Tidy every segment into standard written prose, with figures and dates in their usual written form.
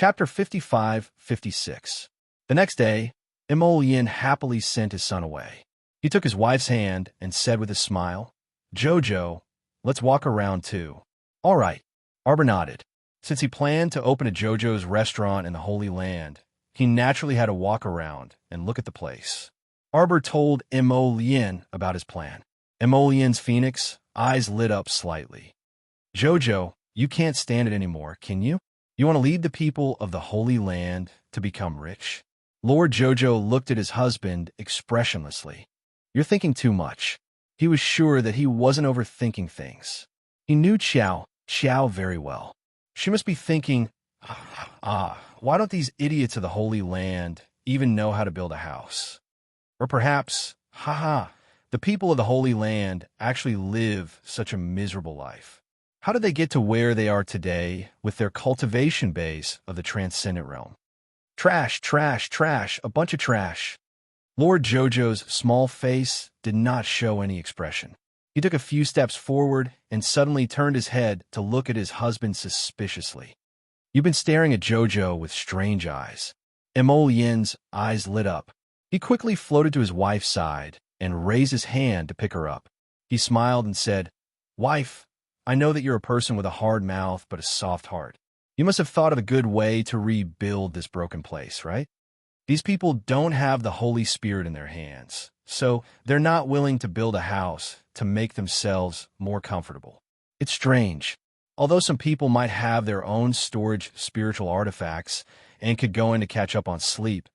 Chapter 55-56. The next day, Yin happily sent his son away. He took his wife's hand and said with a smile, "Jojo, let's walk around too." "All right," Arbor nodded. Since he planned to open a Jojo's restaurant in the Holy Land, he naturally had to walk around and look at the place. Arbor told Yin about his plan. Yin's phoenix eyes lit up slightly. "Jojo, you can't stand it anymore, can you? You want to lead the people of the Holy Land to become rich?" Lord Jojo looked at his husband expressionlessly. "You're thinking too much." He was sure that he wasn't overthinking things. He knew Xiao very well. She must be thinking, why don't these idiots of the Holy Land even know how to build a house? Or perhaps, the people of the Holy Land actually live such a miserable life. How did they get to where they are today with their cultivation base of the transcendent realm? Trash, trash, trash, a bunch of trash. Lord Jojo's small face did not show any expression. He took a few steps forward and suddenly turned his head to look at his husband suspiciously. "You've been staring at Jojo with strange eyes." Yin's eyes lit up. He quickly floated to his wife's side and raised his hand to pick her up. He smiled and said, "Wife, I know that you're a person with a hard mouth but a soft heart. You must have thought of a good way to rebuild this broken place, right? These people don't have the Holy Spirit in their hands, so they're not willing to build a house to make themselves more comfortable. It's strange. Although some people might have their own storage spiritual artifacts and could go in to catch up on sleep,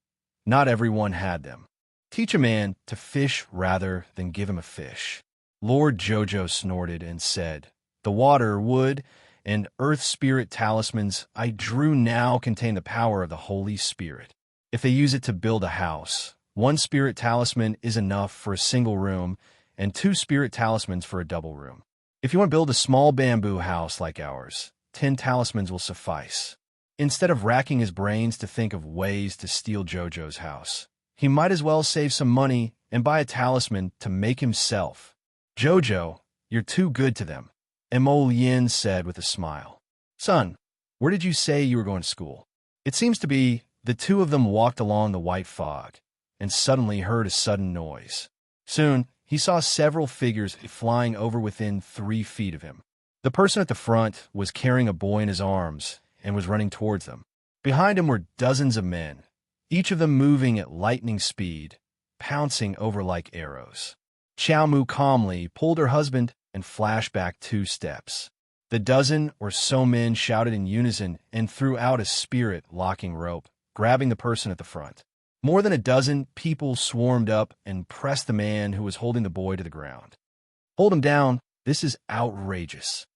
not everyone had them. Teach a man to fish rather than give him a fish." Lord Jojo snorted and said, "The water, wood, and earth spirit talismans I drew now contain the power of the Holy Spirit. If they use it to build a house, one spirit talisman is enough for a single room and 2 spirit talismans for a double room. If you want to build a small bamboo house like ours, 10 talismans will suffice." Instead of racking his brains to think of ways to steal Jojo's house, he might as well save some money and buy a talisman to make himself. "Jojo, you're too good to them," Yin said with a smile. "Son, where did you say you were going to school?" It seems to be the two of them walked along the white fog and suddenly heard a sudden noise. Soon, he saw several figures flying over within 3 feet of him. The person at the front was carrying a boy in his arms and was running towards them. Behind him were dozens of men, each of them moving at lightning speed, pouncing over like arrows. Xiao Mu calmly pulled her husband and flashed back 2 steps. The dozen or so men shouted in unison and threw out a spirit-locking rope, grabbing the person at the front. More than a dozen people swarmed up and pressed the man who was holding the boy to the ground. "Hold him down. This is outrageous."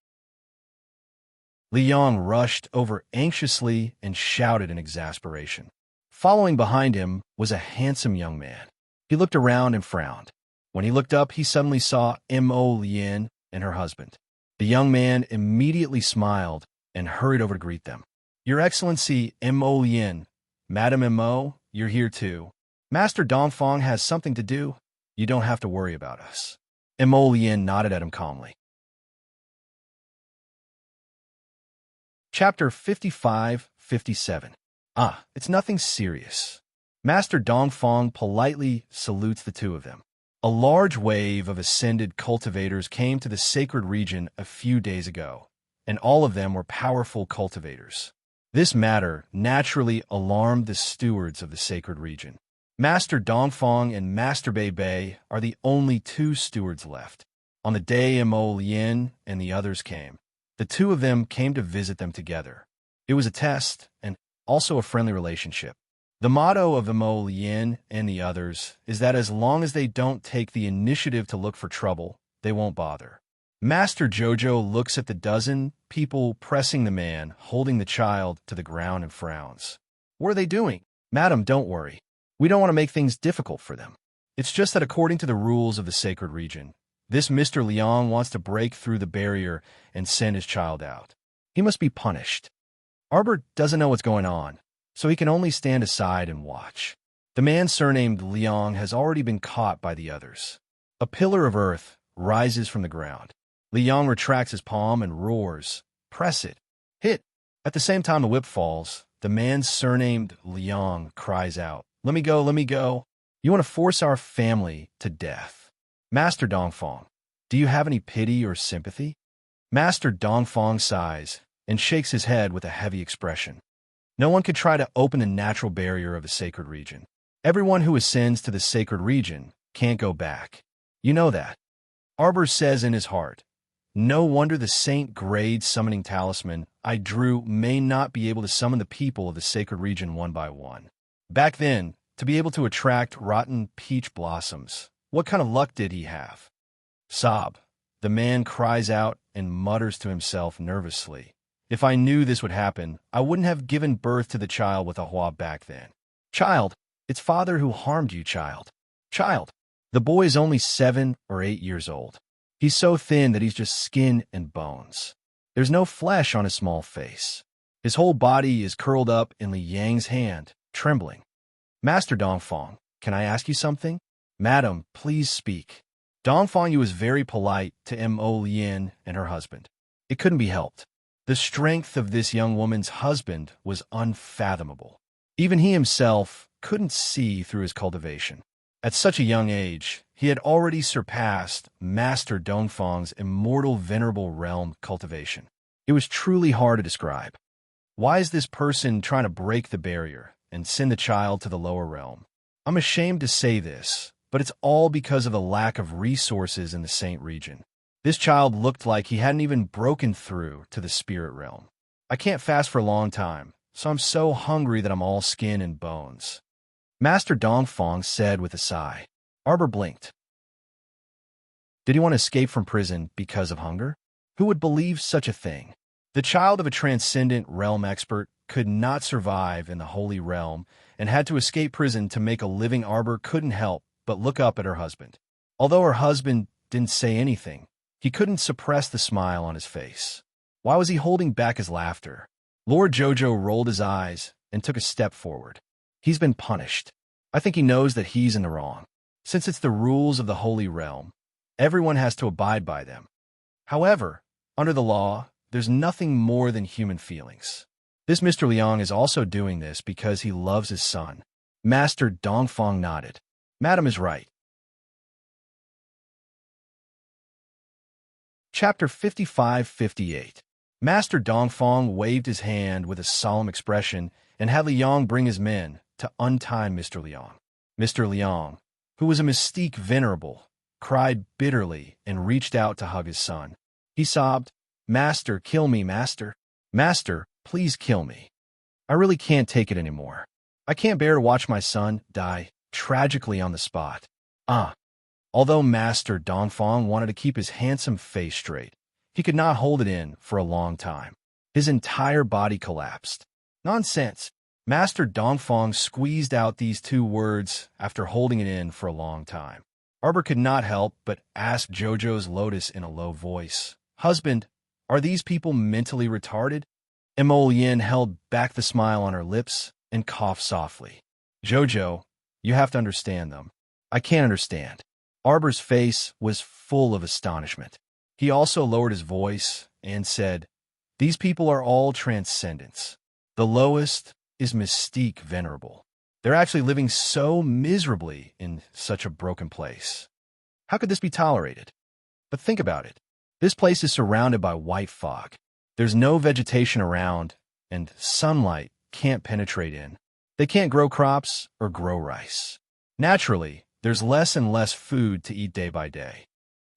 Liang rushed over anxiously and shouted in exasperation. Following behind him was a handsome young man. He looked around and frowned. When he looked up, he suddenly saw Yin and her husband. The young man immediately smiled and hurried over to greet them. "Your Excellency, Yin, Madam Mo, you're here too. Master Dongfang has something to do. You don't have to worry about us." Yin nodded at him calmly. Chapter 55-57. It's nothing serious. Master Dongfang politely salutes the two of them. A large wave of ascended cultivators came to the sacred region a few days ago, and all of them were powerful cultivators. This matter naturally alarmed the stewards of the sacred region. Master Dongfang and Master Bei are the only 2 stewards left. On the day Yin and the others came, the 2 of them came to visit them together. It was a test and also a friendly relationship. The motto of Yin and the others is that as long as they don't take the initiative to look for trouble, they won't bother. Master Jojo looks at the dozen people pressing the man holding the child to the ground and frowns. "What are they doing?" "Madam, don't worry. We don't want to make things difficult for them. It's just that according to the rules of the sacred region, this Mr. Liang wants to break through the barrier and send his child out. He must be punished. Arbor doesn't know what's going on, so he can only stand aside and watch. The man surnamed Liang has already been caught by the others." A pillar of earth rises from the ground. Liang retracts his palm and roars, "Press it! Hit!" At the same time the whip falls, the man surnamed Liang cries out, "Let me go, let me go. You want to force our family to death. Master Dongfang, do you have any pity or sympathy?" Master Dongfang sighs and shakes his head with a heavy expression. No one could try to open the natural barrier of the sacred region. Everyone who ascends to the sacred region can't go back. You know that. Arbor says in his heart, "No wonder the Saint Grade summoning talisman I drew may not be able to summon the people of the sacred region one by one. Back then, to be able to attract rotten peach blossoms, what kind of luck did he have?" Sob. The man cries out and mutters to himself nervously, "If I knew this would happen, I wouldn't have given birth to the child with a hua back then. Child, it's father who harmed you, child. Child." The boy is only 7 or 8 years old. He's so thin that he's just skin and bones. There's no flesh on his small face. His whole body is curled up in Li Yang's hand, trembling. "Master Dongfang, can I ask you something?" "Madam, please speak." Dongfang Yu was very polite to Mo Lien and her husband. It couldn't be helped. The strength of this young woman's husband was unfathomable. Even he himself couldn't see through his cultivation. At such a young age, he had already surpassed Master Dongfang's immortal venerable realm cultivation. It was truly hard to describe. Why is this person trying to break the barrier and send the child to the lower realm? I'm ashamed to say this, but it's all because of the lack of resources in the Saint region. This child looked like he hadn't even broken through to the spirit realm. I can't fast for a long time, so I'm so hungry that I'm all skin and bones. Master Dongfang said with a sigh. Arbor blinked. Did he want to escape from prison because of hunger? Who would believe such a thing? The child of a transcendent realm expert could not survive in the holy realm and had to escape prison to make a living. Arbor couldn't help but look up at her husband. Although her husband didn't say anything, he couldn't suppress the smile on his face. Why was he holding back his laughter? Lord Jojo rolled his eyes and took a step forward. He's been punished. I think he knows that he's in the wrong. Since it's the rules of the holy realm, everyone has to abide by them. However, under the law, there's nothing more than human feelings. This Mr. Liang is also doing this because he loves his son. Master Dongfang nodded. Madam is right. Chapter 55-58. Master Dongfang waved his hand with a solemn expression and had Liang bring his men to untie Mr. Liang. Mr. Liang, who was a mystique venerable, cried bitterly and reached out to hug his son. He sobbed, "Master, kill me, Master. Master, please kill me. I really can't take it anymore. I can't bear to watch my son die tragically on the spot." Although Master Dongfang wanted to keep his handsome face straight, he could not hold it in for a long time. His entire body collapsed. Nonsense. Master Dongfang squeezed out these 2 words after holding it in for a long time. Arbor could not help but ask Jojo's Lotus in a low voice, "Husband, are these people mentally retarded?" Emolien held back the smile on her lips and coughed softly. "Jojo, you have to understand them." "I can't understand." Arbor's face was full of astonishment. He also lowered his voice and said, "These people are all transcendents. The lowest is mystique venerable. They're actually living so miserably in such a broken place. How could this be tolerated? But think about it. This place is surrounded by white fog. There's no vegetation around, and sunlight can't penetrate in. They can't grow crops or grow rice. Naturally, there's less and less food to eat day by day.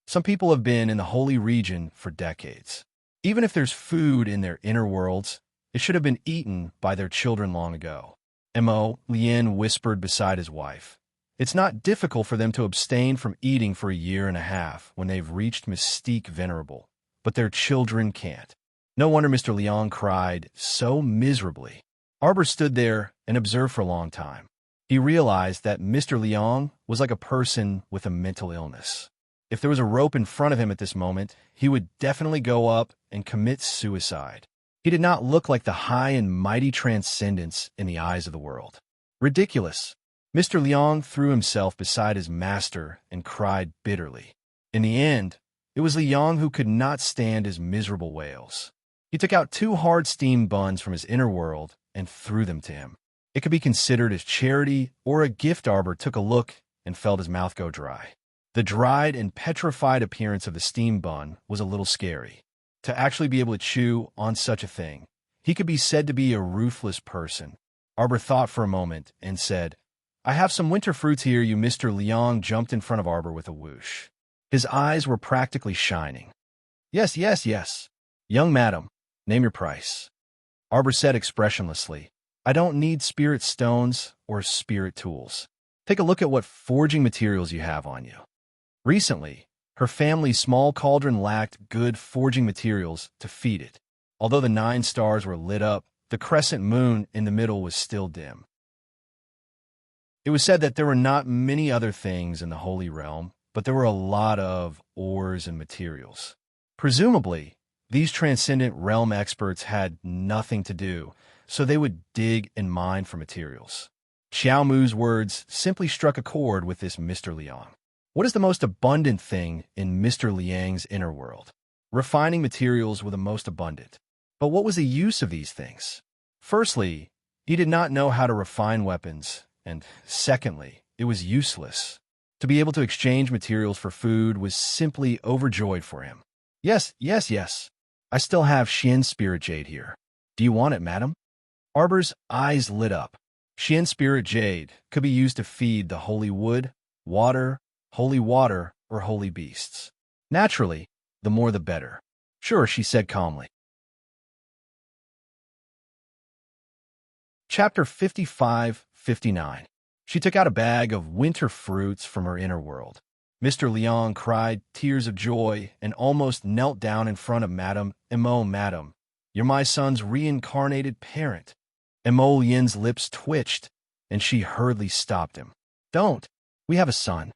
Some people have been in the holy region for decades. Even if there's food in their inner worlds, it should have been eaten by their children long ago." Mo Lien whispered beside his wife. "It's not difficult for them to abstain from eating for a year and a half when they've reached mystique venerable, but their children can't. No wonder Mr. Liang cried so miserably." Arbor stood there and observed for a long time. He realized that Mr. Liang was like a person with a mental illness. If there was a rope in front of him at this moment, he would definitely go up and commit suicide. He did not look like the high and mighty transcendence in the eyes of the world. Ridiculous. Mr. Liang threw himself beside his master and cried bitterly. In the end, it was Liang who could not stand his miserable wails. He took out 2 hard steamed buns from his inner world and threw them to him. It could be considered as charity or a gift. Arbor took a look and felt his mouth go dry. The dried and petrified appearance of the steam bun was a little scary. To actually be able to chew on such a thing, he could be said to be a ruthless person. Arbor thought for a moment and said, "I have some winter fruits here." Mr. Liang jumped in front of Arbor with a whoosh. His eyes were practically shining. "Yes, yes, yes. Young madam, name your price." Arbor said expressionlessly, "I don't need spirit stones or spirit tools. Take a look at what forging materials you have on you." Recently, her family's small cauldron lacked good forging materials to feed it. Although the 9 stars were lit up, the crescent moon in the middle was still dim. It was said that there were not many other things in the Holy Realm, but there were a lot of ores and materials. Presumably, these transcendent realm experts had nothing to do, so they would dig and mine for materials. Xiao Mu's words simply struck a chord with this Mr. Liang. What is the most abundant thing in Mr. Liang's inner world? Refining materials were the most abundant. But what was the use of these things? Firstly, he did not know how to refine weapons, and secondly, it was useless. To be able to exchange materials for food was simply overjoyed for him. "Yes, yes, yes. I still have Xian Spirit Jade here. Do you want it, madam?" Arbor's eyes lit up. Xian Spirit Jade could be used to feed the holy wood, holy water, or holy beasts. Naturally, the more the better. "Sure," she said calmly. Chapter 55-59. She took out a bag of winter fruits from her inner world. Mr. Liang cried tears of joy and almost knelt down in front of Madame Emo. "Madam, you're my son's reincarnated parent." Emo Yin's lips twitched, and she hurriedly stopped him. "Don't. We have a son."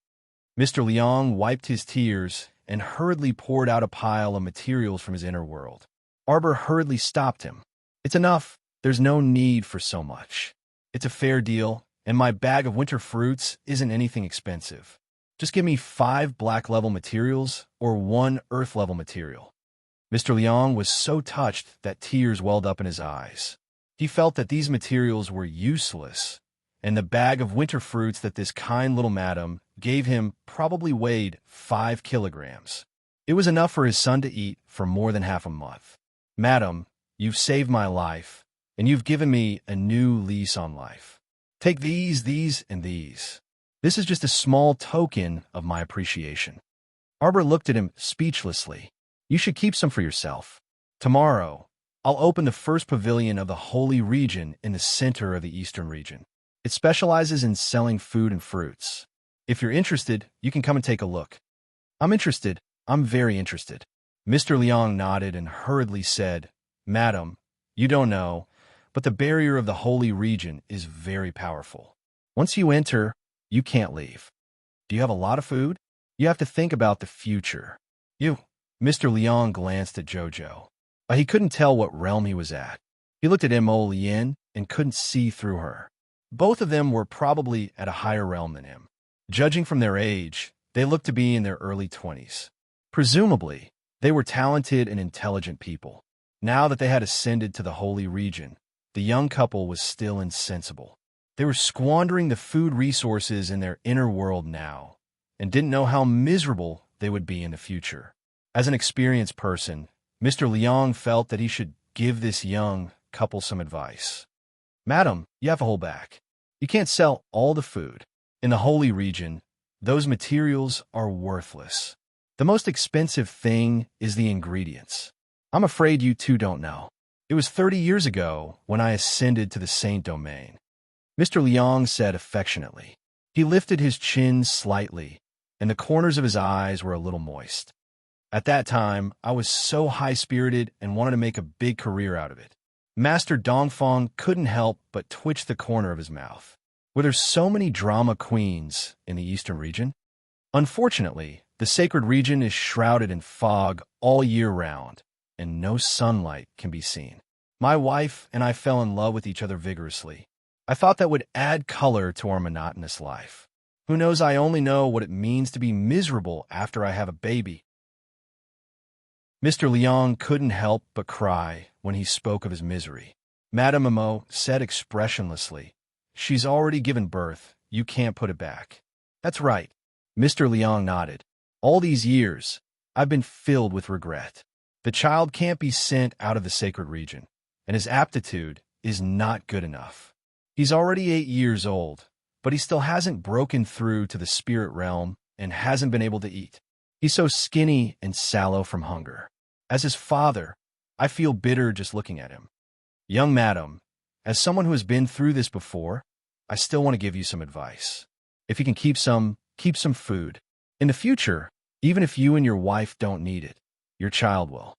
Mr. Liang wiped his tears and hurriedly poured out a pile of materials from his inner world. Arbor hurriedly stopped him. "It's enough. There's no need for so much. It's a fair deal, and my bag of winter fruits isn't anything expensive. Just give me 5 black-level materials or 1 earth-level material." Mr. Liang was so touched that tears welled up in his eyes. He felt that these materials were useless, and the bag of winter fruits that this kind little madam gave him probably weighed 5 kilograms. It was enough for his son to eat for more than half a month. "Madam, you've saved my life, and you've given me a new lease on life. Take these, and these. This is just a small token of my appreciation." Arbor looked at him speechlessly. "You should keep some for yourself. Tomorrow, I'll open the first pavilion of the Holy Region in the center of the Eastern region. It specializes in selling food and fruits. If you're interested, you can come and take a look." "I'm interested. I'm very interested." Mr. Liang nodded and hurriedly said, "Madam, you don't know, but the barrier of the Holy Region is very powerful. Once you enter, you can't leave. Do you have a lot of food? You have to think about the future." Mr. Liang glanced at Jojo. He couldn't tell what realm he was at. He looked at Emo Yin and couldn't see through her. Both of them were probably at a higher realm than him. Judging from their age, they looked to be in their early 20s. Presumably, they were talented and intelligent people. Now that they had ascended to the Holy Region, the young couple was still insensible. They were squandering the food resources in their inner world now, and didn't know how miserable they would be in the future. As an experienced person, Mr. Liang felt that he should give this young couple some advice. "Madam, you have to hold back. You can't sell all the food. In the Holy Region, those materials are worthless. The most expensive thing is the ingredients. I'm afraid you two don't know. It was 30 years ago when I ascended to the Saint Domain." Mr. Liang said affectionately. He lifted his chin slightly, and the corners of his eyes were a little moist. "At that time, I was so high-spirited and wanted to make a big career out of it." Master Dongfang couldn't help but twitch the corner of his mouth. Were there so many drama queens in the Eastern region? Unfortunately, the sacred region is shrouded in fog all year round, and no sunlight can be seen. My wife and I fell in love with each other vigorously. I thought that would add color to our monotonous life. Who knows, I only know what it means to be miserable after I have a baby. Mr. Liang couldn't help but cry when he spoke of his misery. Madame Imo said expressionlessly. She's already given birth. You can't put it back. That's right. Mr. Liang nodded. All these years, I've been filled with regret. The child can't be sent out of the sacred region, and his aptitude is not good enough. He's already 8 years old, but he still hasn't broken through to the spirit realm and hasn't been able to eat. He's so skinny and sallow from hunger. As his father, I feel bitter just looking at him. Young madam, as someone who has been through this before, I still want to give you some advice. If you can keep some food. In the future, even if you and your wife don't need it, your child will.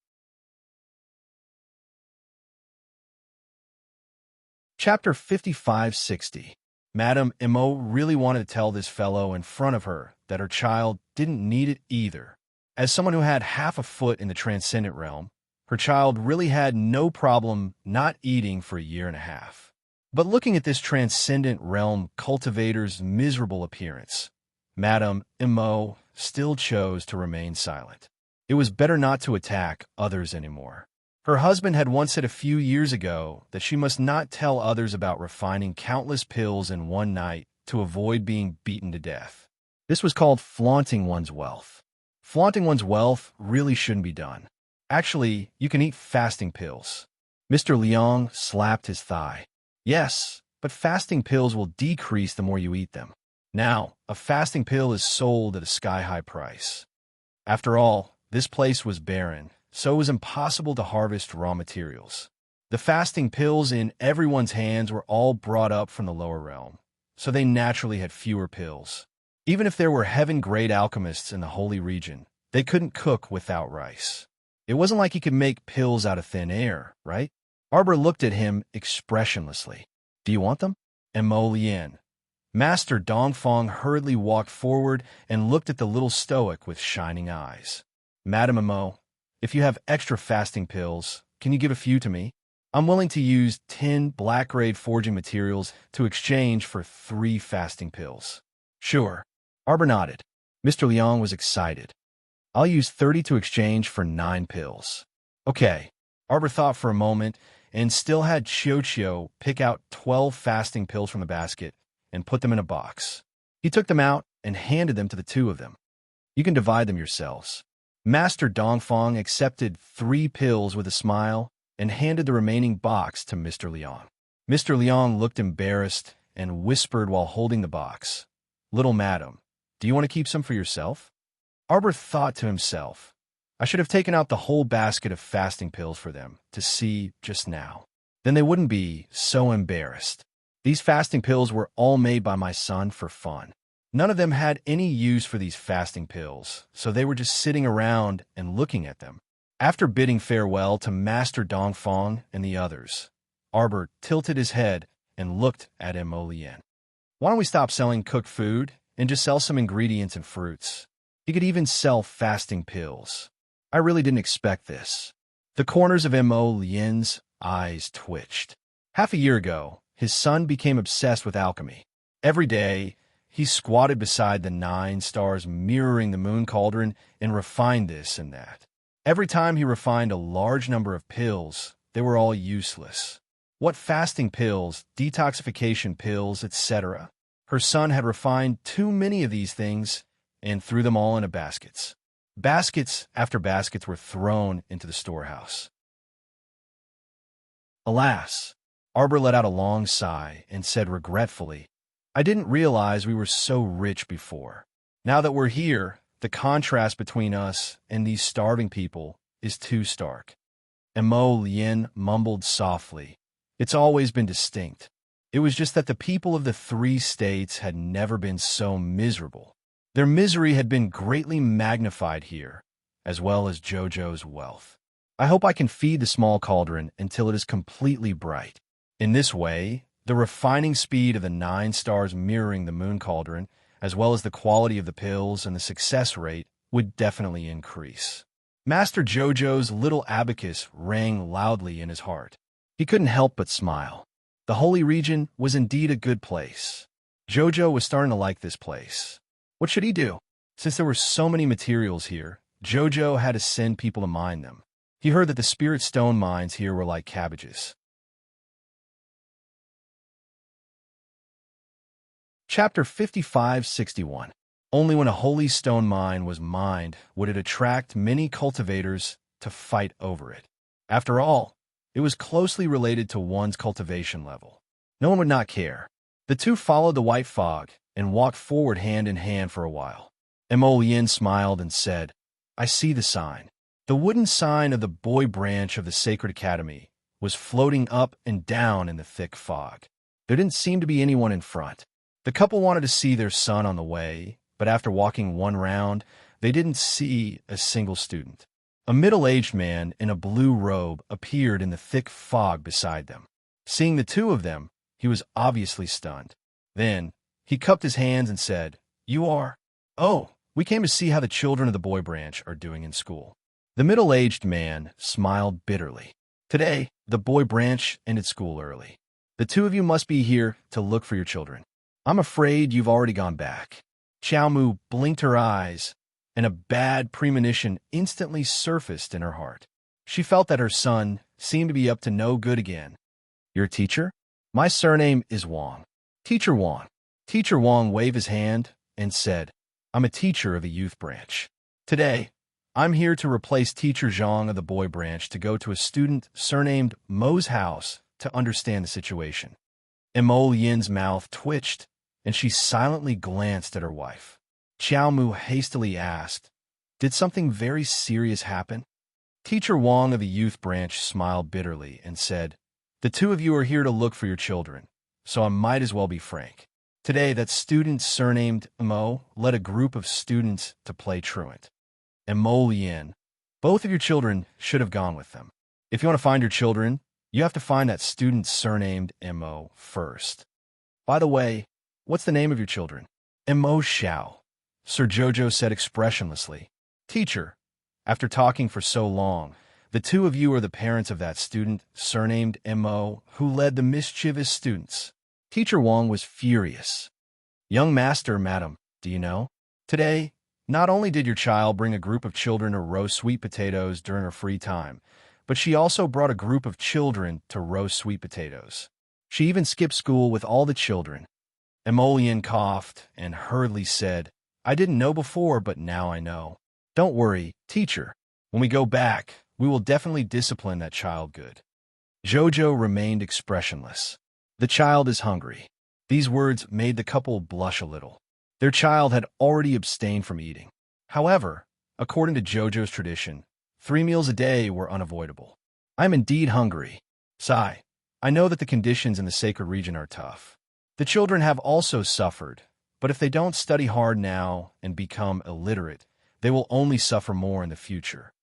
Chapter 5560. Madame Imo really wanted to tell this fellow in front of her that her child didn't need it either. As someone who had half a foot in the transcendent realm, her child really had no problem not eating for a year and a half. But looking at this transcendent realm cultivator's miserable appearance, Madame Imo still chose to remain silent. It was better not to attack others anymore. Her husband had once said a few years ago that she must not tell others about refining countless pills in one night to avoid being beaten to death. This was called flaunting one's wealth. Flaunting one's wealth really shouldn't be done. Actually, you can eat fasting pills. Mr. Liang slapped his thigh. Yes, but fasting pills will decrease the more you eat them. Now, a fasting pill is sold at a sky-high price. After all, this place was barren, so it was impossible to harvest raw materials. The fasting pills in everyone's hands were all brought up from the lower realm, so they naturally had fewer pills. Even if there were heaven-grade alchemists in the holy region, they couldn't cook without rice. It wasn't like he could make pills out of thin air, right? Arbor looked at him expressionlessly. Do you want them? Imo Lien. Master Dongfang hurriedly walked forward and looked at the little stoic with shining eyes. Madame Imo, if you have extra fasting pills, can you give a few to me? I'm willing to use 10 black-grade forging materials to exchange for 3 fasting pills. Sure. Arbor nodded. Mr. Liang was excited. I'll use 30 to exchange for 9 pills. Okay. Arbor thought for a moment and still had Chio pick out 12 fasting pills from the basket and put them in a box. He took them out and handed them to the two of them. You can divide them yourselves. Master Dongfang accepted 3 pills with a smile and handed the remaining box to Mr. Liang. Mr. Liang looked embarrassed and whispered while holding the box, "Little madam, do you want to keep some for yourself?" Arbor thought to himself, I should have taken out the whole basket of fasting pills for them to see just now. Then they wouldn't be so embarrassed. These fasting pills were all made by my son for fun. None of them had any use for these fasting pills, so they were just sitting around and looking at them. After bidding farewell to Master Dongfang and the others, Arbor tilted his head and looked at Imo Lien. Why don't we stop selling cooked food and just sell some ingredients and fruits? He could even sell fasting pills. I really didn't expect this. The corners of Imo Lien's eyes twitched. Half a year ago, his son became obsessed with alchemy. Every day, he squatted beside the 9 stars mirroring the moon cauldron and refined this and that. Every time he refined a large number of pills, they were all useless. What fasting pills, detoxification pills, etc. Her son had refined too many of these things and threw them all into baskets. Baskets after baskets were thrown into the storehouse. Alas, Arbor let out a long sigh and said regretfully, I didn't realize we were so rich before. Now that we're here, the contrast between us and these starving people is too stark. Imo Lien mumbled softly. It's always been distinct. It was just that the people of the 3 states had never been so miserable. Their misery had been greatly magnified here, as well as Jojo's wealth. I hope I can feed the small cauldron until it is completely bright. In this way, the refining speed of the 9 stars mirroring the moon cauldron, as well as the quality of the pills and the success rate, would definitely increase. Master Jojo's little abacus rang loudly in his heart. He couldn't help but smile. The holy region was indeed a good place. Jojo was starting to like this place. What should he do? Since there were so many materials here, Jojo had to send people to mine them. He heard that the spirit stone mines here were like cabbages. Chapter 5561. Only when a holy stone mine was mined would it attract many cultivators to fight over it. After all, it was closely related to one's cultivation level. No one would not care. The two followed the white fog and walked forward hand in hand for a while. Yin smiled and said, "I see the sign." The wooden sign of the boy branch of the Sacred Academy was floating up and down in the thick fog. There didn't seem to be anyone in front. The couple wanted to see their son on the way, but after walking one round, they didn't see a single student. A middle-aged man in a blue robe appeared in the thick fog beside them. Seeing the two of them, he was obviously stunned. Then, he cupped his hands and said, "You are?" "Oh, we came to see how the children of the boy branch are doing in school." The middle-aged man smiled bitterly. "Today, the boy branch ended school early. The two of you must be here to look for your children. I'm afraid you've already gone back." Xiao Mu blinked her eyes, and a bad premonition instantly surfaced in her heart. She felt that her son seemed to be up to no good again. "You're a teacher?" "My surname is Wang." "Teacher Wang." Teacher Wang waved his hand and said, "I'm a teacher of the youth branch. Today, I'm here to replace Teacher Zhang of the boy branch to go to a student surnamed Mo's house to understand the situation." Yin's mouth twitched, and she silently glanced at her wife. Xiao Mu hastily asked, "Did something very serious happen?" Teacher Wang of the youth branch smiled bitterly and said, "The two of you are here to look for your children, so I might as well be frank. Today, that student surnamed Mo led a group of students to play truant. Yin, both of your children should have gone with them. If you want to find your children, you have to find that student surnamed Mo first. By the way, what's the name of your children?" "Mo Xiao," Sir Jojo said expressionlessly. "Teacher, after talking for so long, the two of you are the parents of that student surnamed Mo who led the mischievous students." Teacher Wang was furious. "Young master, madam, do you know? Today, not only did your child bring a group of children to roast sweet potatoes during her free time, but she also brought a group of children to roast sweet potatoes. She even skipped school with all the children." Yin coughed and hurriedly said, "I didn't know before, but now I know. Don't worry, teacher. When we go back, we will definitely discipline that child good." Jojo remained expressionless. "The child is hungry." These words made the couple blush a little. Their child had already abstained from eating. However, according to Jojo's tradition, 3 meals a day were unavoidable. "I am indeed hungry. Sigh, I know that the conditions in the sacred region are tough. The children have also suffered, but if they don't study hard now and become illiterate, they will only suffer more in the future.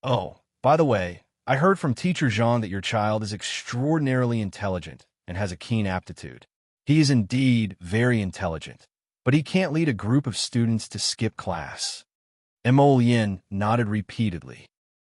Oh, by the way, I heard from Teacher Zhang that your child is extraordinarily intelligent and has a keen aptitude. He is indeed very intelligent, but he can't lead a group of students to skip class." Yin nodded repeatedly.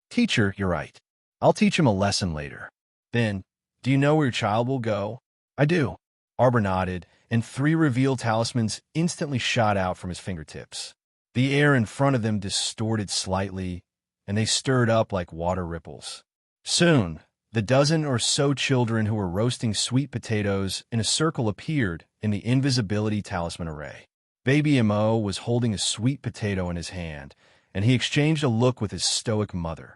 "Teacher, you're right. I'll teach him a lesson later." "Then, do you know where your child will go?" "I do." Arbor nodded, and 3 revealed talismans instantly shot out from his fingertips. The air in front of them distorted slightly, and they stirred up like water ripples. Soon, the dozen or so children who were roasting sweet potatoes in a circle appeared in the invisibility talisman array. Baby Mo was holding a sweet potato in his hand, and he exchanged a look with his stoic mother.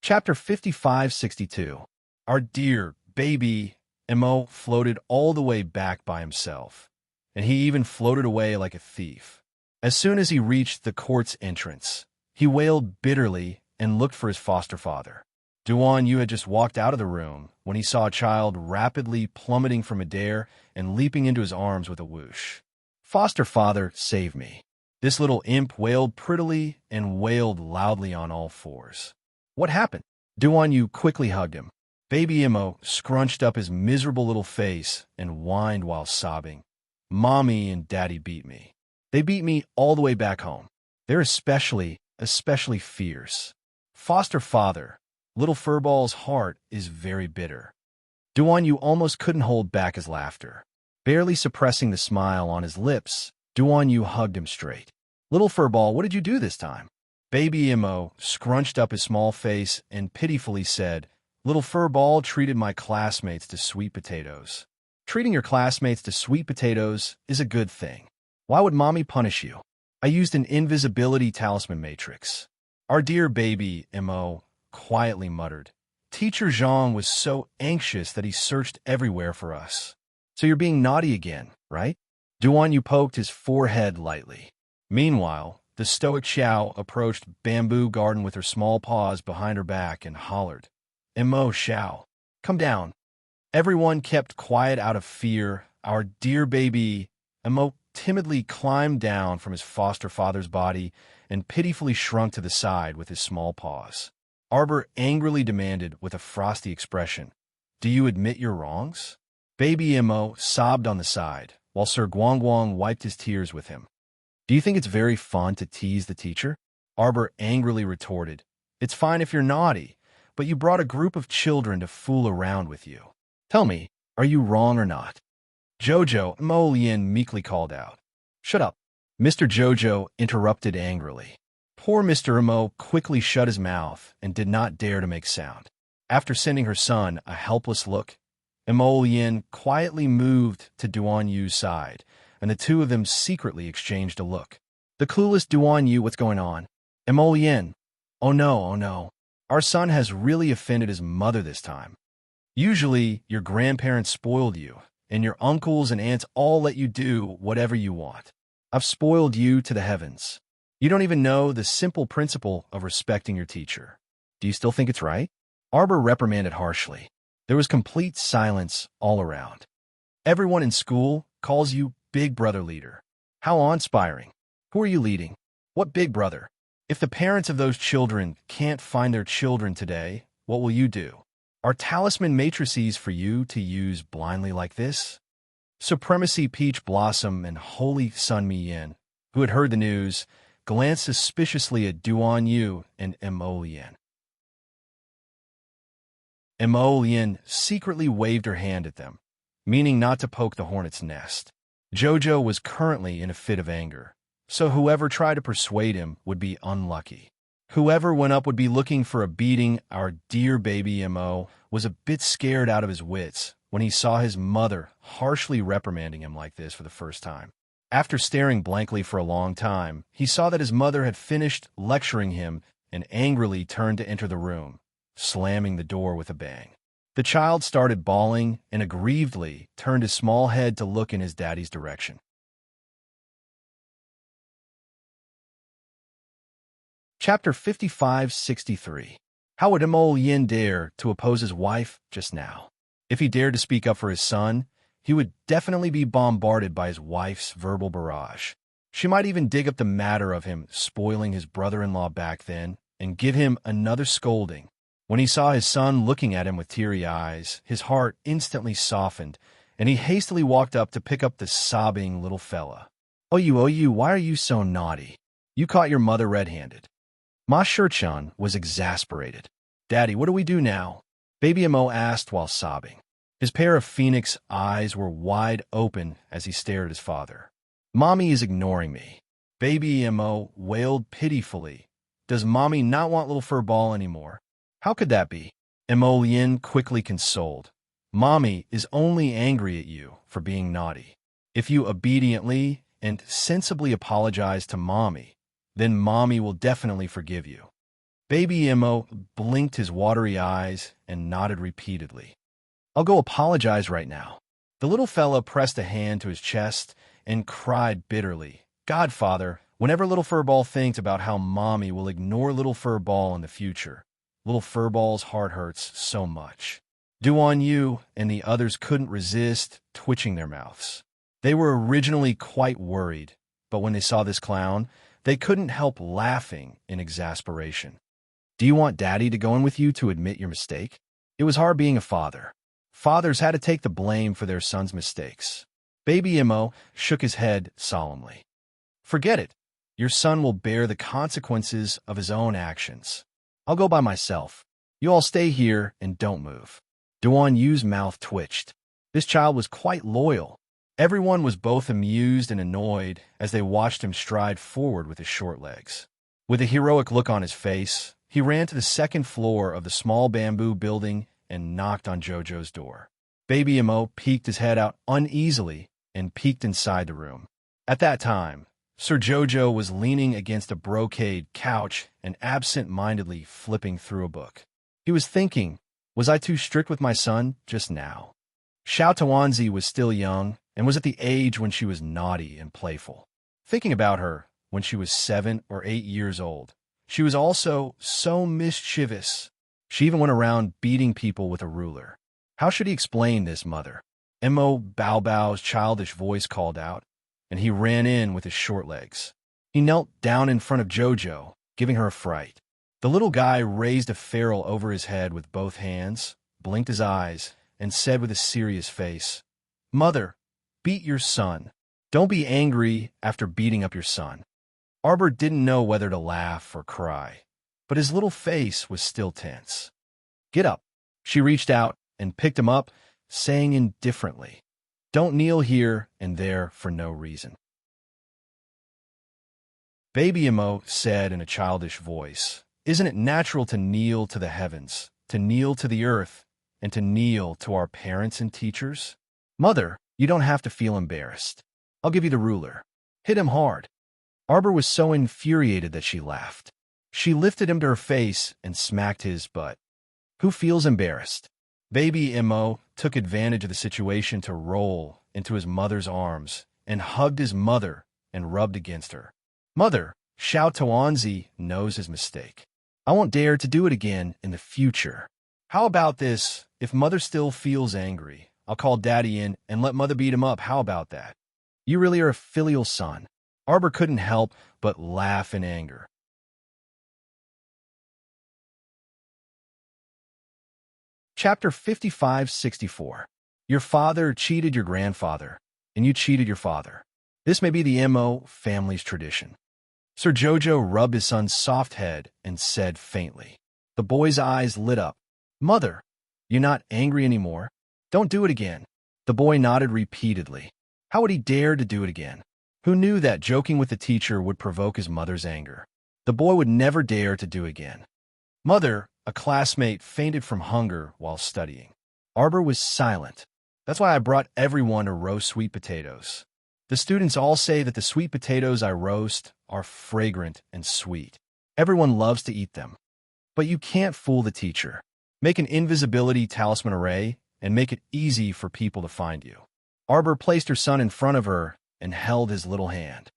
Chapter 5562. Our dear baby Mo floated all the way back by himself, and he even floated away like a thief. As soon as he reached the court's entrance, he wailed bitterly and looked for his foster father. Duan Yu had just walked out of the room when he saw a child rapidly plummeting from midair and leaping into his arms with a whoosh. "Foster father, save me." This little imp wailed prettily and wailed loudly on all fours. "What happened?" Duan Yu quickly hugged him. Baby Imo scrunched up his miserable little face and whined while sobbing. "Mommy and Daddy beat me. They beat me all the way back home. They're especially fierce. Foster father, little Furball's heart is very bitter." Duan Yu almost couldn't hold back his laughter. Barely suppressing the smile on his lips, Duan Yu hugged him straight. "Little Furball, what did you do this time?" Baby Imo scrunched up his small face and pitifully said, Little Furball treated my classmates to sweet potatoes. Treating your classmates to sweet potatoes is a good thing. Why would mommy punish you? I used an invisibility talisman matrix. Our dear baby, Mo, quietly muttered. Teacher Jean was so anxious that he searched everywhere for us. So you're being naughty again, right? Duan Yu poked his forehead lightly. Meanwhile, the stoic Xiao approached Bamboo Garden with her small paws behind her back and hollered, Mo, Xiao, come down. Everyone kept quiet out of fear. Our dear baby, Mo, timidly climbed down from his foster father's body and pitifully shrunk to the side with his small paws. Arbor angrily demanded with a frosty expression, Do you admit your wrongs? Baby Mo sobbed on the side, while Sir Guangguang wiped his tears with him. Do you think it's very fun to tease the teacher? Arbor angrily retorted, It's fine if you're naughty, but you brought a group of children to fool around with you. Tell me, are you wrong or not? Jojo, Mo Lien meekly called out. Shut up. Mr. Jojo interrupted angrily. Poor Mr. Mo quickly shut his mouth and did not dare to make sound. After sending her son a helpless look, Mo Lien quietly moved to Duan Yu's side, and the two of them secretly exchanged a look. The clueless Duan Yu, what's going on? Mo Lien. Oh no. Our son has really offended his mother this time. Usually, your grandparents spoiled you, and your uncles and aunts all let you do whatever you want. I've spoiled you to the heavens. You don't even know the simple principle of respecting your teacher. Do you still think it's right? Arbor reprimanded harshly. There was complete silence all around. Everyone in school calls you Big Brother leader. How awe-inspiring. Who are you leading? What Big Brother? If the parents of those children can't find their children today, what will you do? Are talisman matrices for you to use blindly like this? Supremacy Peach Blossom and Holy Sun Mi Yin, who had heard the news, glanced suspiciously at Duan Yu and Mo Lien. Mo Lien secretly waved her hand at them, meaning not to poke the hornet's nest. Jojo was currently in a fit of anger, so whoever tried to persuade him would be unlucky. Whoever went up would be looking for a beating. Our dear baby Mo was a bit scared out of his wits when he saw his mother harshly reprimanding him like this for the first time. After staring blankly for a long time, he saw that his mother had finished lecturing him and angrily turned to enter the room, slamming the door with a bang. The child started bawling and aggrievedly turned his small head to look in his daddy's direction. Chapter 55-63. How would Mo Lien dare to oppose his wife just now? If he dared to speak up for his son, he would definitely be bombarded by his wife's verbal barrage. She might even dig up the matter of him spoiling his brother-in-law back then and give him another scolding. When he saw his son looking at him with teary eyes, his heart instantly softened, and he hastily walked up to pick up the sobbing little fella. Oh you, why are you so naughty? You caught your mother red-handed. Ma Shichan was exasperated. Daddy, what do we do now? Baby Mo asked while sobbing. His pair of phoenix eyes were wide open as he stared at his father. Mommy is ignoring me. Baby Mo wailed pitifully. Does mommy not want little Furball anymore? How could that be? Mo Lien quickly consoled. Mommy is only angry at you for being naughty. If you obediently and sensibly apologize to mommy, then mommy will definitely forgive you. Baby Mo blinked his watery eyes and nodded repeatedly. I'll go apologize right now. The little fella pressed a hand to his chest and cried bitterly. Godfather, whenever little Furball thinks about how mommy will ignore little Furball in the future, little Furball's heart hurts so much. Duan Yu and the others couldn't resist twitching their mouths. They were originally quite worried, but when they saw this clown, they couldn't help laughing in exasperation. Do you want Daddy to go in with you to admit your mistake? It was hard being a father. Fathers had to take the blame for their sons' mistakes. Baby Mo shook his head solemnly. Forget it. Your son will bear the consequences of his own actions. I'll go by myself. You all stay here and don't move. Duan Yu's mouth twitched. This child was quite loyal. Everyone was both amused and annoyed as they watched him stride forward with his short legs. With a heroic look on his face, he ran to the second floor of the small bamboo building and knocked on Jojo's door. Baby Mo peeked his head out uneasily and peeked inside the room. At that time, Sir Jojo was leaning against a brocade couch and absent-mindedly flipping through a book. He was thinking, was I too strict with my son just now? Xiao Tuanzi was still young and was at the age when she was naughty and playful. Thinking about her when she was 7 or 8 years old, she was also so mischievous. She even went around beating people with a ruler. How should he explain this, mother? Mo Bao Bao's childish voice called out, and he ran in with his short legs. He knelt down in front of Jojo, giving her a fright. The little guy raised a ferrule over his head with both hands, blinked his eyes, and said with a serious face, "Mother, beat your son. Don't be angry after beating up your son." Arbor didn't know whether to laugh or cry, but his little face was still tense. "Get up." She reached out and picked him up, saying indifferently, "Don't kneel here and there for no reason." Baby Mo said in a childish voice, "Isn't it natural to kneel to the heavens, to kneel to the earth, and to kneel to our parents and teachers? Mother, you don't have to feel embarrassed. I'll give you the ruler. Hit him hard." Arbor was so infuriated that she laughed. She lifted him to her face and smacked his butt. Who feels embarrassed? Baby Mo took advantage of the situation to roll into his mother's arms and hugged his mother and rubbed against her. "Mother, Xiao Tuanzi knows his mistake. I won't dare to do it again in the future. How about this? If mother still feels angry, I'll call daddy in and let mother beat him up. How about that? You really are a filial son." Arbor couldn't help but laugh in anger. Chapter 55-64. Your father cheated your grandfather, and you cheated your father. This may be the Mo family's tradition. Sir Jojo rubbed his son's soft head and said faintly. The boy's eyes lit up. "Mother, you're not angry anymore? Don't do it again." The boy nodded repeatedly. How would he dare to do it again? Who knew that joking with the teacher would provoke his mother's anger? The boy would never dare to do again. "Mother," a classmate fainted from hunger while studying. Arbor was silent. "That's why I brought everyone to roast sweet potatoes. The students all say that the sweet potatoes I roast are fragrant and sweet. Everyone loves to eat them. But you can't fool the teacher. Make an invisibility talisman array and make it easy for people to find you." Arbor placed her son in front of her and held his little hand.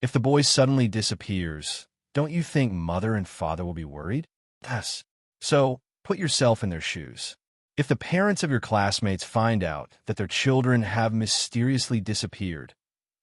If the boy suddenly disappears, don't you think mother and father will be worried? Yes. So, put yourself in their shoes. If the parents of your classmates find out that their children have mysteriously disappeared,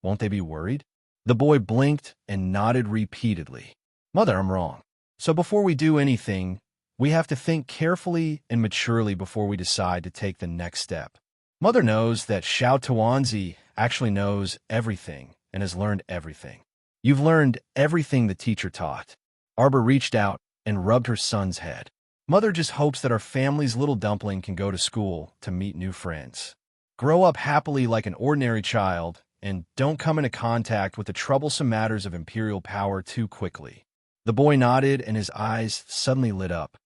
won't they be worried? The boy blinked and nodded repeatedly. "Mother, I'm wrong. So before we do anything, we have to think carefully and maturely before we decide to take the next step. Mother knows that Xiao Tuanzi actually knows everything and has learned everything. You've learned everything the teacher taught." Arbor reached out and rubbed her son's head. "Mother just hopes that our family's little dumpling can go to school to meet new friends. Grow up happily like an ordinary child and don't come into contact with the troublesome matters of imperial power too quickly." The boy nodded and his eyes suddenly lit up.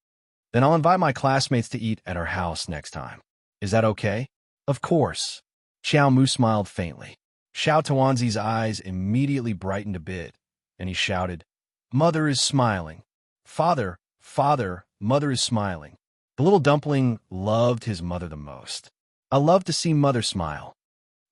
"Then I'll invite my classmates to eat at our house next time. Is that okay?" "Of course." Xiao Mu smiled faintly. Xiao Tuanzi's eyes immediately brightened a bit, and he shouted, "Mother is smiling. Father, father, mother is smiling." The little dumpling loved his mother the most. "I love to see mother smile."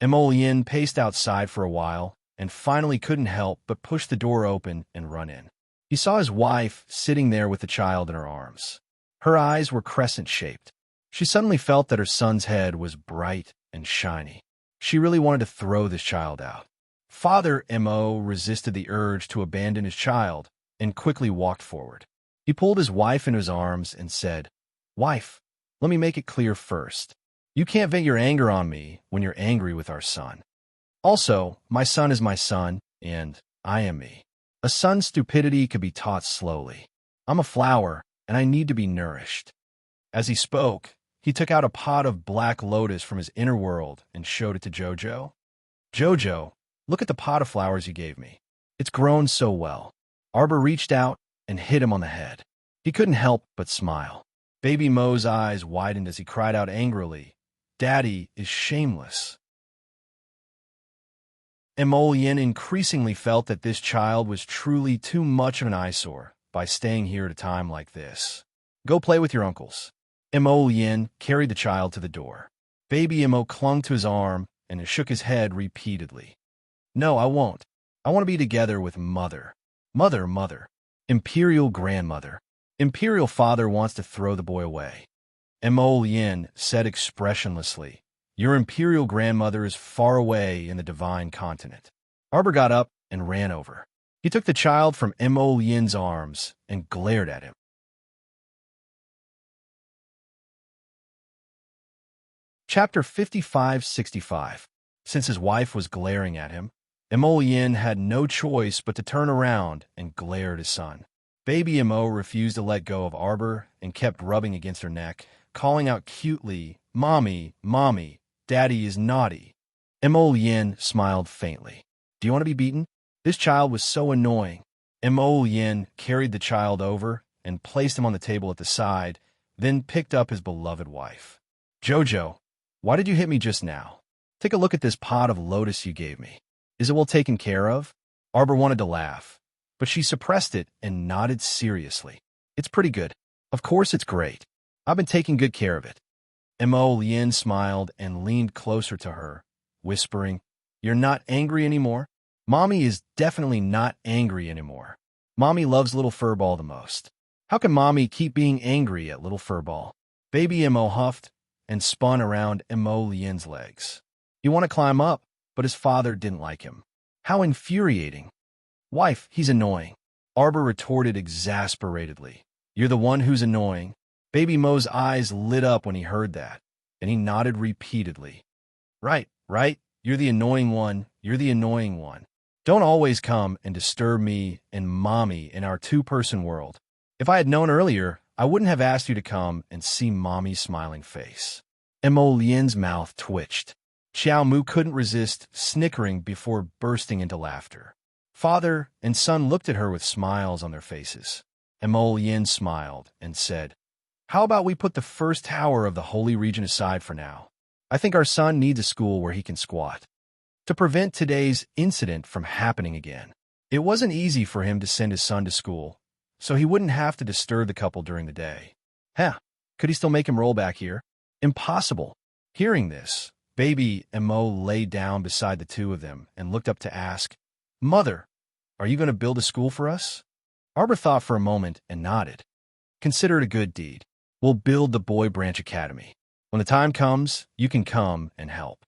Emolian paced outside for a while and finally couldn't help but push the door open and run in. He saw his wife sitting there with the child in her arms. Her eyes were crescent-shaped. She suddenly felt that her son's head was bright and shiny. She really wanted to throw this child out. Father Mo resisted the urge to abandon his child and quickly walked forward. He pulled his wife into his arms and said, "Wife, let me make it clear first. You can't vent your anger on me when you're angry with our son. Also, my son is my son, and I am me. A son's stupidity could be taught slowly. I'm a flower, and I need to be nourished." As he spoke, he took out a pot of black lotus from his inner world and showed it to Jojo. "Jojo, look at the pot of flowers you gave me. It's grown so well." Arbor reached out and hit him on the head. He couldn't help but smile. Baby Mo's eyes widened as he cried out angrily, "Daddy is shameless." Yin increasingly felt that this child was truly too much of an eyesore by staying here at a time like this. "Go play with your uncles." Yin carried the child to the door. Baby Mo clung to his arm and shook his head repeatedly. "No, I won't. I want to be together with Mother. Mother. Imperial grandmother. Imperial father wants to throw the boy away." Yin said expressionlessly, "Your imperial grandmother is far away in the divine continent." Arbor got up and ran over. He took the child from Yin's arms and glared at him. Chapter 55-65. Since his wife was glaring at him, Yin had no choice but to turn around and glare at his son. Baby Mo refused to let go of Arbor and kept rubbing against her neck, calling out cutely, "Mommy, Mommy, Daddy is naughty." Yin smiled faintly. "Do you want to be beaten?" This child was so annoying. Yin carried the child over and placed him on the table at the side, then picked up his beloved wife. "Jojo, why did you hit me just now? Take a look at this pot of lotus you gave me. Is it well taken care of?" Arbor wanted to laugh, but she suppressed it and nodded seriously. "It's pretty good. Of course it's great. I've been taking good care of it." Yin smiled and leaned closer to her, whispering, "You're not angry anymore?" "Mommy is definitely not angry anymore. Mommy loves Little Furball the most. How can Mommy keep being angry at Little Furball?" Baby Mo huffed and spun around Yin's legs. He wanted to climb up, but his father didn't like him. How infuriating. "Wife, he's annoying." Arbor retorted exasperatedly. "You're the one who's annoying." Baby Mo's eyes lit up when he heard that, and he nodded repeatedly. Right. You're the annoying one. You're the annoying one. Don't always come and disturb me and Mommy in our two-person world. If I had known earlier, I wouldn't have asked you to come and see Mommy's smiling face." Yin's mouth twitched. Xiao Mu couldn't resist snickering before bursting into laughter. Father and son looked at her with smiles on their faces. Yin smiled and said, "How about we put the first tower of the Holy Region aside for now? I think our son needs a school where he can squat. To prevent today's incident from happening again." It wasn't easy for him to send his son to school, so he wouldn't have to disturb the couple during the day. Could he still make him roll back here? Impossible. Hearing this, Baby Mo lay down beside the two of them and looked up to ask, "Mother, are you going to build a school for us?" Arbor thought for a moment and nodded. "Consider it a good deed. We'll build the Boy Branch Academy. When the time comes, you can come and help."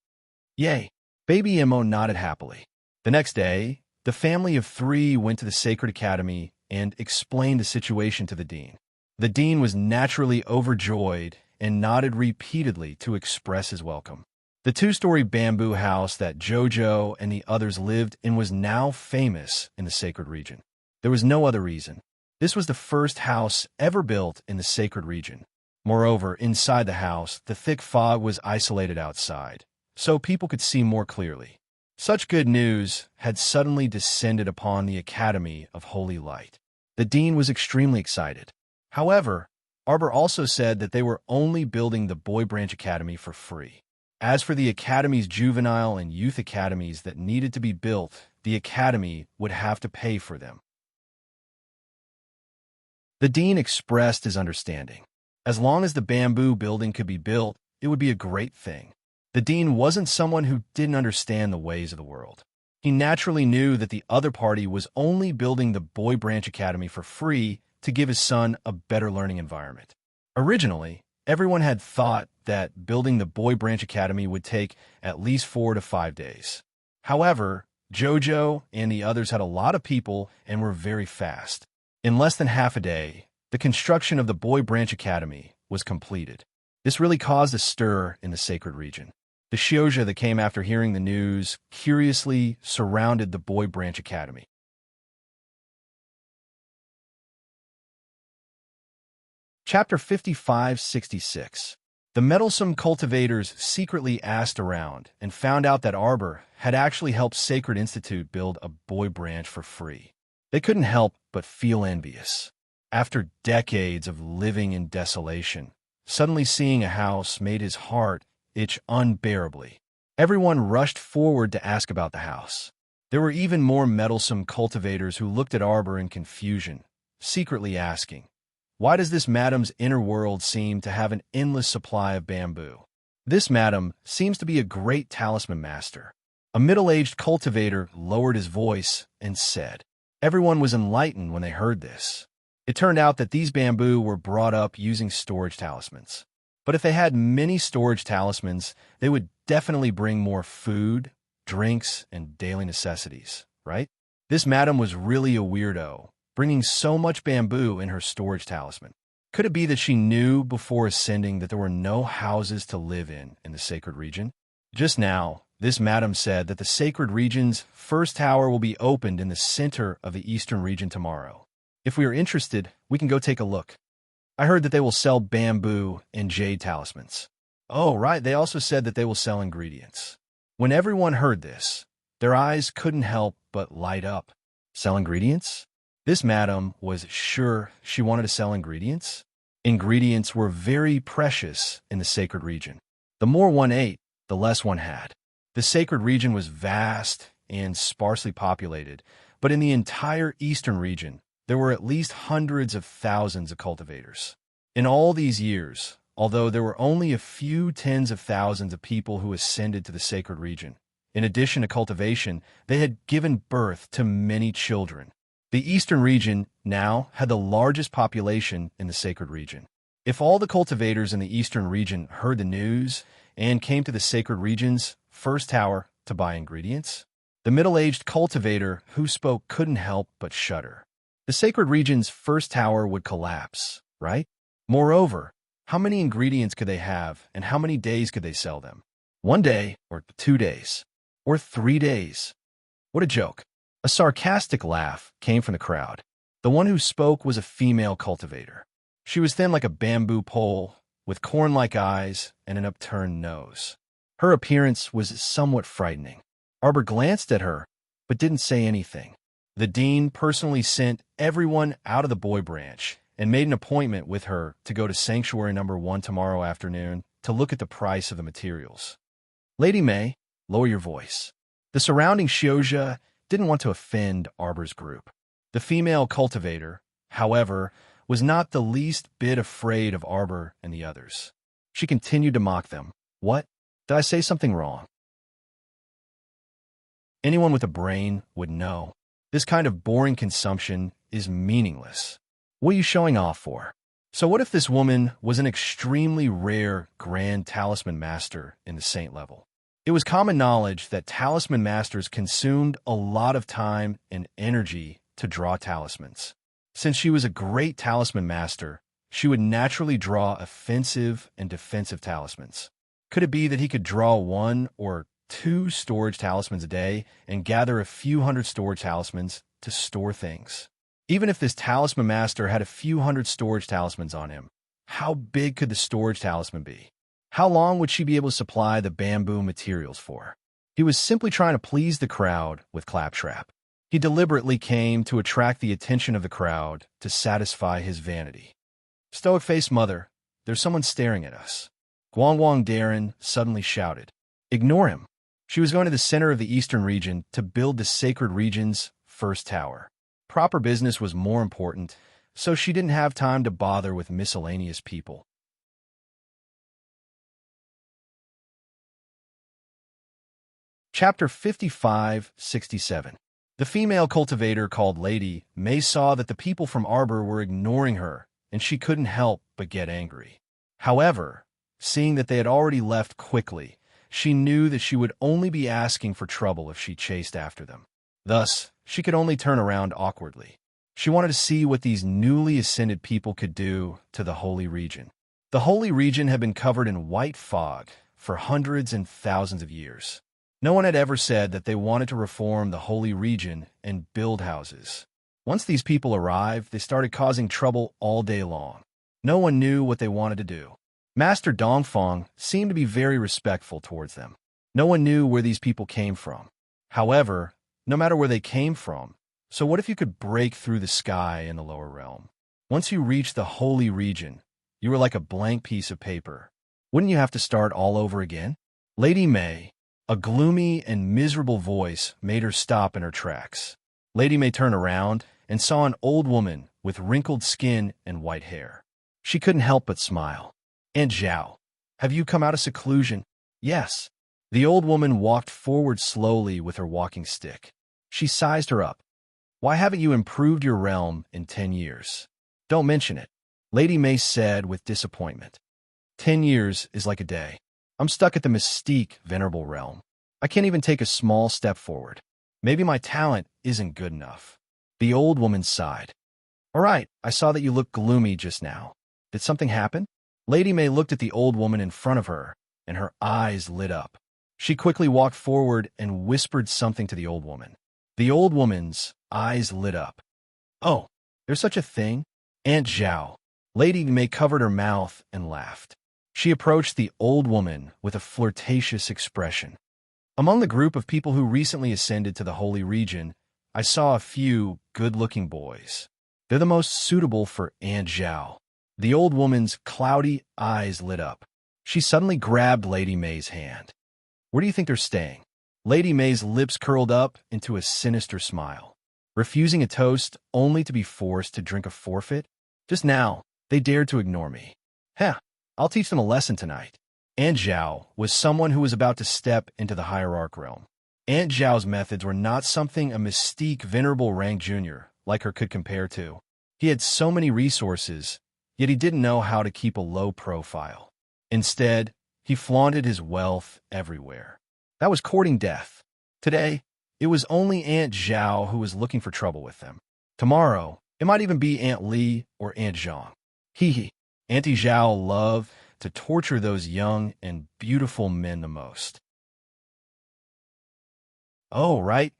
"Yay." Baby Mo nodded happily. The next day, the family of 3 went to the Sacred Academy and explained the situation to the dean. The dean was naturally overjoyed and nodded repeatedly to express his welcome. The 2-story bamboo house that Jojo and the others lived in was now famous in the Sacred Region. There was no other reason. This was the first house ever built in the Sacred Region. Moreover, inside the house, the thick fog was isolated outside, so people could see more clearly. Such good news had suddenly descended upon the Academy of Holy Light. The dean was extremely excited. However, Arbor also said that they were only building the Boy Branch Academy for free. As for the Academy's juvenile and youth academies that needed to be built, the Academy would have to pay for them. The dean expressed his understanding. As long as the bamboo building could be built, it would be a great thing. The dean wasn't someone who didn't understand the ways of the world. He naturally knew that the other party was only building the Boy Branch Academy for free to give his son a better learning environment. Originally, everyone had thought that building the Boy Branch Academy would take at least 4 to 5 days. However, Jojo and the others had a lot of people and were very fast. In less than half a day, the construction of the Boy Branch Academy was completed. This really caused a stir in the Sacred Region. The Shioja that came after hearing the news curiously surrounded the Boy Branch Academy. Chapter 55-66. The meddlesome cultivators secretly asked around and found out that Arbor had actually helped Sacred Institute build a boy branch for free. They couldn't help but feel envious. After decades of living in desolation, suddenly seeing a house made his heart itch unbearably. Everyone rushed forward to ask about the house. There were even more meddlesome cultivators who looked at Arbor in confusion, secretly asking, "Why does this madam's inner world seem to have an endless supply of bamboo? This madam seems to be a great talisman master." A middle-aged cultivator lowered his voice and said. Everyone was enlightened when they heard this. It turned out that these bamboo were brought up using storage talismans. But if they had many storage talismans, they would definitely bring more food, drinks, and daily necessities, right? This madam was really a weirdo, bringing so much bamboo in her storage talisman. Could it be that she knew before ascending that there were no houses to live in the sacred region? Just now, this madam said that the sacred region's first tower will be opened in the center of the eastern region tomorrow. If we are interested, we can go take a look. I heard that they will sell bamboo and jade talismans. Oh, right, they also said that they will sell ingredients. When everyone heard this, their eyes couldn't help but light up. Sell ingredients? This madam was sure she wanted to sell ingredients. Ingredients were very precious in the sacred region. The more one ate, the less one had. The sacred region was vast and sparsely populated, but in the entire eastern region, there were at least hundreds of thousands of cultivators. In all these years, although there were only a few tens of thousands of people who ascended to the sacred region, in addition to cultivation, they had given birth to many children. The eastern region now had the largest population in the sacred region. If all the cultivators in the eastern region heard the news and came to the sacred region's first tower to buy ingredients, the middle-aged cultivator who spoke couldn't help but shudder. The sacred region's first tower would collapse, right? Moreover, how many ingredients could they have, and how many days could they sell them? 1 day, or 2 days, or 3 days? What a joke. A sarcastic laugh came from the crowd. The one who spoke was a female cultivator. She was thin like a bamboo pole, with corn-like eyes and an upturned nose. Her appearance was somewhat frightening. Arbor glanced at her, but didn't say anything. The dean personally sent everyone out of the boy branch and made an appointment with her to go to Sanctuary Number 1 tomorrow afternoon to look at the price of the materials. Lady May, lower your voice. The surrounding Shioja didn't want to offend Arbor's group. The female cultivator, however, was not the least bit afraid of Arbor and the others. She continued to mock them. What? Did I say something wrong? Anyone with a brain would know. This kind of boring consumption is meaningless. What are you showing off for? So what if this woman was an extremely rare grand talisman master in the saint level? It was common knowledge that talisman masters consumed a lot of time and energy to draw talismans. Since she was a great talisman master, she would naturally draw offensive and defensive talismans. Could it be that he could draw 1 or 2 storage talismans a day and gather a few hundred storage talismans to store things? Even if this talisman master had a few hundred storage talismans on him, how big could the storage talisman be? How long would she be able to supply the bamboo materials for? He was simply trying to please the crowd with Claptrap. He deliberately came to attract the attention of the crowd to satisfy his vanity. Stoic-faced mother, there's someone staring at us. Guangwang Darren suddenly shouted. Ignore him. She was going to the center of the eastern region to build the sacred region's first tower. Proper business was more important, so she didn't have time to bother with miscellaneous people. Chapter 55-67. The female cultivator called Lady May saw that the people from Arbor were ignoring her, and she couldn't help but get angry. However, seeing that they had already left quickly, she knew that she would only be asking for trouble if she chased after them. Thus, she could only turn around awkwardly. She wanted to see what these newly ascended people could do to the holy region. The holy region had been covered in white fog for hundreds and thousands of years. No one had ever said that they wanted to reform the holy region and build houses. Once these people arrived, they started causing trouble all day long. No one knew what they wanted to do. Master Dongfang seemed to be very respectful towards them. No one knew where these people came from. However, no matter where they came from, so what if you could break through the sky in the lower realm? Once you reached the holy region, you were like a blank piece of paper. Wouldn't you have to start all over again? Lady May, a gloomy and miserable voice, made her stop in her tracks. Lady May turned around and saw an old woman with wrinkled skin and white hair. She couldn't help but smile. "Aunt Zhao, have you come out of seclusion?" "Yes." The old woman walked forward slowly with her walking stick. She sized her up. "Why haven't you improved your realm in 10 years? "Don't mention it," Lady May said with disappointment. 10 years is like a day. I'm stuck at the mystique, venerable realm. I can't even take a small step forward. Maybe my talent isn't good enough." The old woman sighed. "All right, I saw that you looked gloomy just now. Did something happen?" Lady May looked at the old woman in front of her, and her eyes lit up. She quickly walked forward and whispered something to the old woman. The old woman's eyes lit up. "Oh, there's such a thing? Aunt Zhao." Lady May covered her mouth and laughed. She approached the old woman with a flirtatious expression. "Among the group of people who recently ascended to the holy region, I saw a few good-looking boys. They're the most suitable for Aunt Zhao." The old woman's cloudy eyes lit up. She suddenly grabbed Lady May's hand. "Where do you think they're staying?" Lady May's lips curled up into a sinister smile. "Refusing a toast only to be forced to drink a forfeit? Just now, they dared to ignore me. Heh, I'll teach them a lesson tonight." Aunt Zhao was someone who was about to step into the hierarch realm. Aunt Zhao's methods were not something a mystique venerable rank junior like her could compare to. He had so many resources, yet he didn't know how to keep a low profile. Instead, he flaunted his wealth everywhere. That was courting death. Today, it was only Aunt Zhao who was looking for trouble with them. Tomorrow, it might even be Aunt Li or Aunt Zhang. Hee. Auntie Zhao loved to torture those young and beautiful men the most. Oh, right.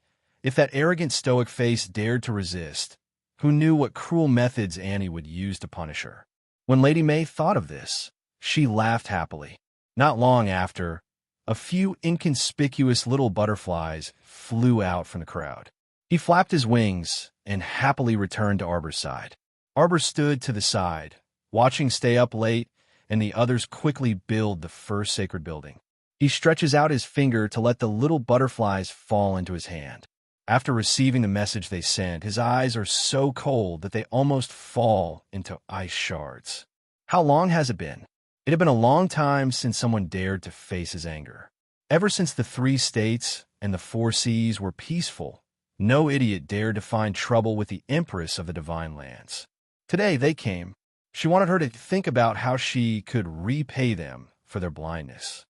If that arrogant stoic face dared to resist, who knew what cruel methods Annie would use to punish her? When Lady May thought of this, she laughed happily. Not long after, a few inconspicuous little butterflies flew out from the crowd. He flapped his wings and happily returned to Arbor's side. Arbor stood to the side, watching stay up late, and the others quickly build the first sacred building. He stretches out his finger to let the little butterflies fall into his hand. After receiving the message they sent, his eyes are so cold that they almost fall into ice shards. How long has it been? It had been a long time since someone dared to face his anger. Ever since the 3 states and the 4 seas were peaceful, no idiot dared to find trouble with the Empress of the Divine Lands. Today they came. She wanted her to think about how she could repay them for their blindness.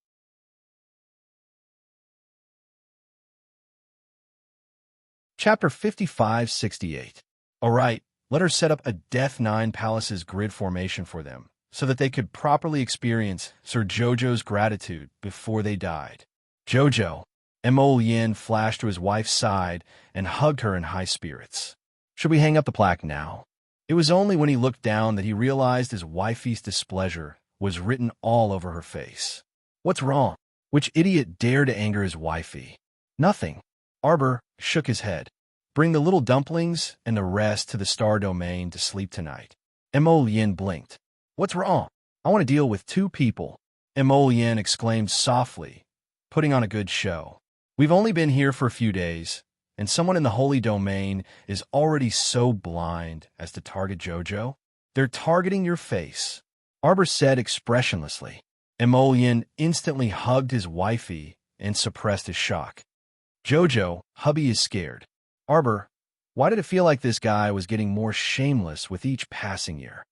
Chapter 5568. All right, let her set up a Death 9 Palaces grid formation for them, so that they could properly experience Sir Jojo's gratitude before they died. Jojo. Mo Yin flashed to his wife's side and hugged her in high spirits. Should we hang up the plaque now? It was only when he looked down that he realized his wifey's displeasure was written all over her face. What's wrong? Which idiot dared to anger his wifey? Nothing. Arbor shook his head. Bring the little dumplings and the rest to the star domain to sleep tonight. Mo Yin blinked. What's wrong? I want to deal with 2 people. Mo Yin exclaimed softly, putting on a good show. We've only been here for a few days, and someone in the holy domain is already so blind as to target Jojo. They're targeting your face, Arbor said expressionlessly. Mo Yin instantly hugged his wifey and suppressed his shock. Jojo, hubby is scared. Arbor, why did it feel like this guy was getting more shameless with each passing year?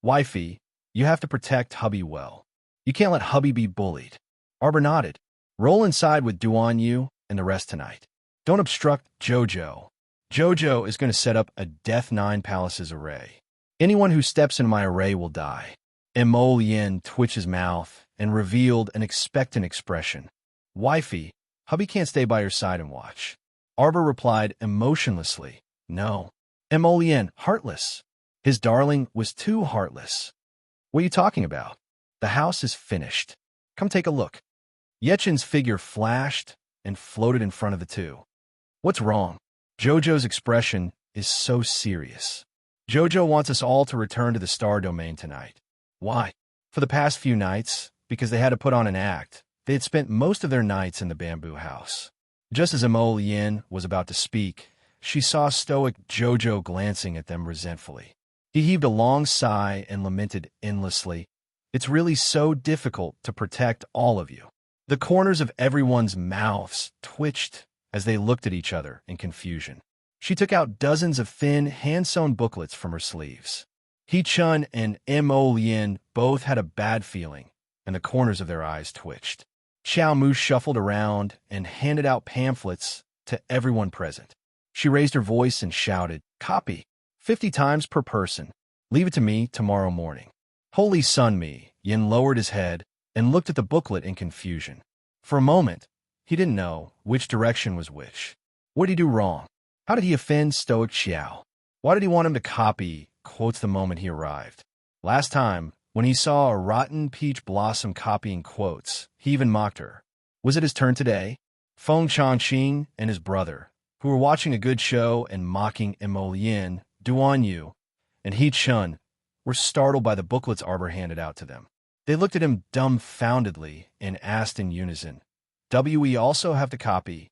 Wifey, you have to protect hubby well. You can't let hubby be bullied. Arbor nodded. Roll inside with Duan Yu and the rest tonight. Don't obstruct Jojo. Jojo is going to set up a Death 9 Palaces array. Anyone who steps in my array will die. Mo Yin twitched his mouth and revealed an expectant expression. Wifey, hubby can't stay by your side and watch. Arbor replied emotionlessly, no. Mo Yin, heartless. His darling was too heartless. What are you talking about? The house is finished. Come take a look. Yechin's figure flashed and floated in front of the 2. What's wrong? Jojo's expression is so serious. Jojo wants us all to return to the star domain tonight. Why? For the past few nights, because they had to put on an act. They had spent most of their nights in the bamboo house. Just as Imo Yin was about to speak, she saw stoic Jojo glancing at them resentfully. He heaved a long sigh and lamented endlessly, "It's really so difficult to protect all of you." The corners of everyone's mouths twitched as they looked at each other in confusion. She took out dozens of thin, hand-sewn booklets from her sleeves. He-chun and Imo Yin both had a bad feeling, and the corners of their eyes twitched. Xiao Mu shuffled around and handed out pamphlets to everyone present. She raised her voice and shouted, "Copy, 50 times per person. Leave it to me tomorrow morning." Holy Sun Me, Yin lowered his head and looked at the booklet in confusion. For a moment, he didn't know which direction was which. What did he do wrong? How did he offend Stoic Xiao? Why did he want him to copy quotes the moment he arrived? Last time, when he saw a rotten peach blossom copying quotes, he even mocked her. Was it his turn today? Feng Changqing and his brother, who were watching a good show and mocking Imo Yin, Duan Yu, and He Chun, were startled by the booklets Arbor handed out to them. They looked at him dumbfoundedly and asked in unison, "We also have to copy?"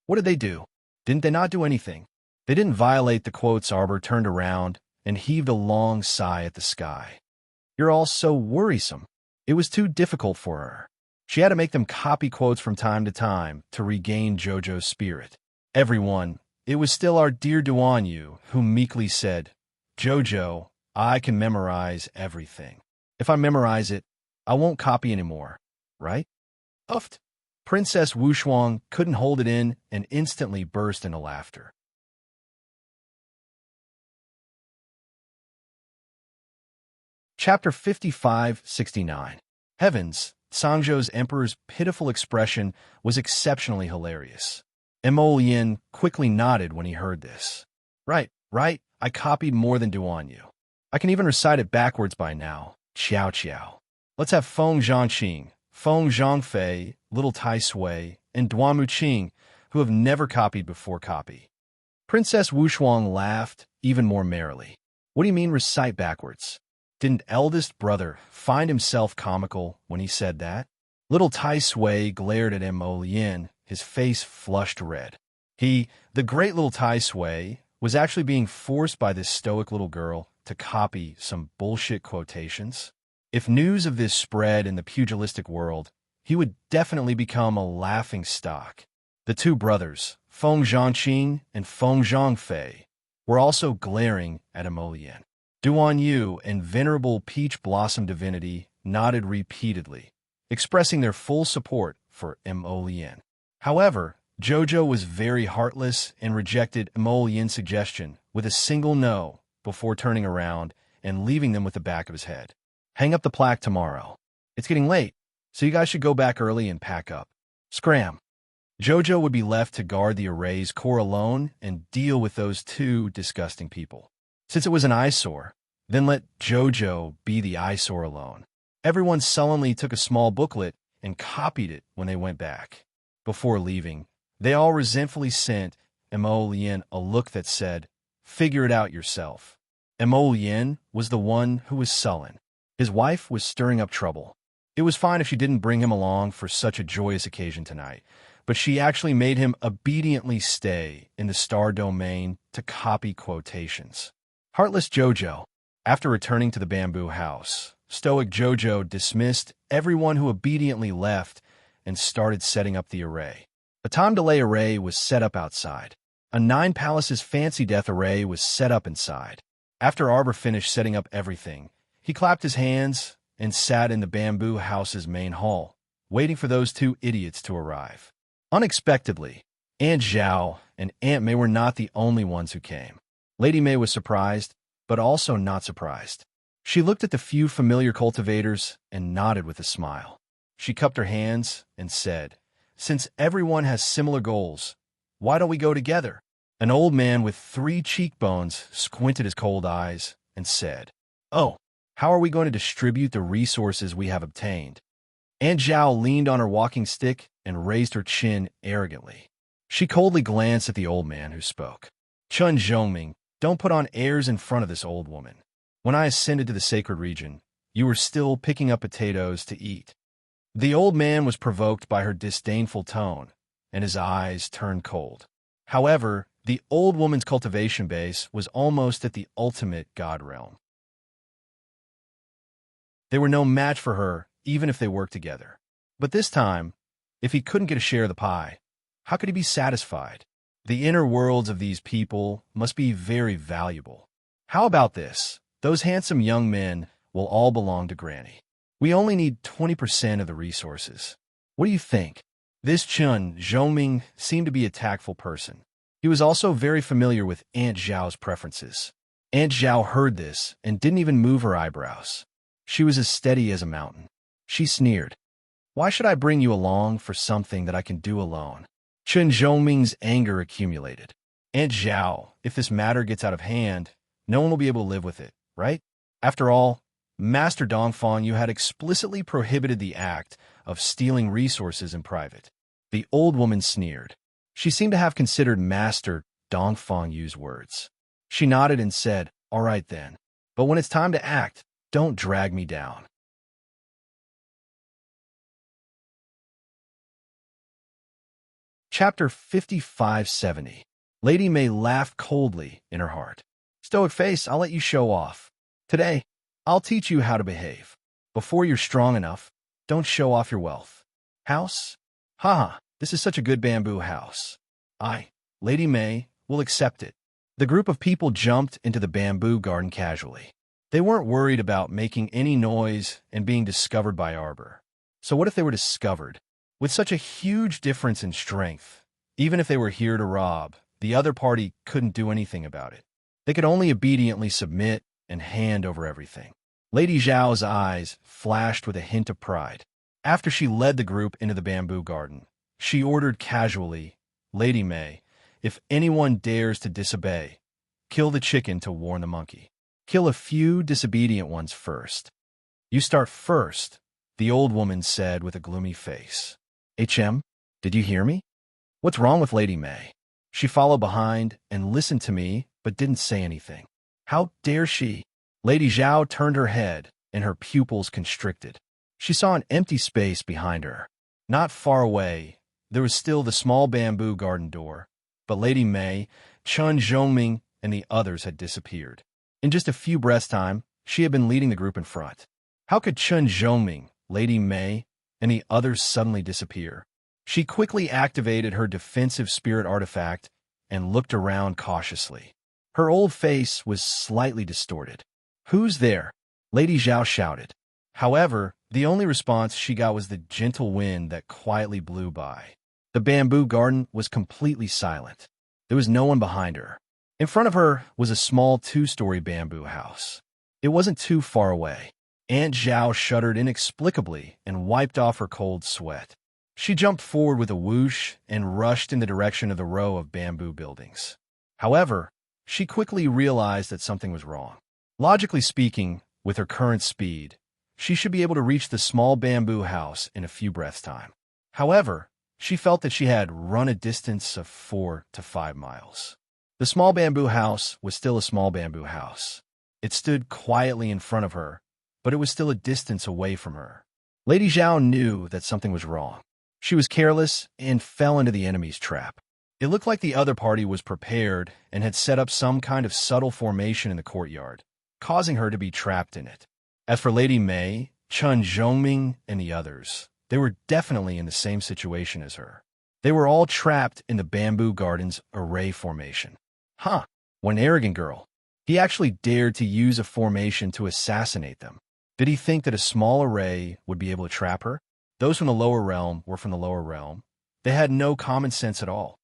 What did they do? Didn't they not do anything? They didn't violate the quotes. Arbor turned around and heaved a long sigh at the sky. You're all so worrisome. It was too difficult for her. She had to make them copy quotes from time to time to regain Jojo's spirit. Everyone, it was still our dear Duan Yu, who meekly said, "Jojo, I can memorize everything. If I memorize it, I won't copy anymore, right?" Uffed. Princess Wushuang couldn't hold it in and instantly burst into laughter. Chapter 55-69. Heavens, Sangzhou's emperor's pitiful expression was exceptionally hilarious. Imo Yin quickly nodded when he heard this. Right, I copied more than Duan Yu. I can even recite it backwards by now. Qiao Qiao. Let's have Feng Zhangqing, Feng Zhangfei, Little Tai Sui, and Duan Muqing, who have never copied before, copy. Princess Wushuang laughed even more merrily. What do you mean recite backwards? Didn't eldest brother find himself comical when he said that? Little Tai Sui glared at Imo Yin, his face flushed red. He, the great Little Tai Sui, was actually being forced by this stoic little girl to copy some bullshit quotations. If news of this spread in the pugilistic world, he would definitely become a laughing stock. The two brothers, Feng Zhangqing and Feng Zhangfei, were also glaring at Imo Yin. Duan Yu and Venerable Peach Blossom Divinity nodded repeatedly, expressing their full support for Imo Yin. However, Jojo was very heartless and rejected Imo Yin's suggestion with a single no before turning around and leaving them with the back of his head. Hang up the plaque tomorrow. It's getting late, so you guys should go back early and pack up. Scram. Jojo would be left to guard the array's core alone and deal with those two disgusting people. Since it was an eyesore, then let Jojo be the eyesore alone. Everyone sullenly took a small booklet and copied it when they went back. Before leaving, they all resentfully sent Imo Yin a look that said, "Figure it out yourself." Imo Yin was the one who was sullen. His wife was stirring up trouble. It was fine if she didn't bring him along for such a joyous occasion tonight, but she actually made him obediently stay in the star domain to copy quotations. Heartless Jojo. After returning to the bamboo house, stoic Jojo dismissed everyone who obediently left and started setting up the array. A time delay array was set up outside. A 9 palaces fancy death array was set up inside. After Arbor finished setting up everything, he clapped his hands and sat in the bamboo house's main hall, waiting for those two idiots to arrive. Unexpectedly, Aunt Zhao and Aunt May were not the only ones who came. Lady May was surprised, but also not surprised. She looked at the few familiar cultivators and nodded with a smile. She cupped her hands and said, "Since everyone has similar goals, why don't we go together?" An old man with 3 cheekbones squinted his cold eyes and said, "Oh, how are we going to distribute the resources we have obtained?" Aunt Zhao leaned on her walking stick and raised her chin arrogantly. She coldly glanced at the old man who spoke. Chun Zhongming, don't put on airs in front of this old woman. When I ascended to the sacred region, you were still picking up potatoes to eat. The old man was provoked by her disdainful tone, and his eyes turned cold. However, the old woman's cultivation base was almost at the ultimate god realm. They were no match for her, even if they worked together. But this time, if he couldn't get a share of the pie, how could he be satisfied? The inner worlds of these people must be very valuable. How about this? Those handsome young men will all belong to Granny. We only need 20% of the resources. What do you think? This Chun Zhongming seemed to be a tactful person. He was also very familiar with Aunt Zhao's preferences. Aunt Zhao heard this and didn't even move her eyebrows. She was as steady as a mountain. She sneered. Why should I bring you along for something that I can do alone? Chun Zhongming's anger accumulated. Aunt Zhao, if this matter gets out of hand, no one will be able to live with it, right? After all, Master Dongfang Yu had explicitly prohibited the act of stealing resources in private. The old woman sneered. She seemed to have considered Master Dongfang Yu's words. She nodded and said, all right then. But when it's time to act, don't drag me down. Chapter 5570. Lady May laughed coldly in her heart. Stoic face, I'll let you show off. Today, I'll teach you how to behave. Before you're strong enough, don't show off your wealth. House? Haha, this is such a good bamboo house. Lady May, will accept it. The group of people jumped into the bamboo garden casually. They weren't worried about making any noise and being discovered by Arbor. So what if they were discovered? With such a huge difference in strength, even if they were here to rob, the other party couldn't do anything about it. They could only obediently submit and hand over everything. Lady Zhao's eyes flashed with a hint of pride. After she led the group into the bamboo garden, she ordered casually, Lady May, if anyone dares to disobey, kill the chicken to warn the monkey. Kill a few disobedient ones first. You start first, the old woman said with a gloomy face. Did you hear me? What's wrong with Lady May? She followed behind and listened to me, but didn't say anything. How dare she? Lady Zhao turned her head, and her pupils constricted. She saw an empty space behind her. Not far away, there was still the small bamboo garden door, but Lady May, Chun Zhongming, and the others had disappeared. In just a few breaths' time, she had been leading the group in front. How could Chun Zhongming, Lady May, and the others suddenly disappear? She quickly activated her defensive spirit artifact and looked around cautiously. Her old face was slightly distorted. Who's there? Lady Zhao shouted. However, the only response she got was the gentle wind that quietly blew by. The bamboo garden was completely silent. There was no one behind her. In front of her was a small two-story bamboo house. It wasn't too far away. Aunt Zhao shuddered inexplicably and wiped off her cold sweat. She jumped forward with a whoosh and rushed in the direction of the row of bamboo buildings. However, she quickly realized that something was wrong. Logically speaking, with her current speed, she should be able to reach the small bamboo house in a few breaths' time. However, she felt that she had run a distance of 4 to 5 miles. The small bamboo house was still a small bamboo house. It stood quietly in front of her, but it was still a distance away from her. Lady Zhao knew that something was wrong. She was careless and fell into the enemy's trap. It looked like the other party was prepared and had set up some kind of subtle formation in the courtyard, causing her to be trapped in it. As for Lady May, Chun Zhongming, and the others, they were definitely in the same situation as her. They were all trapped in the bamboo garden's array formation. One arrogant girl. He actually dared to use a formation to assassinate them. Did he think that a small array would be able to trap her? Those from the lower realm were from the lower realm. They had no common sense at all.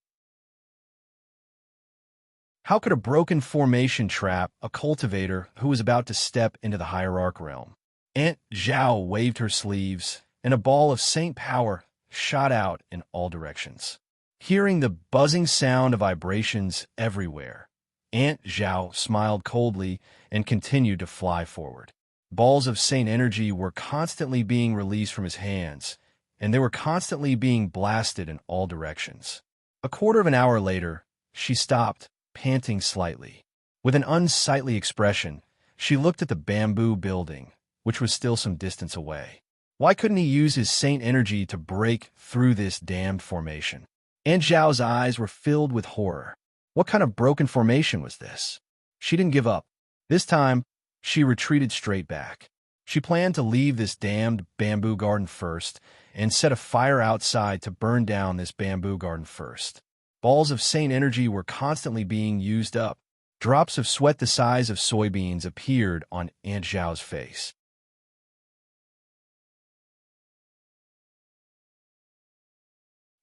How could a broken formation trap a cultivator who was about to step into the hierarch realm? Aunt Zhao waved her sleeves, and a ball of saint power shot out in all directions. Hearing the buzzing sound of vibrations everywhere, Aunt Zhao smiled coldly and continued to fly forward. Balls of saint energy were constantly being released from his hands, and they were constantly being blasted in all directions. A quarter of an hour later, she stopped, panting slightly. With an unsightly expression, she looked at the bamboo building, which was still some distance away. Why couldn't he use his saint energy to break through this damned formation? Aunt Zhao's eyes were filled with horror. What kind of broken formation was this? She didn't give up. This time, she retreated straight back. She planned to leave this damned bamboo garden first and set a fire outside to burn down this bamboo garden first. Balls of saint energy were constantly being used up. Drops of sweat the size of soybeans appeared on Aunt Zhao's face.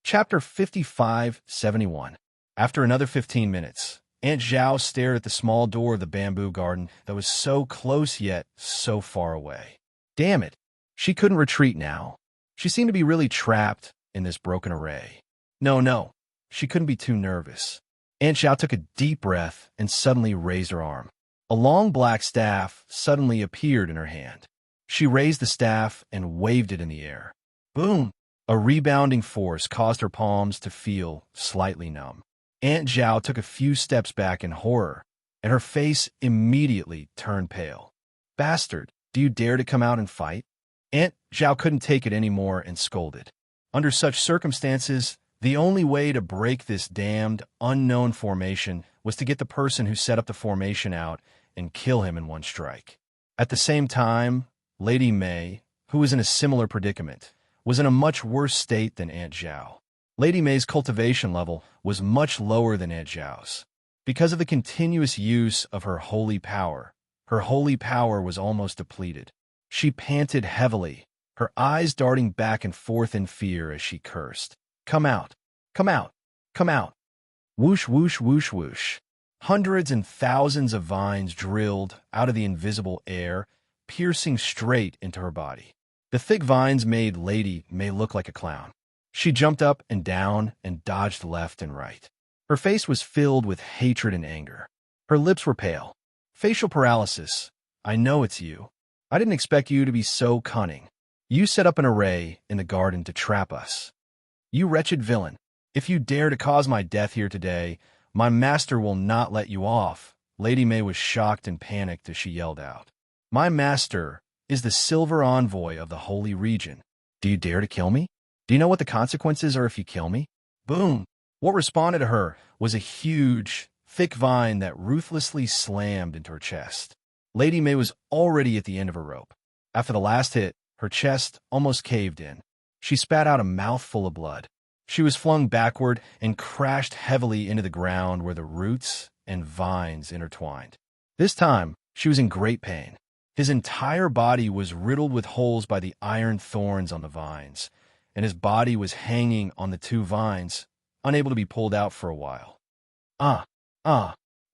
Chapter 55-71. After another 15 minutes, Aunt Zhao stared at the small door of the bamboo garden that was so close yet so far away. Damn it, she couldn't retreat now. She seemed to be really trapped in this broken array. No, she couldn't be too nervous. Aunt Zhao took a deep breath and suddenly raised her arm. A long black staff suddenly appeared in her hand. She raised the staff and waved it in the air. Boom! A rebounding force caused her palms to feel slightly numb. Aunt Zhao took a few steps back in horror, and her face immediately turned pale. Bastard, do you dare to come out and fight? Aunt Zhao couldn't take it anymore and scolded. Under such circumstances, the only way to break this damned, unknown formation was to get the person who set up the formation out and kill him in one strike. At the same time, Lady Mei, who was in a similar predicament, was in a much worse state than Aunt Zhao. Lady Mei's cultivation level was much lower than Aunt Zhao's. Because of the continuous use of her holy power was almost depleted. She panted heavily, her eyes darting back and forth in fear as she cursed. Come out! Come out! Come out! Whoosh, whoosh, whoosh, whoosh. Hundreds and thousands of vines drilled out of the invisible air, piercing straight into her body. The thick vines made Lady Mei look like a clown. She jumped up and down and dodged left and right. Her face was filled with hatred and anger. Her lips were pale. Facial paralysis. I know it's you. I didn't expect you to be so cunning. You set up an array in the garden to trap us. You wretched villain. If you dare to cause my death here today, my master will not let you off. Lady Mei was shocked and panicked as she yelled out. My master is the silver envoy of the holy region. Do you dare to kill me? Do you know what the consequences are if you kill me? Boom! What responded to her was a huge, thick vine that ruthlessly slammed into her chest. Lady Mei was already at the end of her rope. After the last hit, her chest almost caved in. She spat out a mouthful of blood. She was flung backward and crashed heavily into the ground where the roots and vines intertwined. This time, she was in great pain. His entire body was riddled with holes by the iron thorns on the vines, and his body was hanging on the two vines, unable to be pulled out for a while.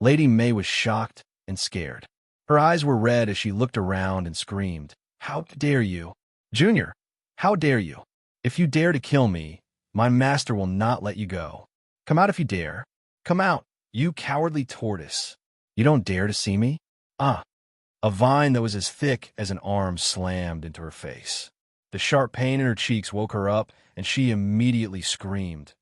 Lady Mei was shocked and scared. Her eyes were red as she looked around and screamed, How dare you? Junior, how dare you? If you dare to kill me, my master will not let you go. Come out if you dare. Come out, you cowardly tortoise. You don't dare to see me? A vine that was as thick as an arm slammed into her face. The sharp pain in her cheeks woke her up, and she immediately screamed.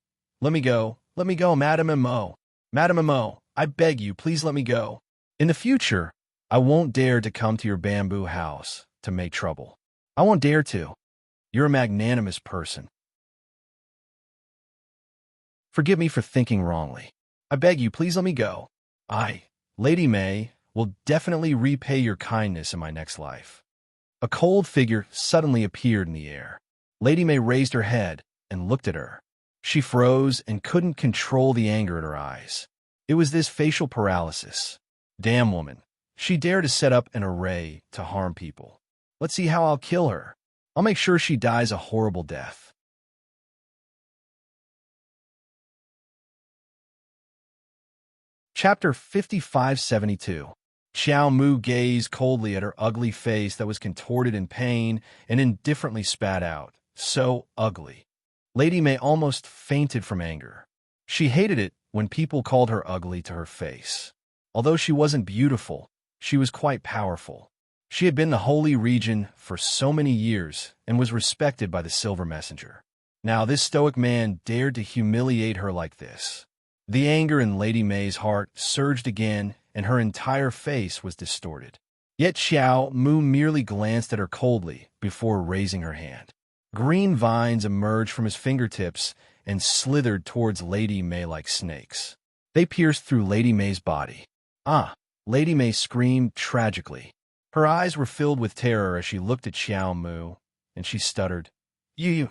Let me go, Madame Mo. Madame Mo, I beg you, please let me go. In the future, I won't dare to come to your bamboo house to make trouble. I won't dare to. You're a magnanimous person. Forgive me for thinking wrongly. I beg you, please let me go. I, Lady Mei, will definitely repay your kindness in my next life. A cold figure suddenly appeared in the air. Lady Mei raised her head and looked at her. She froze and couldn't control the anger in her eyes. It was this facial paralysis. Damn woman. She dared to set up an array to harm people. Let's see how I'll kill her. I'll make sure she dies a horrible death. Chapter 55-72. Xiao Mu gazed coldly at her ugly face that was contorted in pain and indifferently spat out. So ugly. Lady Mei almost fainted from anger. She hated it when people called her ugly to her face. Although she wasn't beautiful, she was quite powerful. She had been in the Holy Region for so many years and was respected by the Silver Messenger. Now this stoic man dared to humiliate her like this. The anger in Lady May's heart surged again, and her entire face was distorted. Yet Xiao Mu merely glanced at her coldly before raising her hand. Green vines emerged from his fingertips and slithered towards Lady May like snakes. They pierced through Lady May's body. Ah! Lady May screamed tragically. Her eyes were filled with terror as she looked at Xiao Mu, and she stuttered, You.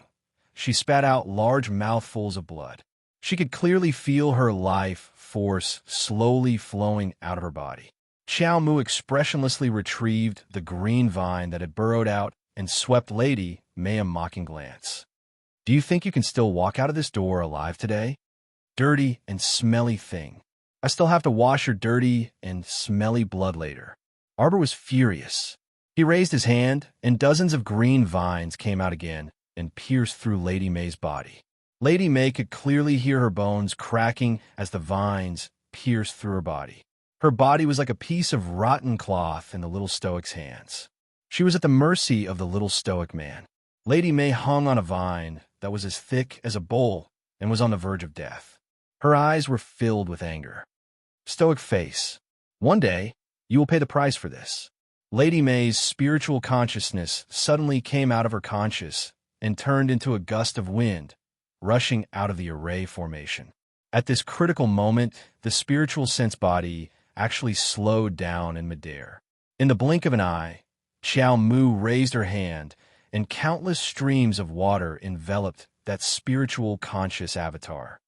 She spat out large mouthfuls of blood. She could clearly feel her life force slowly flowing out of her body. Xiao Mu expressionlessly retrieved the green vine that had burrowed out and swept Lady May a mocking glance. Do you think you can still walk out of this door alive today? Dirty and smelly thing. I still have to wash your dirty and smelly blood later. Arbor was furious. He raised his hand, and dozens of green vines came out again and pierced through Lady May's body. Lady May could clearly hear her bones cracking as the vines pierced through her body. Her body was like a piece of rotten cloth in the little stoic's hands. She was at the mercy of the little stoic man. Lady May hung on a vine that was as thick as a bowl and was on the verge of death. Her eyes were filled with anger. Stoic face. One day, you will pay the price for this. Lady May's spiritual consciousness suddenly came out of her conscious and turned into a gust of wind, rushing out of the array formation. At this critical moment, the spiritual sense body actually slowed down in midair. In the blink of an eye, Xiao Mu raised her hand, and countless streams of water enveloped that spiritual conscious avatar.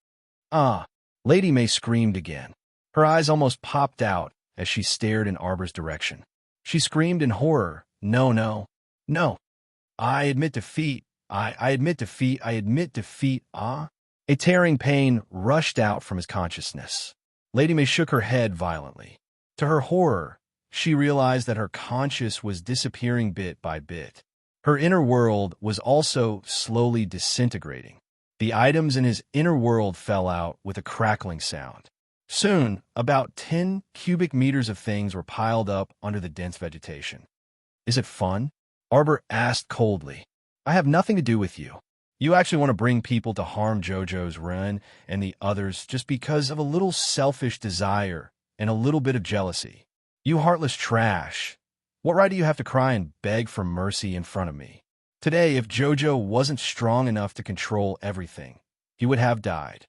Ah! Lady May screamed again. Her eyes almost popped out as she stared in Arbor's direction. She screamed in horror, No, no, no. I admit defeat. I admit defeat. I admit defeat. Ah! A tearing pain rushed out from his consciousness. Lady May shook her head violently. To her horror, she realized that her conscious was disappearing bit by bit. Her inner world was also slowly disintegrating. The items in his inner world fell out with a crackling sound. Soon, about 10 cubic meters of things were piled up under the dense vegetation. Is it fun? Arbor asked coldly. I have nothing to do with you. You actually want to bring people to harm JoJo's run and the others just because of a little selfish desire and a little bit of jealousy. You heartless trash. What right do you have to cry and beg for mercy in front of me? Today, if JoJo wasn't strong enough to control everything, he would have died.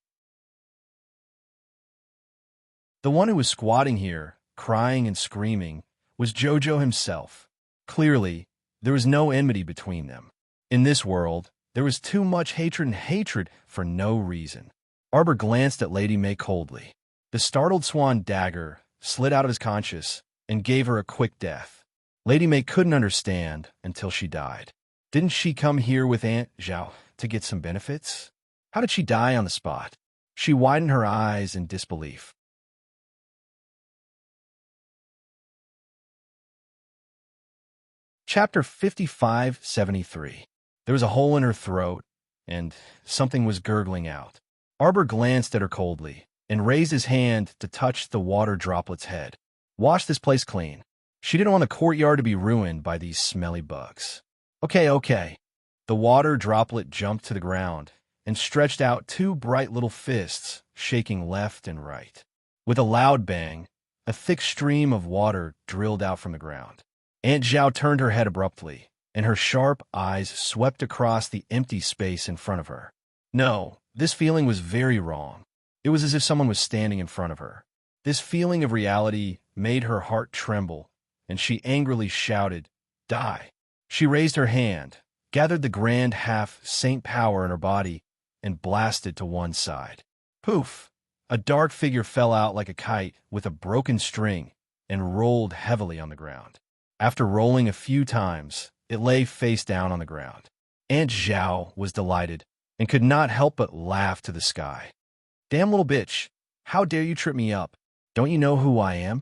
The one who was squatting here, crying and screaming, was JoJo himself. Clearly, there was no enmity between them. In this world, there was too much hatred for no reason. Arbor glanced at Lady May coldly. The startled swan dagger slid out of his conscious and gave her a quick death. Lady May couldn't understand until she died. Didn't she come here with Aunt Zhao to get some benefits? How did she die on the spot? She widened her eyes in disbelief. Chapter 5573. There was a hole in her throat, and something was gurgling out. Arbor glanced at her coldly and raised his hand to touch the water droplet's head. Wash this place clean. She didn't want the courtyard to be ruined by these smelly bugs. Okay. The water droplet jumped to the ground and stretched out two bright little fists, shaking left and right. With a loud bang, a thick stream of water drilled out from the ground. Aunt Zhao turned her head abruptly, and her sharp eyes swept across the empty space in front of her. No, this feeling was very wrong. It was as if someone was standing in front of her. This feeling of reality made her heart tremble, and she angrily shouted, Die! She raised her hand, gathered the grand half-saint power in her body, and blasted to one side. Poof! A dark figure fell out like a kite with a broken string and rolled heavily on the ground. After rolling a few times, it lay face down on the ground. Aunt Zhao was delighted and could not help but laugh to the sky. Damn little bitch, how dare you trip me up? Don't you know who I am?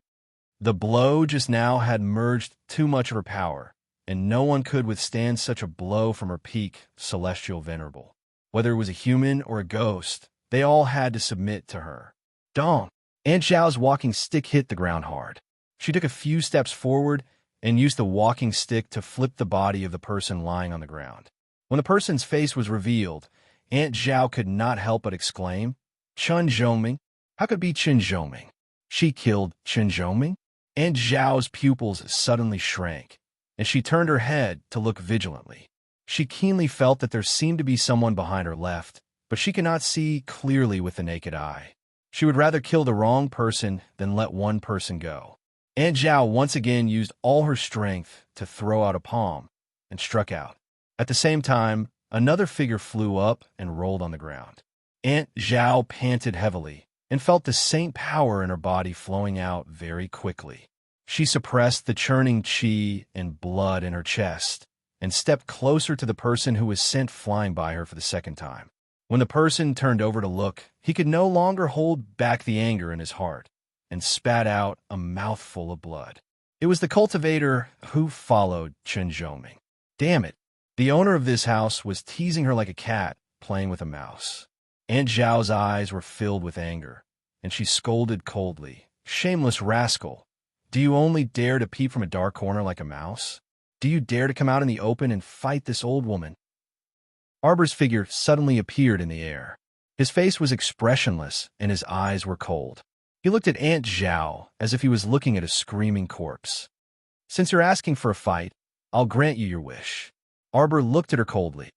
The blow just now had merged too much of her power, and no one could withstand such a blow from her peak, celestial venerable. Whether it was a human or a ghost, they all had to submit to her. Dong! Aunt Zhao's walking stick hit the ground hard. She took a few steps forward and used the walking stick to flip the body of the person lying on the ground. When the person's face was revealed, Aunt Zhao could not help but exclaim, Chun Zhongming, How could it be Chen Zhoming? She killed Chen Zhoming? Aunt Zhao's pupils suddenly shrank, and she turned her head to look vigilantly. She keenly felt that there seemed to be someone behind her left, but she could not see clearly with the naked eye. She would rather kill the wrong person than let one person go. Aunt Zhao once again used all her strength to throw out a palm and struck out. At the same time, another figure flew up and rolled on the ground. Aunt Zhao panted heavily and felt the saint power in her body flowing out very quickly. She suppressed the churning qi and blood in her chest and stepped closer to the person who was sent flying by her for the second time. When the person turned over to look, he could no longer hold back the anger in his heart and spat out a mouthful of blood. It was the cultivator who followed Chen Zhoming. Damn it! The owner of this house was teasing her like a cat playing with a mouse. Aunt Zhao's eyes were filled with anger, and she scolded coldly. Shameless rascal! Do you only dare to peep from a dark corner like a mouse? Do you dare to come out in the open and fight this old woman? Arbor's figure suddenly appeared in the air. His face was expressionless, and his eyes were cold. He looked at Aunt Zhao as if he was looking at a screaming corpse. Since you're asking for a fight, I'll grant you your wish. Arbor looked at her coldly.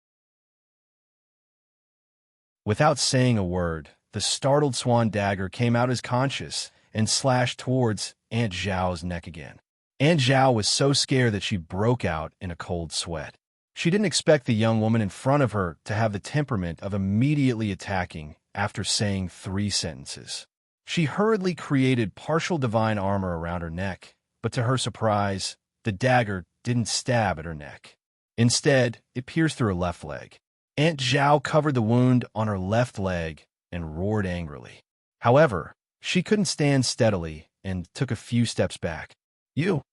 Without saying a word, the startled swan dagger came out as conscious and slashed towards Aunt Zhao's neck again. Aunt Zhao was so scared that she broke out in a cold sweat. She didn't expect the young woman in front of her to have the temperament of immediately attacking after saying 3 sentences. She hurriedly created partial divine armor around her neck, but to her surprise, the dagger didn't stab at her neck. Instead, it pierced through her left leg. Aunt Zhao covered the wound on her left leg and roared angrily. However, she couldn't stand steadily and took a few steps back. You!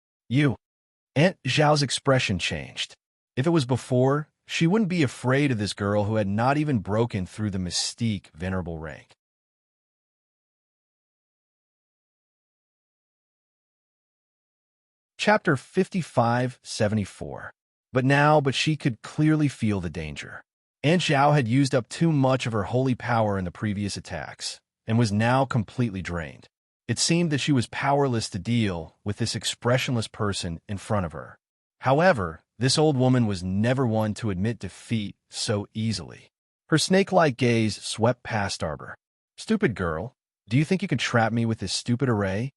Aunt Zhao's expression changed. If it was before, she wouldn't be afraid of this girl who had not even broken through the mystique venerable rank. Chapter 55-74. But she could clearly feel the danger. Aunt Zhao had used up too much of her holy power in the previous attacks, and was now completely drained. It seemed that she was powerless to deal with this expressionless person in front of her. However, this old woman was never one to admit defeat so easily. Her snake-like gaze swept past Arbor. Stupid girl, do you think you can trap me with this stupid array?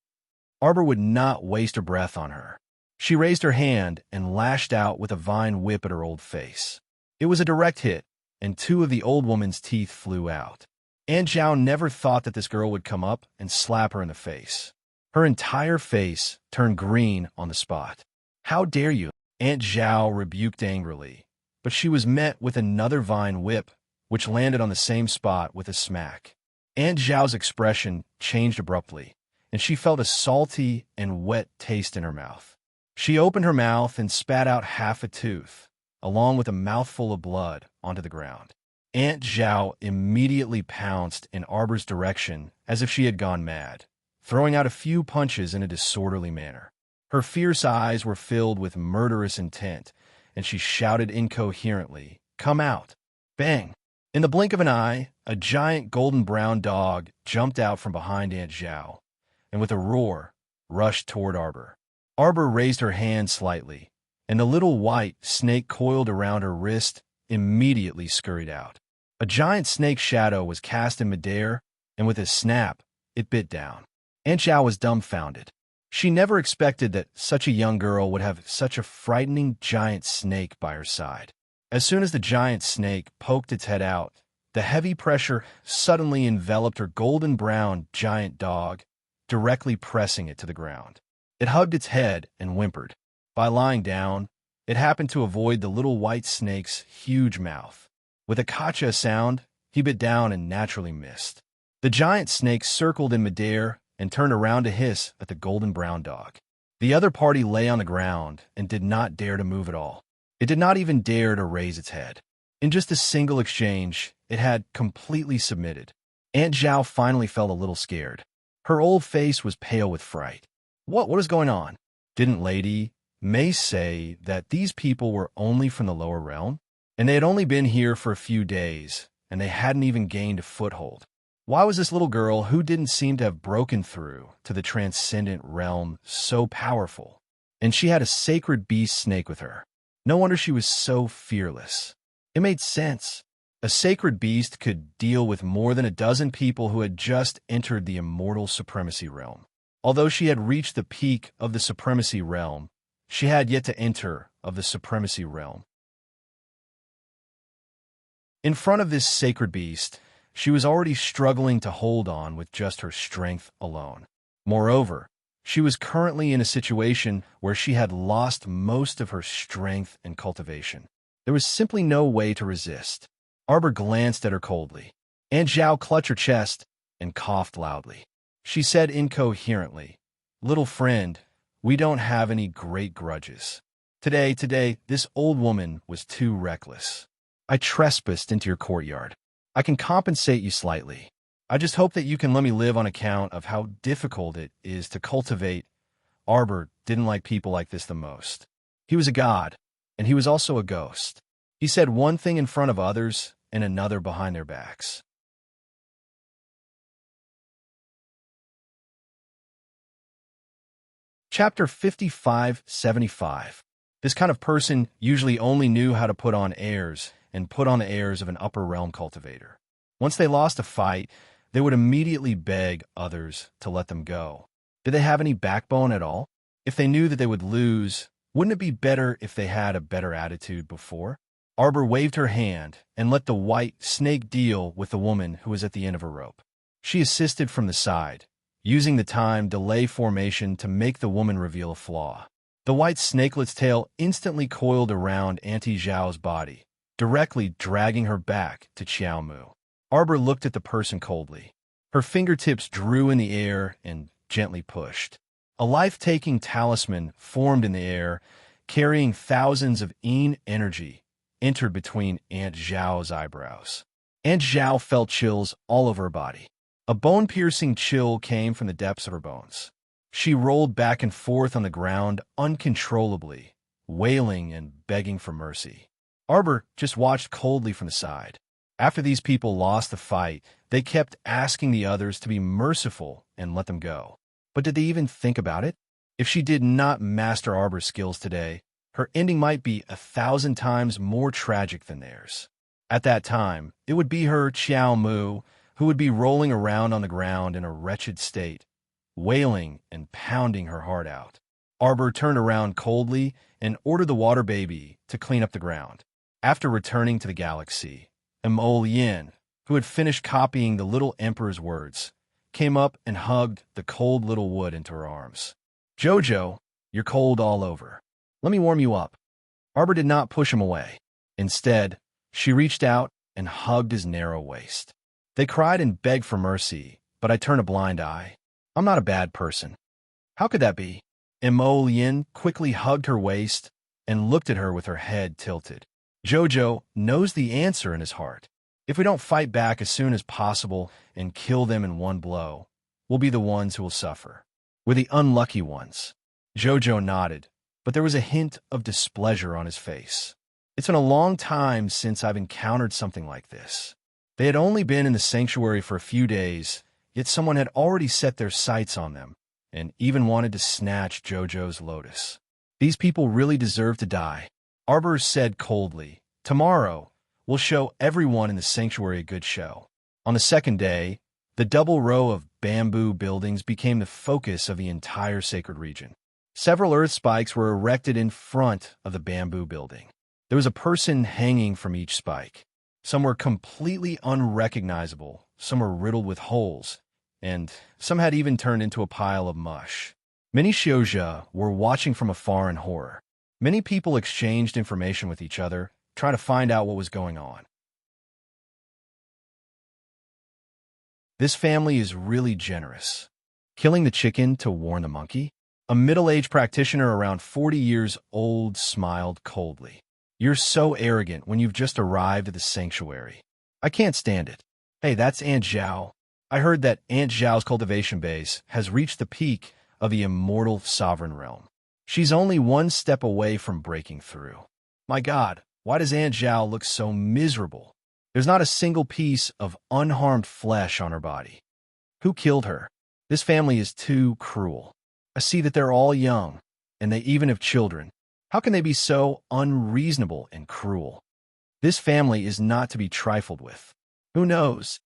Arbor would not waste her breath on her. She raised her hand and lashed out with a vine whip at her old face. It was a direct hit, and 2 of the old woman's teeth flew out. Aunt Zhao never thought that this girl would come up and slap her in the face. Her entire face turned green on the spot. How dare you? Aunt Zhao rebuked angrily, but she was met with another vine whip, which landed on the same spot with a smack. Aunt Zhao's expression changed abruptly, and she felt a salty and wet taste in her mouth. She opened her mouth and spat out half a tooth, along with a mouthful of blood, onto the ground. Aunt Zhao immediately pounced in Arbor's direction as if she had gone mad, throwing out a few punches in a disorderly manner. Her fierce eyes were filled with murderous intent, and she shouted incoherently, "Come out!" Bang! In the blink of an eye, a giant golden-brown dog jumped out from behind Aunt Zhao, and with a roar, rushed toward Arbor. Arbor raised her hand slightly, and the little white snake coiled around her wrist immediately scurried out. A giant snake shadow was cast in midair, and with a snap, it bit down. Aunt Zhao was dumbfounded. She never expected that such a young girl would have such a frightening giant snake by her side. As soon as the giant snake poked its head out, the heavy pressure suddenly enveloped her golden-brown giant dog, directly pressing it to the ground. It hugged its head and whimpered. By lying down, it happened to avoid the little white snake's huge mouth. With a kacha sound, he bit down and naturally missed. The giant snake circled in midair and turned around to hiss at the golden-brown dog. The other party lay on the ground and did not dare to move at all. It did not even dare to raise its head. In just a single exchange, it had completely submitted. Aunt Zhao finally felt a little scared. Her old face was pale with fright. What is going on? Didn't Lady May say that these people were only from the lower realm? And they had only been here for a few days, and they hadn't even gained a foothold. Why was this little girl who didn't seem to have broken through to the transcendent realm so powerful? And she had a sacred beast snake with her. No wonder she was so fearless. It made sense. A sacred beast could deal with more than a dozen people who had just entered the immortal supremacy realm. Although she had reached the peak of the supremacy realm, she had yet to enter of the supremacy realm. In front of this sacred beast, she was already struggling to hold on with just her strength alone. Moreover, she was currently in a situation where she had lost most of her strength and cultivation. There was simply no way to resist. Arbor glanced at her coldly. Aunt Zhao clutched her chest and coughed loudly. She said incoherently, "Little friend, we don't have any great grudges. Today, this old woman was too reckless. I trespassed into your courtyard. I can compensate you slightly. I just hope that you can let me live on account of how difficult it is to cultivate." Arbor didn't like people like this the most. He was a god, and he was also a ghost. He said one thing in front of others and another behind their backs. Chapter 5575. This kind of person usually only knew how to put on airs and put on the airs of an upper realm cultivator. Once they lost a fight, they would immediately beg others to let them go. Did they have any backbone at all? If they knew that they would lose, wouldn't it be better if they had a better attitude before? Arbor waved her hand and let the white snake deal with the woman who was at the end of a rope. She assisted from the side, using the time delay formation to make the woman reveal a flaw. The white snakelet's tail instantly coiled around Auntie Zhao's body, directly dragging her back to Qiao Mu. Arbor looked at the person coldly. Her fingertips drew in the air and gently pushed. A life-taking talisman formed in the air, carrying thousands of energy, entered between Aunt Zhao's eyebrows. Aunt Zhao felt chills all over her body. A bone-piercing chill came from the depths of her bones. She rolled back and forth on the ground uncontrollably, wailing and begging for mercy. Arbor just watched coldly from the side. After these people lost the fight, they kept asking the others to be merciful and let them go. But did they even think about it? If she did not master Arbor's skills today, her ending might be 1,000 times more tragic than theirs. At that time, it would be her Qiao Mu who would be rolling around on the ground in a wretched state, wailing and pounding her heart out. Arbor turned around coldly and ordered the water baby to clean up the ground. After returning to the galaxy, Yin, who had finished copying the little emperor's words, came up and hugged the cold little wood into her arms. "Jojo, you're cold all over. Let me warm you up." Arbor did not push him away. Instead, she reached out and hugged his narrow waist. They cried and begged for mercy, but I turned a blind eye. I'm not a bad person. How could that be? Yin quickly hugged her waist and looked at her with her head tilted. Jojo knows the answer in his heart. If we don't fight back as soon as possible and kill them in one blow, we'll be the ones who will suffer. We're the unlucky ones. Jojo nodded, but there was a hint of displeasure on his face. It's been a long time since I've encountered something like this. They had only been in the sanctuary for a few days, yet someone had already set their sights on them and even wanted to snatch Jojo's lotus. These people really deserve to die. Arbor said coldly, "Tomorrow, we'll show everyone in the sanctuary a good show." On the second day, the double row of bamboo buildings became the focus of the entire sacred region. Several earth spikes were erected in front of the bamboo building. There was a person hanging from each spike. Some were completely unrecognizable, some were riddled with holes, and some had even turned into a pile of mush. Many Xiozha were watching from afar in horror. Many people exchanged information with each other, trying to find out what was going on. This family is really generous. Killing the chicken to warn the monkey? A middle-aged practitioner around 40 years old smiled coldly. "You're so arrogant when you've just arrived at the sanctuary. I can't stand it. Hey, that's Aunt Zhao. I heard that Aunt Zhao's cultivation base has reached the peak of the immortal sovereign realm. She's only one step away from breaking through. My God, why does Aunt Zhao look so miserable?" There's not a single piece of unharmed flesh on her body. Who killed her? This family is too cruel. I see that they're all young, and they even have children. How can they be so unreasonable and cruel? This family is not to be trifled with. Who knows?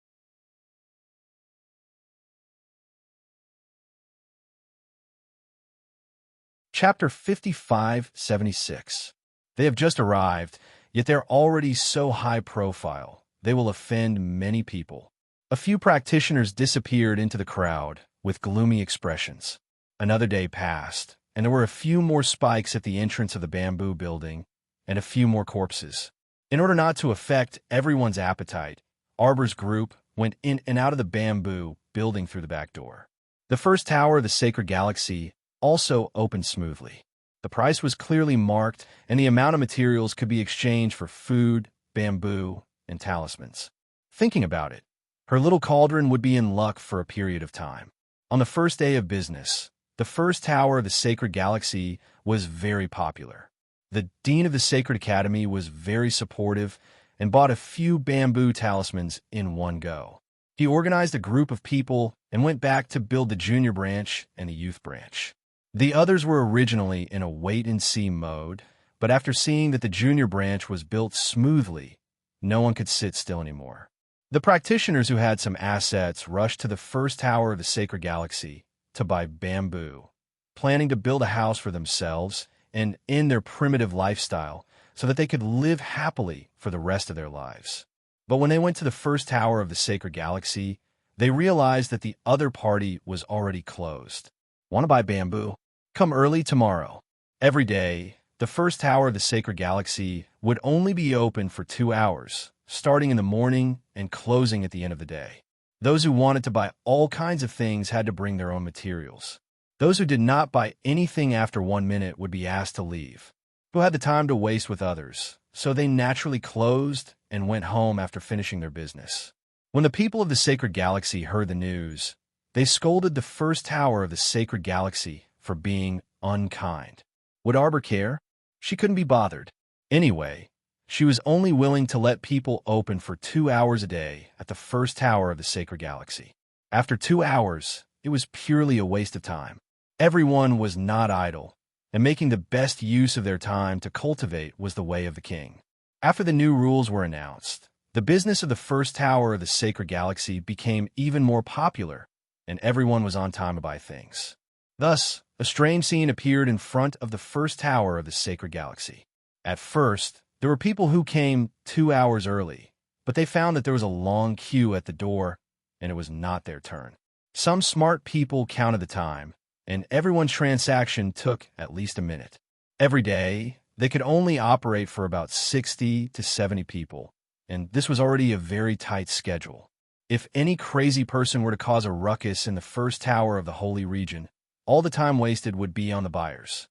Chapter 5576. They have just arrived, yet they're already so high profile, they will offend many people. A few practitioners disappeared into the crowd with gloomy expressions. Another day passed, and there were a few more spikes at the entrance of the bamboo building, and a few more corpses. In order not to affect everyone's appetite, Arbor's group went in and out of the bamboo building through the back door. The first tower of the Sacred Galaxy also opened smoothly. The price was clearly marked, and the amount of materials could be exchanged for food, bamboo, and talismans. Thinking about it, her little cauldron would be in luck for a period of time. On the first day of business, the first tower of the Sacred Galaxy was very popular. The Dean of the Sacred Academy was very supportive and bought a few bamboo talismans in one go. He organized a group of people and went back to build the junior branch and the youth branch. The others were originally in a wait-and-see mode, but after seeing that the junior branch was built smoothly, no one could sit still anymore. The practitioners who had some assets rushed to the first tower of the Sacred Galaxy to buy bamboo, planning to build a house for themselves and end their primitive lifestyle so that they could live happily for the rest of their lives. But when they went to the first tower of the Sacred Galaxy, they realized that the other party was already closed. Want to buy bamboo? Come early tomorrow. Every day, the first tower of the Sacred Galaxy would only be open for 2 hours, starting in the morning and closing at the end of the day. Those who wanted to buy all kinds of things had to bring their own materials. Those who did not buy anything after 1 minute would be asked to leave. Who had the time to waste with others, so they naturally closed and went home after finishing their business. When the people of the Sacred Galaxy heard the news, they scolded the first tower of the Sacred Galaxy for being unkind. Would Arbor care? She couldn't be bothered. Anyway, she was only willing to let people open for 2 hours a day at the first tower of the Sacred Galaxy. After 2 hours, it was purely a waste of time. Everyone was not idle, and making the best use of their time to cultivate was the way of the king. After the new rules were announced, the business of the first tower of the Sacred Galaxy became even more popular, and everyone was on time to buy things. Thus, a strange scene appeared in front of the first tower of the Sacred Galaxy. At first, there were people who came 2 hours early, but they found that there was a long queue at the door, and it was not their turn. Some smart people counted the time, and everyone's transaction took at least a minute. Every day, they could only operate for about 60 to 70 people, and this was already a very tight schedule. If any crazy person were to cause a ruckus in the first tower of the Holy Region, all the time wasted would be on the buyers.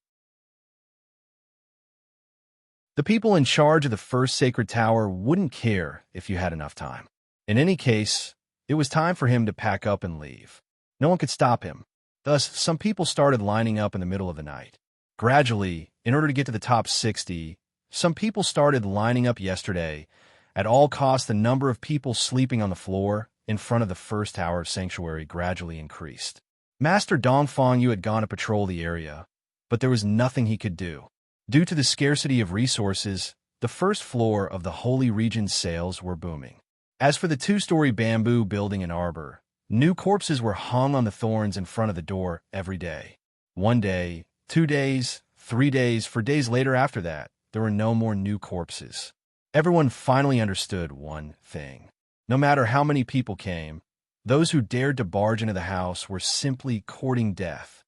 The people in charge of the first sacred tower wouldn't care if you had enough time. In any case, it was time for him to pack up and leave. No one could stop him. Thus, some people started lining up in the middle of the night. Gradually, in order to get to the top 60, some people started lining up yesterday. At all costs, the number of people sleeping on the floor in front of the first tower of Sanctuary gradually increased. Master Dongfang Yu had gone to patrol the area, but there was nothing he could do. Due to the scarcity of resources, the first floor of the Holy Region's sales were booming. As for the 2-story bamboo building in Arbor, new corpses were hung on the thorns in front of the door every day. 1 day, 2 days, 3 days, for days later after that, there were no more new corpses. Everyone finally understood one thing. No matter how many people came, those who dared to barge into the house were simply courting death.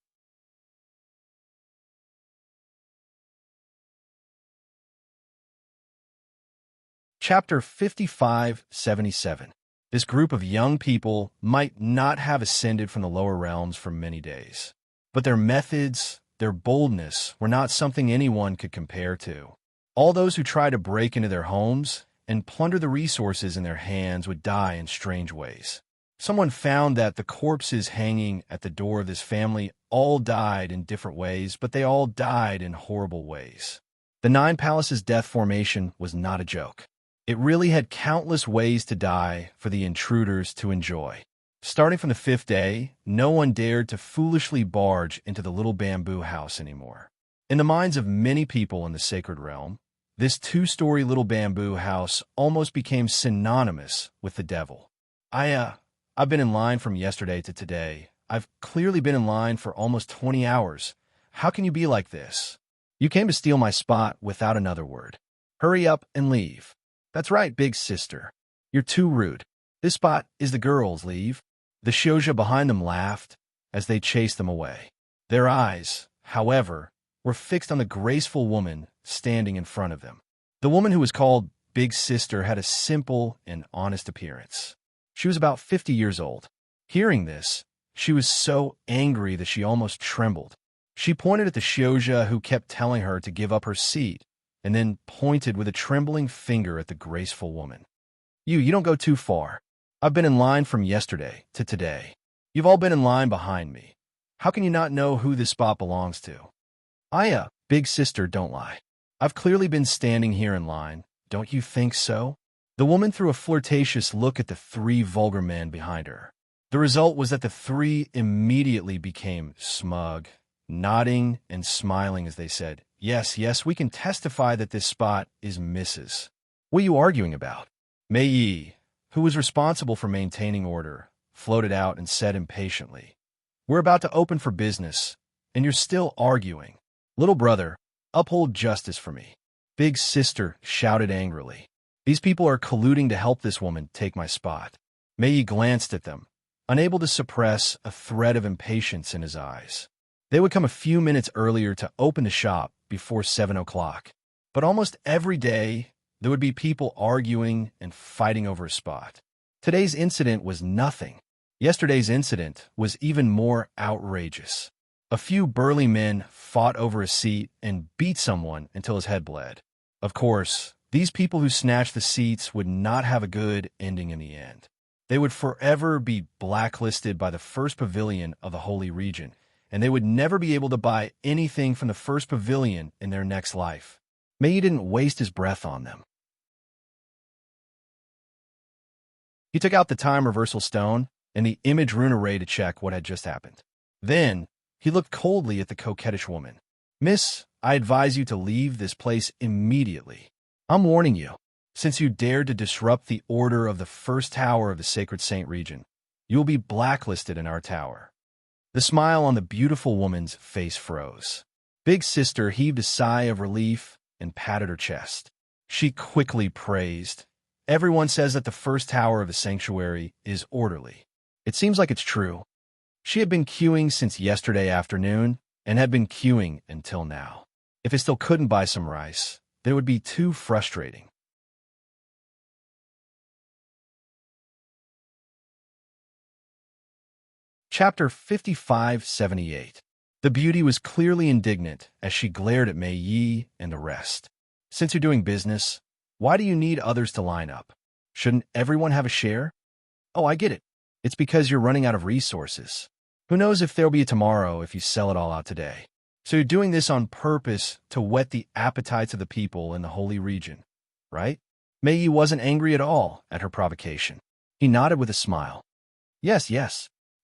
Chapter 5577. This group of young people might not have ascended from the lower realms for many days, but their methods, their boldness, were not something anyone could compare to. All those who tried to break into their homes and plunder the resources in their hands would die in strange ways. Someone found that the corpses hanging at the door of this family all died in different ways, but they all died in horrible ways. The 9 Palaces death formation was not a joke. It really had countless ways to die for the intruders to enjoy. Starting from the 5th day, no one dared to foolishly barge into the little bamboo house anymore. In the minds of many people in the sacred realm, this 2-story little bamboo house almost became synonymous with the devil. I've been in line from yesterday to today. I've clearly been in line for almost 20 hours. How can you be like this? You came to steal my spot without another word. Hurry up and leave. That's right, big sister. You're too rude. This spot is the girls' leave. The shoujo behind them laughed as they chased them away. Their eyes, however, were fixed on the graceful woman standing in front of them. The woman who was called Big Sister had a simple and honest appearance. She was about 50 years old. Hearing this, she was so angry that she almost trembled. She pointed at the shoujo who kept telling her to give up her seat, and then pointed with a trembling finger at the graceful woman. You don't go too far. I've been in line from yesterday to today. You've all been in line behind me. How can you not know who this spot belongs to? Big sister, don't lie. I've clearly been standing here in line. Don't you think so? The woman threw a flirtatious look at the 3 vulgar men behind her. The result was that the 3 immediately became smug, nodding and smiling as they said, Yes, we can testify that this spot is Mrs. What are you arguing about? Mei Yi, who was responsible for maintaining order, floated out and said impatiently, We're about to open for business, and you're still arguing. Little brother, uphold justice for me. Big sister shouted angrily. These people are colluding to help this woman take my spot. Mei Yi glanced at them, unable to suppress a thread of impatience in his eyes. They would come a few minutes earlier to open the shop before 7 o'clock. But almost every day, there would be people arguing and fighting over a spot. Today's incident was nothing. Yesterday's incident was even more outrageous. A few burly men fought over a seat and beat someone until his head bled. Of course, these people who snatched the seats would not have a good ending in the end. They would forever be blacklisted by the first pavilion of the Holy Region, and they would never be able to buy anything from the first pavilion in their next life. Mei didn't waste his breath on them. He took out the time reversal stone and the image rune array to check what had just happened. Then, he looked coldly at the coquettish woman. Miss, I advise you to leave this place immediately. I'm warning you, since you dared to disrupt the order of the first tower of the Sacred Saint region, you will be blacklisted in our tower. The smile on the beautiful woman's face froze. Big sister heaved a sigh of relief and patted her chest. She quickly praised. Everyone says that the first tower of the sanctuary is orderly. It seems like it's true. She had been queuing since yesterday afternoon and had been queuing until now. If it still couldn't buy some rice, then it would be too frustrating. Chapter 5578. The beauty was clearly indignant as she glared at Mei Yi and the rest. Since you're doing business, why do you need others to line up? Shouldn't everyone have a share? Oh, I get it. It's because you're running out of resources. Who knows if there'll be a tomorrow if you sell it all out today. So you're doing this on purpose to whet the appetites of the people in the Holy Region, right? Mei Yi wasn't angry at all at her provocation. He nodded with a smile. Yes,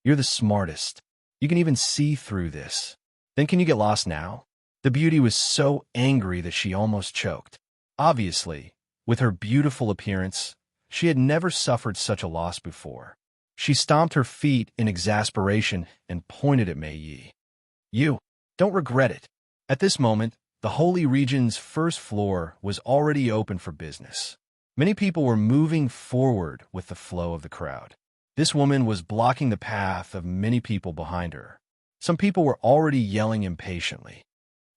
you're the smartest. You can even see through this. Then can you get lost now? The beauty was so angry that she almost choked. Obviously, with her beautiful appearance, she had never suffered such a loss before. She stomped her feet in exasperation and pointed at Mei Yi. You don't regret it. At this moment, the Holy Region's first floor was already open for business. Many people were moving forward with the flow of the crowd. This woman was blocking the path of many people behind her. Some people were already yelling impatiently.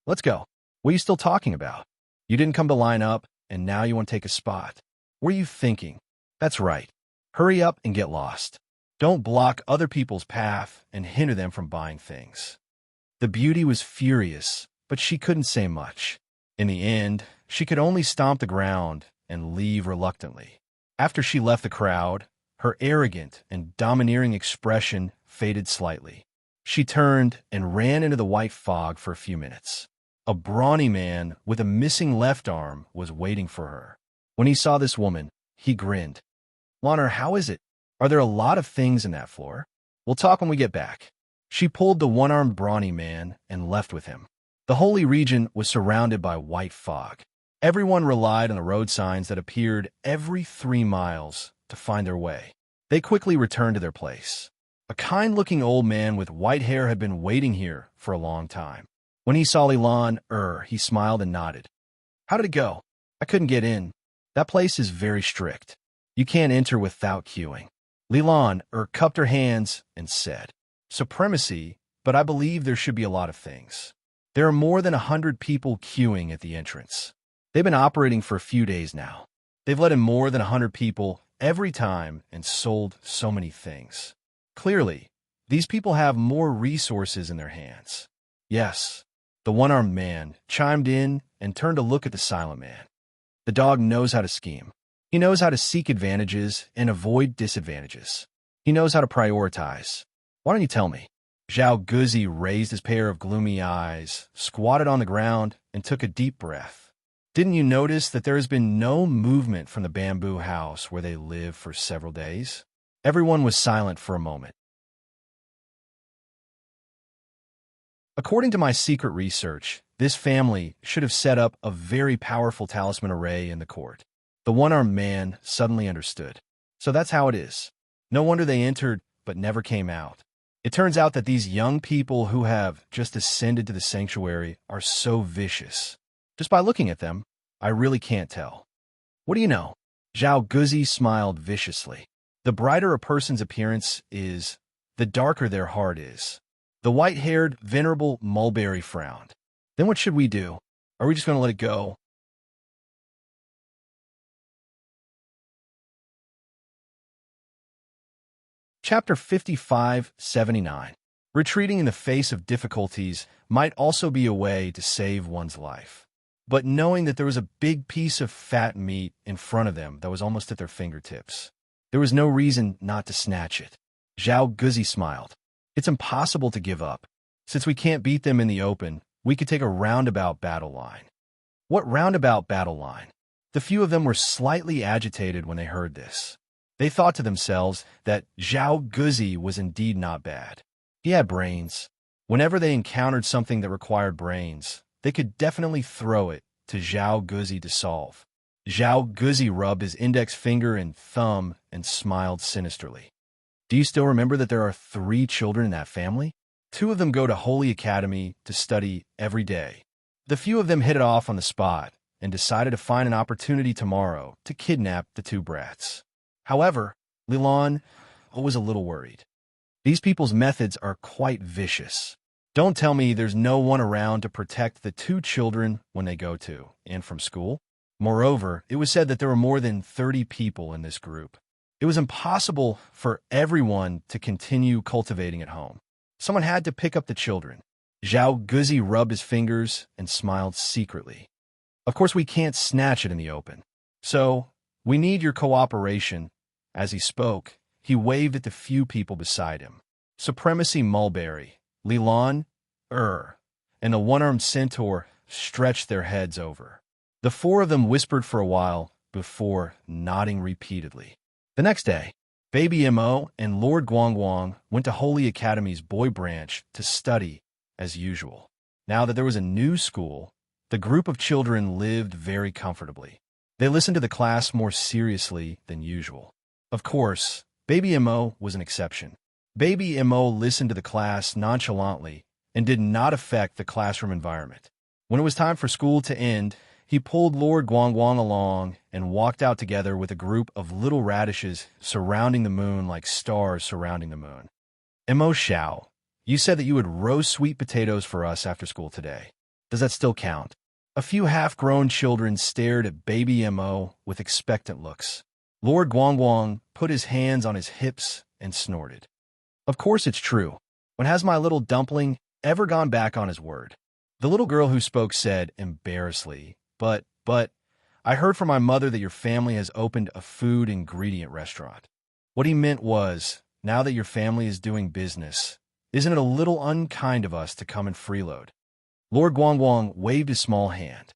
Let's go. What are you still talking about? You didn't come to line up, and now you want to take a spot. What are you thinking? That's right. Hurry up and get lost. Don't block other people's path and hinder them from buying things. The beauty was furious, but she couldn't say much. In the end, she could only stomp the ground and leave reluctantly. After she left the crowd, her arrogant and domineering expression faded slightly. She turned and ran into the white fog for a few minutes. A brawny man with a missing left arm was waiting for her. When he saw this woman, he grinned. Lonner, how is it? Are there a lot of things in that floor? We'll talk when we get back. She pulled the one-armed brawny man and left with him. The holy region was surrounded by white fog. Everyone relied on the road signs that appeared every 3 miles to find their way. They quickly returned to their place. A kind-looking old man with white hair had been waiting here for a long time. When he saw Lilan, he smiled and nodded. How did it go? I couldn't get in. That place is very strict. You can't enter without queuing. Lilan, cupped her hands and said, Supremacy, but I believe there should be a lot of things. There are more than 100 people queuing at the entrance. They've been operating for a few days now. They've let in more than 100 people every time and sold so many things. Clearly, these people have more resources in their hands. Yes, the one-armed man chimed in and turned to look at the silent man. The dog knows how to scheme. He knows how to seek advantages and avoid disadvantages. He knows how to prioritize. Why don't you tell me? Zhao Guzi raised his pair of gloomy eyes, squatted on the ground, and took a deep breath. Didn't you notice that there has been no movement from the bamboo house where they live for several days? Everyone was silent for a moment. According to my secret research, this family should have set up a very powerful talisman array in the court. The one-armed man suddenly understood. So that's how it is. No wonder they entered but never came out. It turns out that these young people who have just ascended to the sanctuary are so vicious. Just by looking at them, I really can't tell. What do you know? Zhao Guzi smiled viciously. The brighter a person's appearance is, the darker their heart is. The white-haired, venerable mulberry frowned. Then what should we do? Are we just going to let it go? Chapter 55-79. Retreating in the face of difficulties might also be a way to save one's life. But knowing that there was a big piece of fat meat in front of them that was almost at their fingertips, there was no reason not to snatch it. Zhao Guzi smiled. It's impossible to give up. Since we can't beat them in the open, we could take a roundabout battle line. What roundabout battle line? The few of them were slightly agitated when they heard this. They thought to themselves that Zhao Guzi was indeed not bad. He had brains. Whenever they encountered something that required brains, they could definitely throw it to Zhao Guzi to solve. Zhao Guzi rubbed his index finger and thumb and smiled sinisterly. Do you still remember that there are 3 children in that family? 2 of them go to Holy Academy to study every day. The few of them hit it off on the spot and decided to find an opportunity tomorrow to kidnap the 2 brats. However, Lilan was a little worried. These people's methods are quite vicious. Don't tell me there's no one around to protect the 2 children when they go to and from school. Moreover, it was said that there were more than 30 people in this group. It was impossible for everyone to continue cultivating at home. Someone had to pick up the children. Zhao Guzi rubbed his fingers and smiled secretly. Of course, we can't snatch it in the open. So, we need your cooperation. As he spoke, he waved at the few people beside him. Supremacy Mulberry, Lilan, and the one-armed centaur stretched their heads over. The 4 of them whispered for a while before nodding repeatedly. The next day, Baby Mo and Lord Guangguang went to Holy Academy's boy branch to study as usual. Now that there was a new school, the group of children lived very comfortably. They listened to the class more seriously than usual. Of course, Baby Mo was an exception. Baby Mo listened to the class nonchalantly and did not affect the classroom environment. When it was time for school to end, he pulled Lord Guangguang along and walked out together with a group of little radishes surrounding the moon like stars surrounding the moon. Mo Xiao, you said that you would roast sweet potatoes for us after school today. Does that still count? A few half-grown children stared at Baby Mo with expectant looks. Lord Guangguang put his hands on his hips and snorted. Of course it's true. When has my little dumpling ever gone back on his word? The little girl who spoke said embarrassedly, but, I heard from my mother that your family has opened a food ingredient restaurant. What he meant was, now that your family is doing business, isn't it a little unkind of us to come and freeload? Lord Guangguang waved his small hand.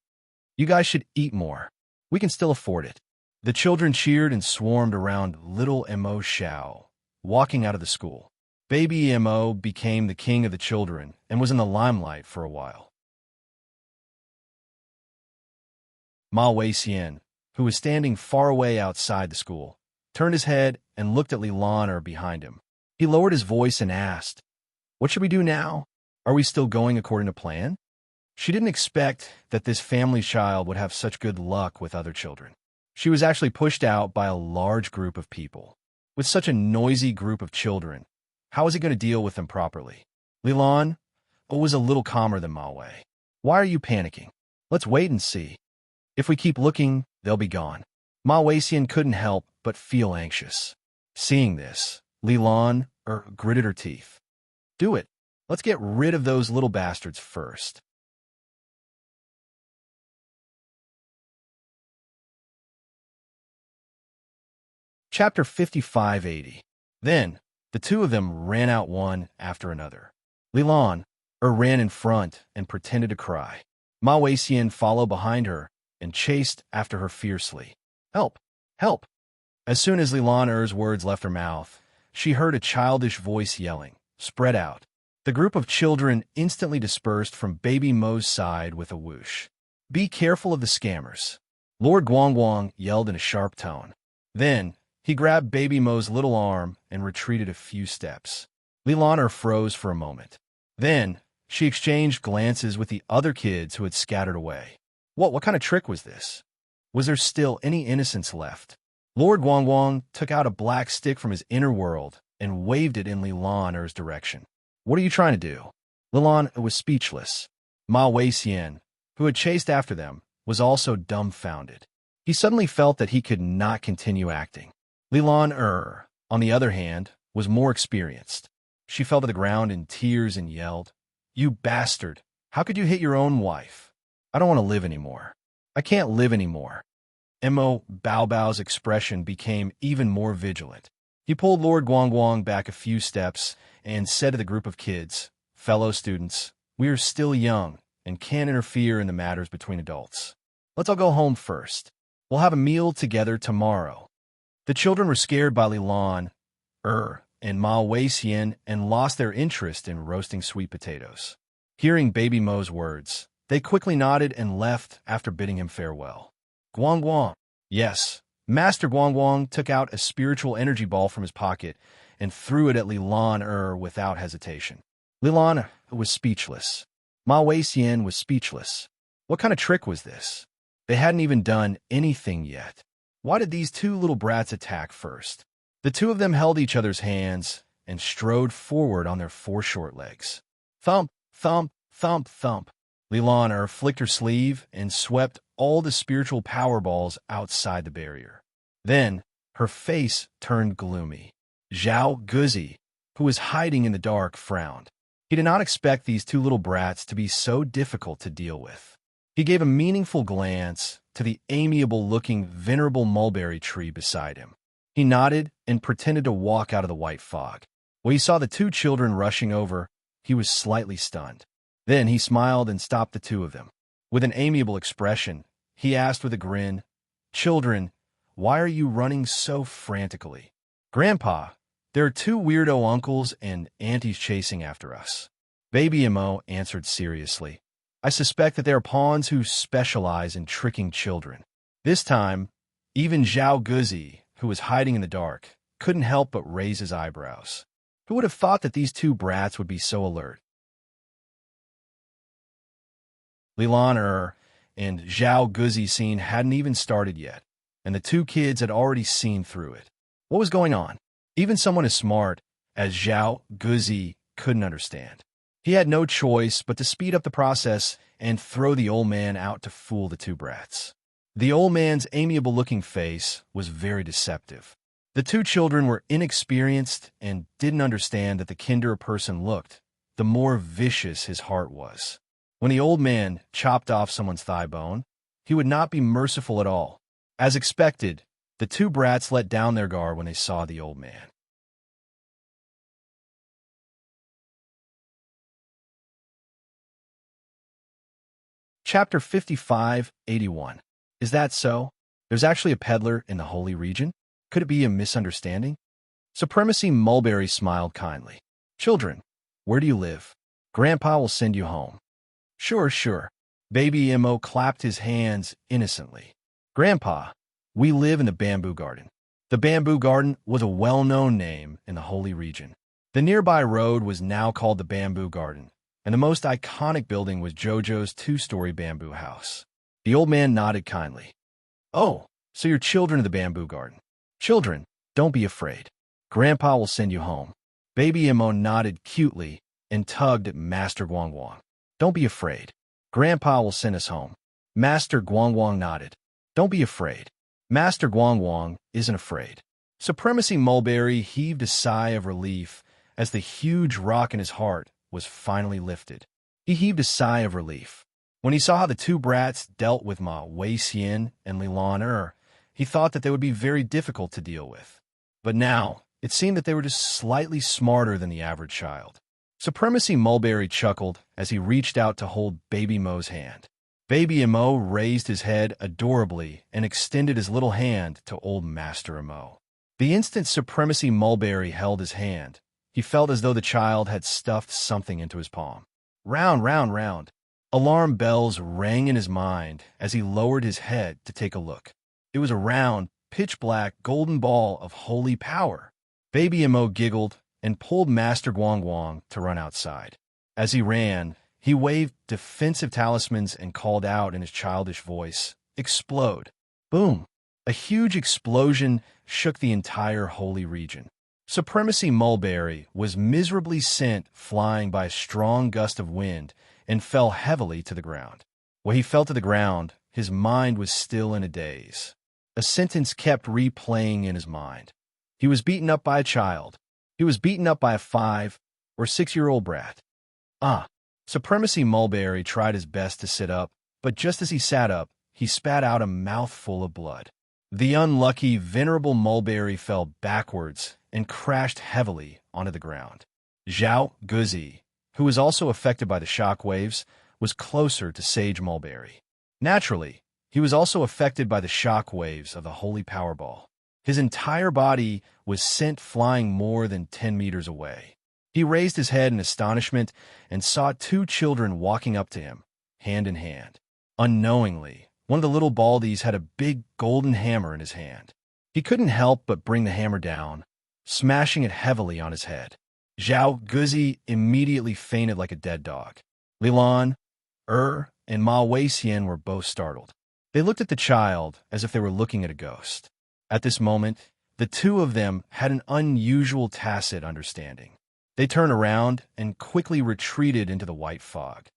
You guys should eat more. We can still afford it. The children cheered and swarmed around little Mo Xiao, walking out of the school. Baby Mo became the king of the children and was in the limelight for a while. Ma Weixian, who was standing far away outside the school, turned his head and looked at Li Lan behind him. He lowered his voice and asked, "What should we do now? Are we still going according to plan?" She didn't expect that this family child would have such good luck with other children. She was actually pushed out by a large group of people. With such a noisy group of children, how was he going to deal with them properly? Li Lan was a little calmer than Ma Wei. "Why are you panicking? Let's wait and see. If we keep looking, they'll be gone." Ma Weixian couldn't help but feel anxious. Seeing this, Li Lan gritted her teeth. "Do it. Let's get rid of those little bastards first." Chapter 5580. Then, the two of them ran out one after another. Li Lan ran in front and pretended to cry. Ma Weixian followed behind her and chased after her fiercely. "Help! Help!" As soon as Li Lan's words left her mouth, she heard a childish voice yelling, "Spread out." The group of children instantly dispersed from Baby Mo's side with a whoosh. "Be careful of the scammers," Lord Guangguang yelled in a sharp tone. Then, he grabbed Baby Mo's little arm and retreated a few steps. Li Lan froze for a moment. Then, she exchanged glances with the other kids who had scattered away. What kind of trick was this? Was there still any innocence left? Lord Guangguang took out a black stick from his inner world and waved it in Li Lan's direction. "What are you trying to do?" Li Lan was speechless. Ma Weixian, who had chased after them, was also dumbfounded. He suddenly felt that he could not continue acting. Li Lan, on the other hand, was more experienced. She fell to the ground in tears and yelled, "You bastard! How could you hit your own wife? I don't want to live anymore. I can't live anymore." Mo Baobao's expression became even more vigilant. He pulled Lord Guangguang back a few steps and said to the group of kids, "Fellow students, we are still young and can't interfere in the matters between adults. Let's all go home first. We'll have a meal together tomorrow." The children were scared by Li Lan, and Ma Weixian and lost their interest in roasting sweet potatoes. Hearing Baby Mo's words, they quickly nodded and left after bidding him farewell. Guangguang. Yes, Master Guangguang took out a spiritual energy ball from his pocket and threw it at Li Lan without hesitation. Li Lan was speechless. Ma Weixian was speechless. What kind of trick was this? They hadn't even done anything yet. Why did these two little brats attack first? The two of them held each other's hands and strode forward on their four short legs. Thump, thump, thump, thump. Li Lan flicked her sleeve and swept all the spiritual power balls outside the barrier. Then, her face turned gloomy. Zhao Guzi, who was hiding in the dark, frowned. He did not expect these two little brats to be so difficult to deal with. He gave a meaningful glance to the amiable-looking venerable mulberry tree beside him. He nodded and pretended to walk out of the white fog. When he saw the two children rushing over, he was slightly stunned. Then he smiled and stopped the two of them. With an amiable expression, he asked with a grin, "Children, why are you running so frantically?" "Grandpa, there are two weirdo uncles and aunties chasing after us." Baby Mo answered seriously, "I suspect that they are pawns who specialize in tricking children." This time, even Zhao Guzi, who was hiding in the dark, couldn't help but raise his eyebrows. Who would have thought that these two brats would be so alert? Li Lan and Zhao Guzi's scene hadn't even started yet, and the two kids had already seen through it. What was going on? Even someone as smart as Zhao Guzi couldn't understand. He had no choice but to speed up the process and throw the old man out to fool the two brats. The old man's amiable-looking face was very deceptive. The two children were inexperienced and didn't understand that the kinder a person looked, the more vicious his heart was. When the old man chopped off someone's thigh bone, he would not be merciful at all. As expected, the two brats let down their guard when they saw the old man. Chapter 5581. Is that so? There's actually a peddler in the holy region? Could it be a misunderstanding? Supremacy Mulberry smiled kindly. Children, where do you live? Grandpa will send you home. Sure, sure. Baby Mo clapped his hands innocently. Grandpa, we live in the Bamboo Garden. The Bamboo Garden was a well-known name in the holy region. The nearby road was now called the Bamboo Garden, and the most iconic building was Jojo's two-story bamboo house. The old man nodded kindly. Oh, so you're children of the Bamboo Garden. Children, don't be afraid. Grandpa will send you home. Baby Mo nodded cutely and tugged at Master Guang Guang. Don't be afraid. Grandpa will send us home. Master Guang Guang nodded. Don't be afraid. Master Guang Guang isn't afraid. Supremacy Mulberry heaved a sigh of relief as the huge rock in his heart was finally lifted. He heaved a sigh of relief. When he saw how the two brats dealt with Ma Wei Xian and Lilan he thought that they would be very difficult to deal with. But now, it seemed that they were just slightly smarter than the average child. Supremacy Mulberry chuckled as he reached out to hold Baby Mo's hand. Baby Mo raised his head adorably and extended his little hand to old Master Mo. The instant Supremacy Mulberry held his hand, he felt as though the child had stuffed something into his palm. Round, round, round. Alarm bells rang in his mind as he lowered his head to take a look. It was a round, pitch-black, golden ball of holy power. Baby Mo giggled and pulled Master Guang Guang to run outside. As he ran, he waved defensive talismans and called out in his childish voice, "Explode!" Boom! A huge explosion shook the entire holy region. Supremacy Mulberry was miserably sent flying by a strong gust of wind and fell heavily to the ground. When he fell to the ground, his mind was still in a daze. A sentence kept replaying in his mind. He was beaten up by a child. He was beaten up by a 5- or 6-year-old brat. Supremacy Mulberry tried his best to sit up, but just as he sat up, he spat out a mouthful of blood. The unlucky, venerable Mulberry fell backwards and crashed heavily onto the ground. Zhao Guzi, who was also affected by the shock waves, was closer to Sage Mulberry. Naturally, he was also affected by the shock waves of the Holy Powerball. His entire body was sent flying more than 10 meters away. He raised his head in astonishment and saw two children walking up to him, hand in hand. Unknowingly, one of the little baldies had a big golden hammer in his hand. He couldn't help but bring the hammer down, smashing it heavily on his head. Zhao Guzi immediately fainted like a dead dog. Lilan, and Ma Weixian were both startled. They looked at the child as if they were looking at a ghost. At this moment, the two of them had an unusual tacit understanding. They turned around and quickly retreated into the white fog.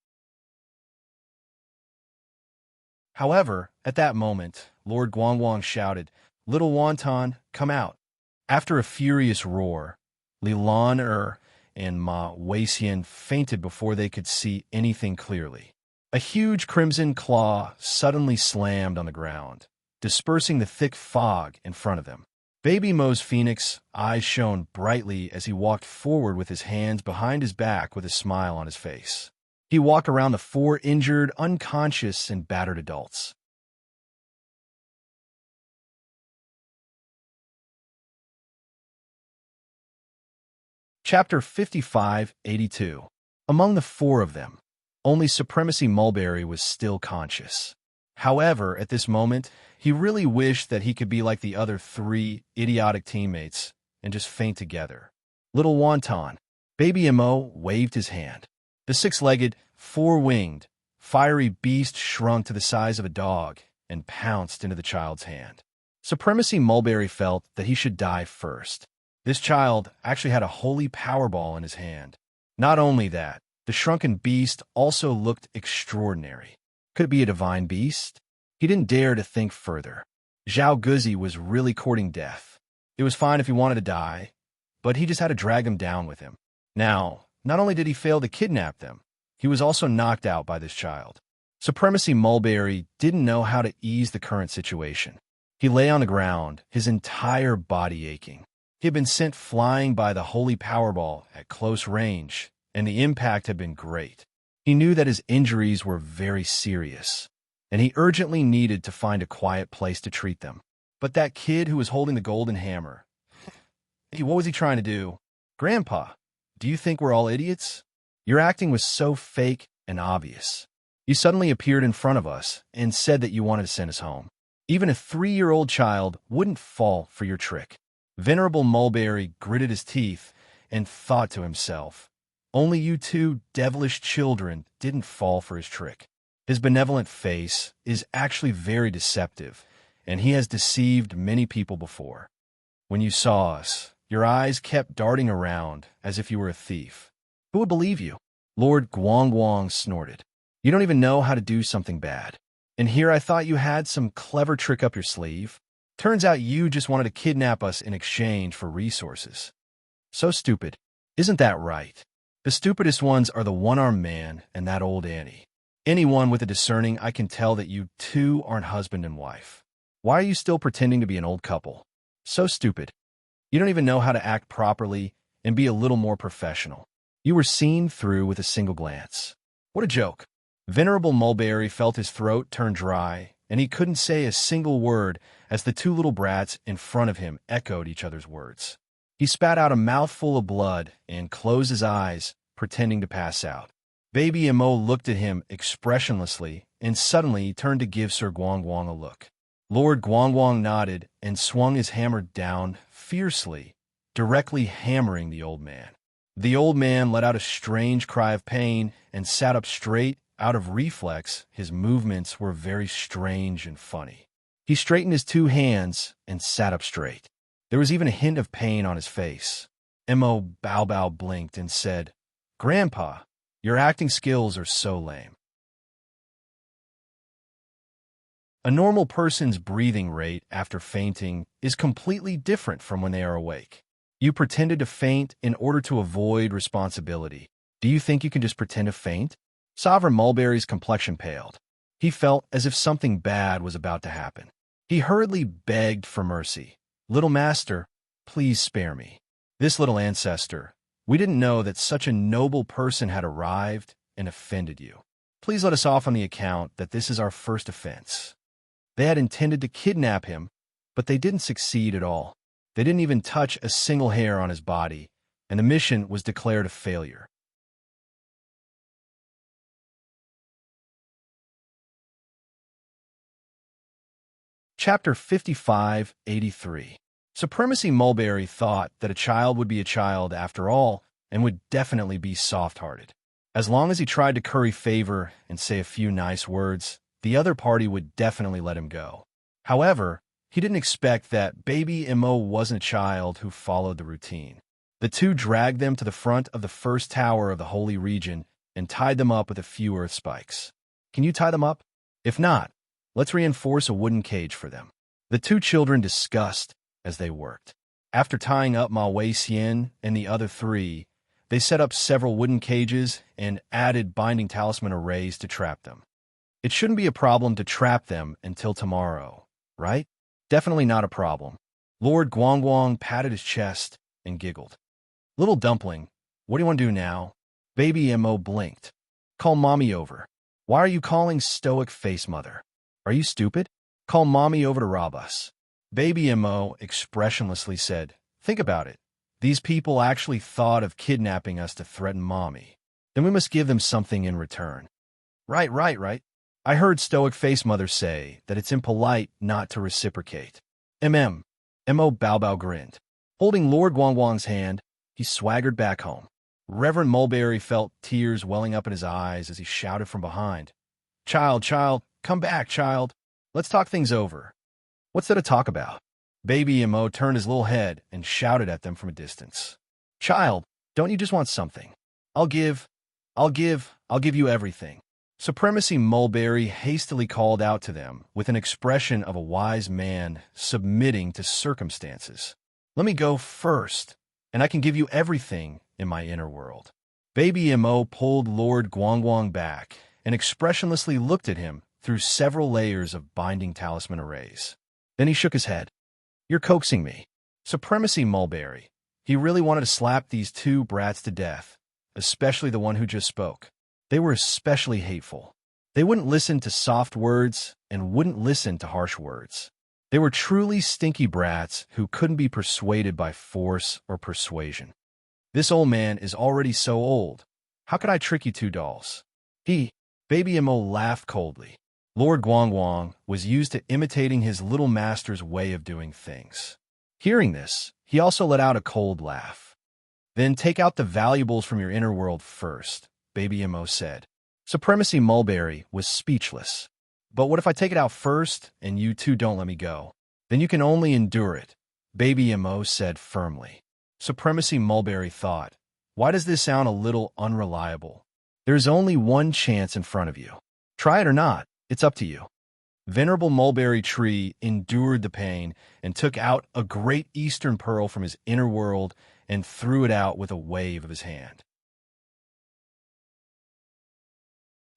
However, at that moment, Lord Guangguang shouted, "Little Wonton, come out." After a furious roar, Lilan and Ma Weixian fainted before they could see anything clearly. A huge crimson claw suddenly slammed on the ground, dispersing the thick fog in front of them. Baby Mo's phoenix eyes shone brightly as he walked forward with his hands behind his back with a smile on his face. He walked around the 4 injured, unconscious, and battered adults. Chapter 5582. Among the 4 of them, only Supremacy Mulberry was still conscious. However, at this moment, he really wished that he could be like the other 3 idiotic teammates and just faint together. Little Wonton, Baby Mo waved his hand. The 6-legged, 4-winged, fiery beast shrunk to the size of a dog and pounced into the child's hand. Supremacy Mulberry felt that he should die first. This child actually had a holy powerball in his hand. Not only that, the shrunken beast also looked extraordinary. Could it be a divine beast? He didn't dare to think further. Zhao Guzi was really courting death. It was fine if he wanted to die, but he just had to drag them down with him. Now, not only did he fail to kidnap them, he was also knocked out by this child. Supremacy Mulberry didn't know how to ease the current situation. He lay on the ground, his entire body aching. He had been sent flying by the Holy Powerball at close range, and the impact had been great. He knew that his injuries were very serious, and he urgently needed to find a quiet place to treat them. But that kid who was holding the golden hammer, what was he trying to do? Grandpa, do you think we're all idiots? Your acting was so fake and obvious. You suddenly appeared in front of us and said that you wanted to send us home. Even a 3-year-old child wouldn't fall for your trick. Venerable Mulberry gritted his teeth and thought to himself, only you two devilish children didn't fall for his trick. His benevolent face is actually very deceptive, and he has deceived many people before. When you saw us, your eyes kept darting around as if you were a thief. Who would believe you? Lord Guangguang snorted. You don't even know how to do something bad. And here I thought you had some clever trick up your sleeve. Turns out you just wanted to kidnap us in exchange for resources. So stupid. Isn't that right? The stupidest ones are the one-armed man and that old Annie. Anyone with a discerning eye can tell that you two aren't husband and wife. Why are you still pretending to be an old couple? So stupid. You don't even know how to act properly and be a little more professional. You were seen through with a single glance. What a joke. Venerable Mulberry felt his throat turn dry, and he couldn't say a single word as the two little brats in front of him echoed each other's words. He spat out a mouthful of blood and closed his eyes, pretending to pass out. Baby Mo looked at him expressionlessly, and suddenly he turned to give Sir Guangguang a look. Lord Guangguang nodded and swung his hammer down fiercely, directly hammering the old man. The old man let out a strange cry of pain and sat up straight. Out of reflex, his movements were very strange and funny. He straightened his two hands and sat up straight. There was even a hint of pain on his face. Mo Bao blinked and said, Grandpa, your acting skills are so lame. A normal person's breathing rate after fainting is completely different from when they are awake. You pretended to faint in order to avoid responsibility. Do you think you can just pretend to faint? Sovereign Mulberry's complexion paled. He felt as if something bad was about to happen. He hurriedly begged for mercy. Little master, please spare me. This little ancestor, we didn't know that such a noble person had arrived and offended you. Please let us off on the account that this is our first offense. They had intended to kidnap him, but they didn't succeed at all. They didn't even touch a single hair on his body, and the mission was declared a failure. Chapter 55-83. Supremacy Mulberry thought that a child would be a child after all and would definitely be soft-hearted. As long as he tried to curry favor and say a few nice words, the other party would definitely let him go. However, he didn't expect that Baby Mo wasn't a child who followed the routine. The two dragged them to the front of the first tower of the holy region and tied them up with a few earth spikes. Can you tie them up? If not, let's reinforce a wooden cage for them. The two children discussed as they worked. After tying up Ma Wei Xian and the other three, they set up several wooden cages and added binding talisman arrays to trap them. It shouldn't be a problem to trap them until tomorrow, right? Definitely not a problem. Lord Guangguang patted his chest and giggled. Little dumpling, what do you want to do now? Baby Mo blinked. Call mommy over. Why are you calling stoic face mother? Are you stupid? Call mommy over to rob us. Baby Mo expressionlessly said, think about it. These people actually thought of kidnapping us to threaten mommy. Then we must give them something in return. Right. I heard stoic face mother say that it's impolite not to reciprocate. Mo Bao grinned. Holding Lord Guangguang's hand, he swaggered back home. Reverend Mulberry felt tears welling up in his eyes as he shouted from behind. Child, come back, child. Let's talk things over. What's there to talk about? Baby Mo turned his little head and shouted at them from a distance. Child, don't you just want something? I'll give you everything. Supremacy Mulberry hastily called out to them with an expression of a wise man submitting to circumstances. Let me go first, and I can give you everything in my inner world. Baby Mo pulled Lord Guangguang back and expressionlessly looked at him through several layers of binding talisman arrays. Then he shook his head. You're coaxing me. Supremacy Mulberry. He really wanted to slap these two brats to death, especially the one who just spoke. They were especially hateful. They wouldn't listen to soft words and wouldn't listen to harsh words. They were truly stinky brats who couldn't be persuaded by force or persuasion. This old man is already so old. How could I trick you two dolls? Baby Mo laughed coldly. Lord Guangguang was used to imitating his little master's way of doing things. Hearing this, he also let out a cold laugh. Then take out the valuables from your inner world first, Baby Mo said. Supremacy Mulberry was speechless. But what if I take it out first and you two don't let me go? Then you can only endure it, Baby Mo said firmly. Supremacy Mulberry thought, why does this sound a little unreliable? There's only one chance in front of you. Try it or not, it's up to you. Venerable Mulberry Tree endured the pain and took out a great eastern pearl from his inner world and threw it out with a wave of his hand.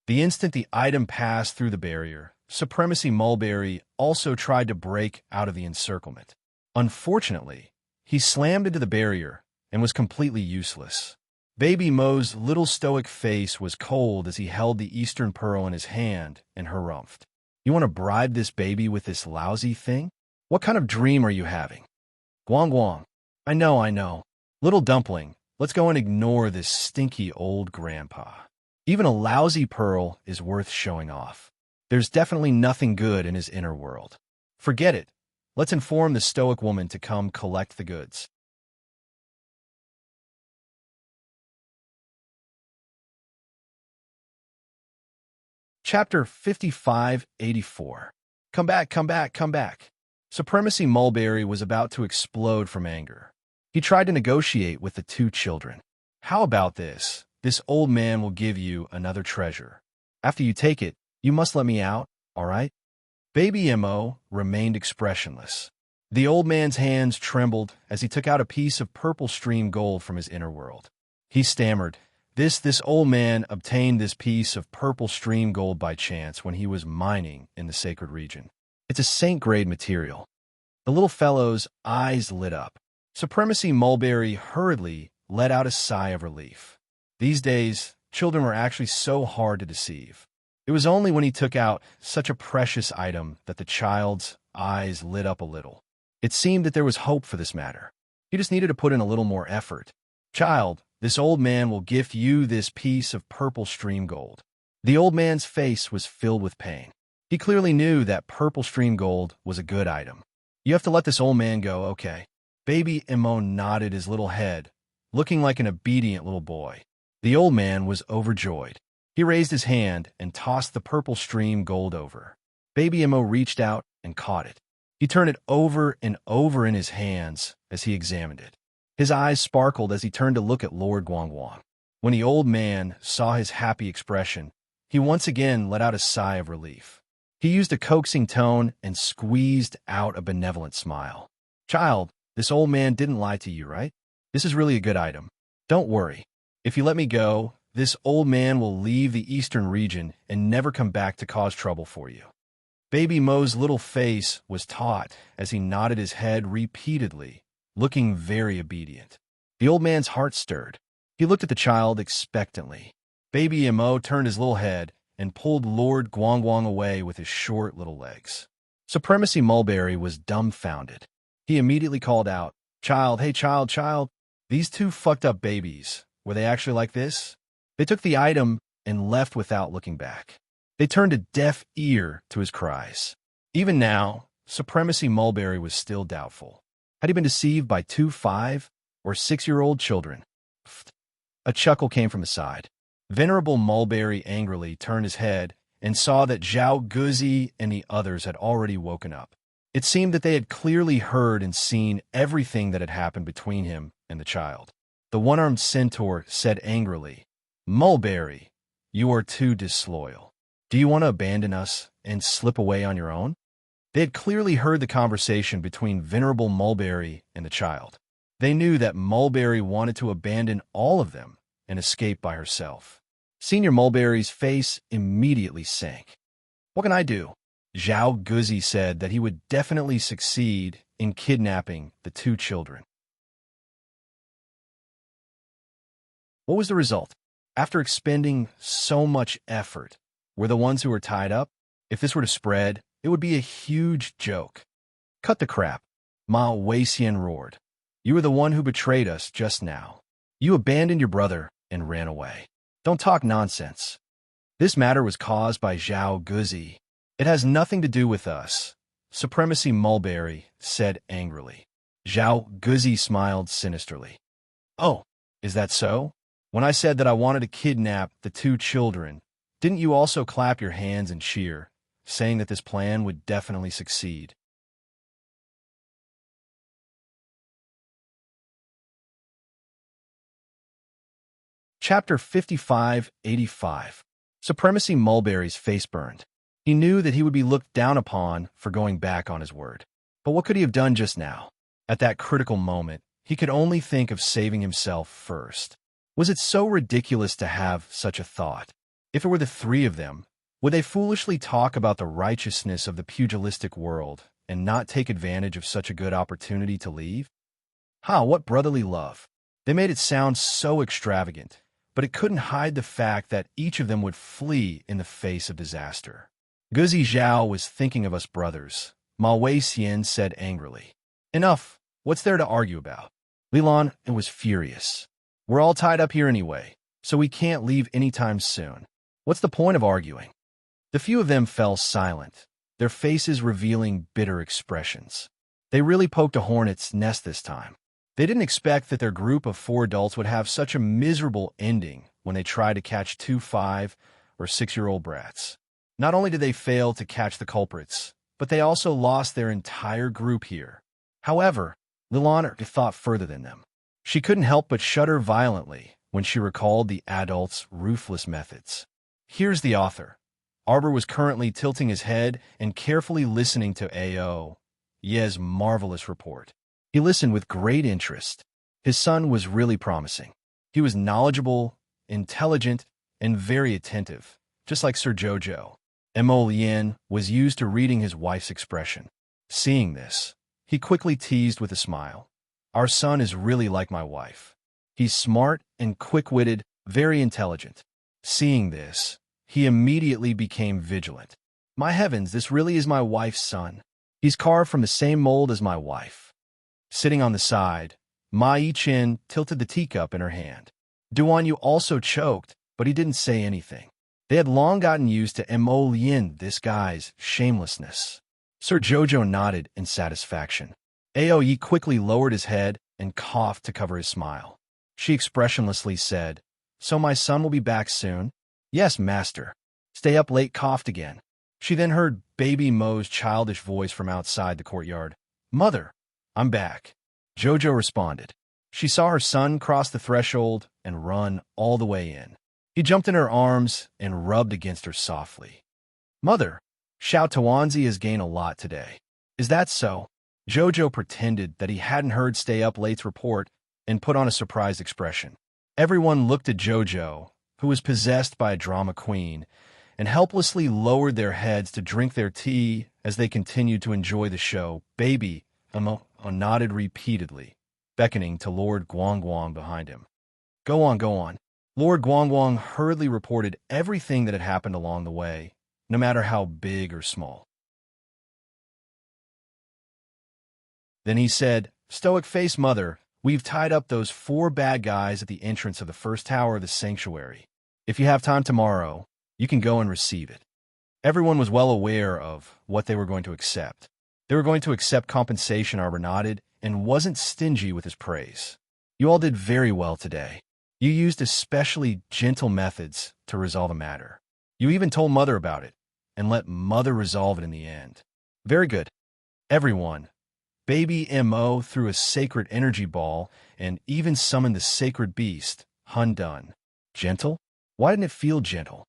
The instant the item passed through the barrier, Supremacy Mulberry also tried to break out of the encirclement. Unfortunately, he slammed into the barrier and was completely useless. Baby Mo's little stoic face was cold as he held the eastern pearl in his hand and harumphed. You want to bribe this baby with this lousy thing? What kind of dream are you having? Guang. I know. Little dumpling, let's go and ignore this stinky old grandpa. Even a lousy pearl is worth showing off. There's definitely nothing good in his inner world. Forget it. Let's inform the stoic woman to come collect the goods. Chapter 5584. Come back. Supremacy Mulberry was about to explode from anger. He tried to negotiate with the two children. How about this? This old man will give you another treasure. After you take it, you must let me out, all right? Baby Mo remained expressionless. The old man's hands trembled as he took out a piece of purple stream gold from his inner world. He stammered, This old man obtained this piece of purple stream gold by chance when he was mining in the sacred region. It's a saint-grade material. The little fellow's eyes lit up. Supremacy Mulberry hurriedly let out a sigh of relief. These days, children were actually so hard to deceive. It was only when he took out such a precious item that the child's eyes lit up a little. It seemed that there was hope for this matter. He just needed to put in a little more effort. Child, this old man will gift you this piece of purple stream gold. The old man's face was filled with pain. He clearly knew that purple stream gold was a good item. You have to let this old man go, okay? Baby Mo nodded his little head, looking like an obedient little boy. The old man was overjoyed. He raised his hand and tossed the purple stream gold over. Baby Mo reached out and caught it. He turned it over and over in his hands as he examined it. His eyes sparkled as he turned to look at Lord Guangguang. When the old man saw his happy expression, he once again let out a sigh of relief. He used a coaxing tone and squeezed out a benevolent smile. Child, this old man didn't lie to you, right? This is really a good item. Don't worry. If you let me go, this old man will leave the eastern region and never come back to cause trouble for you. Baby Mo's little face was taut as he nodded his head repeatedly, looking very obedient. The old man's heart stirred. He looked at the child expectantly. Baby Mo turned his little head and pulled Lord Guangguang away with his short little legs. Supremacy Mulberry was dumbfounded. He immediately called out, Child, hey child, these two fucked up babies, were they actually like this? They took the item and left without looking back. They turned a deaf ear to his cries. Even now, Supremacy Mulberry was still doubtful. Had he been deceived by two 5- or 6-year-old children? A chuckle came from his side. Venerable Mulberry angrily turned his head and saw that Zhao Guzi and the others had already woken up. It seemed that they had clearly heard and seen everything that had happened between him and the child. The one-armed centaur said angrily, Mulberry, you are too disloyal. Do you want to abandon us and slip away on your own? They had clearly heard the conversation between Venerable Mulberry and the child. They knew that Mulberry wanted to abandon all of them and escape by herself. Senior Mulberry's face immediately sank. What can I do? Zhao Guzi said that he would definitely succeed in kidnapping the two children. What was the result? After expending so much effort, We're the ones who were tied up? If this were to spread, it would be a huge joke. Cut the crap, Ma Weixian roared. You were the one who betrayed us just now. You abandoned your brother and ran away. Don't talk nonsense. This matter was caused by Zhao Guzi. It has nothing to do with us, Supremacy Mulberry said angrily. Zhao Guzi smiled sinisterly. Oh, is that so? When I said that I wanted to kidnap the two children, didn't you also clap your hands and cheer, saying that this plan would definitely succeed? Chapter 55-85. Supremacy Mulberry's face burned. He knew that he would be looked down upon for going back on his word. But what could he have done just now? At that critical moment, he could only think of saving himself first. Was it so ridiculous to have such a thought? If it were the three of them, would they foolishly talk about the righteousness of the pugilistic world and not take advantage of such a good opportunity to leave? What brotherly love! They made it sound so extravagant, but it couldn't hide the fact that each of them would flee in the face of disaster. Guzi Zhao was thinking of us brothers, Ma Weixian said angrily. Enough, what's there to argue about? Lilan was furious. We're all tied up here anyway, so we can't leave anytime soon. What's the point of arguing? The few of them fell silent, their faces revealing bitter expressions. They really poked a hornet's nest this time. They didn't expect that their group of 4 adults would have such a miserable ending when they tried to catch 2 5- or 6-year-old brats. Not only did they fail to catch the culprits, but they also lost their entire group here. However, Lilan thought further than them. She couldn't help but shudder violently when she recalled the adults' ruthless methods. Here's the author. Arbor was currently tilting his head and carefully listening to A.O. Ye's marvelous report. He listened with great interest. His son was really promising. He was knowledgeable, intelligent, and very attentive, just like Sir Jojo. Mo Yin was used to reading his wife's expression. Seeing this, he quickly teased with a smile. Our son is really like my wife. He's smart and quick-witted, very intelligent. Seeing this, he immediately became vigilant. My heavens, this really is my wife's son. He's carved from the same mold as my wife. Sitting on the side, Ma Yi-chin tilted the teacup in her hand. Duan Yu also choked, but he didn't say anything. They had long gotten used to Mo Yin, this guy's shamelessness. Sir Jojo nodded in satisfaction. Aoyi quickly lowered his head and coughed to cover his smile. She expressionlessly said, So my son will be back soon? Yes, master. Stay up late coughed again. She then heard baby Mo's childish voice from outside the courtyard. Mother, I'm back. Jojo responded. She saw her son cross the threshold and run all the way in. He jumped in her arms and rubbed against her softly. Mother, Xiao Tuanzi has gained a lot today. Is that so? Jojo pretended that he hadn't heard Stay Up Late's report and put on a surprised expression. Everyone looked at Jojo, who was possessed by a drama queen, and helplessly lowered their heads to drink their tea as they continued to enjoy the show. Baby, Mo nodded repeatedly, beckoning to Lord Guangguang behind him. Go on, go on. Lord Guangguang hurriedly reported everything that had happened along the way, no matter how big or small. Then he said, Stoic-faced mother, we've tied up those 4 bad guys at the entrance of the first tower of the sanctuary. If you have time tomorrow, you can go and receive it. Everyone was well aware of what they were going to accept. They were going to accept compensation, Arbor nodded, and wasn't stingy with his praise. You all did very well today. You used especially gentle methods to resolve the matter. You even told Mother about it, and let Mother resolve it in the end. Very good. Everyone. Baby M.O. threw a sacred energy ball and even summoned the sacred beast, Hun Dun. Gentle? Why didn't it feel gentle?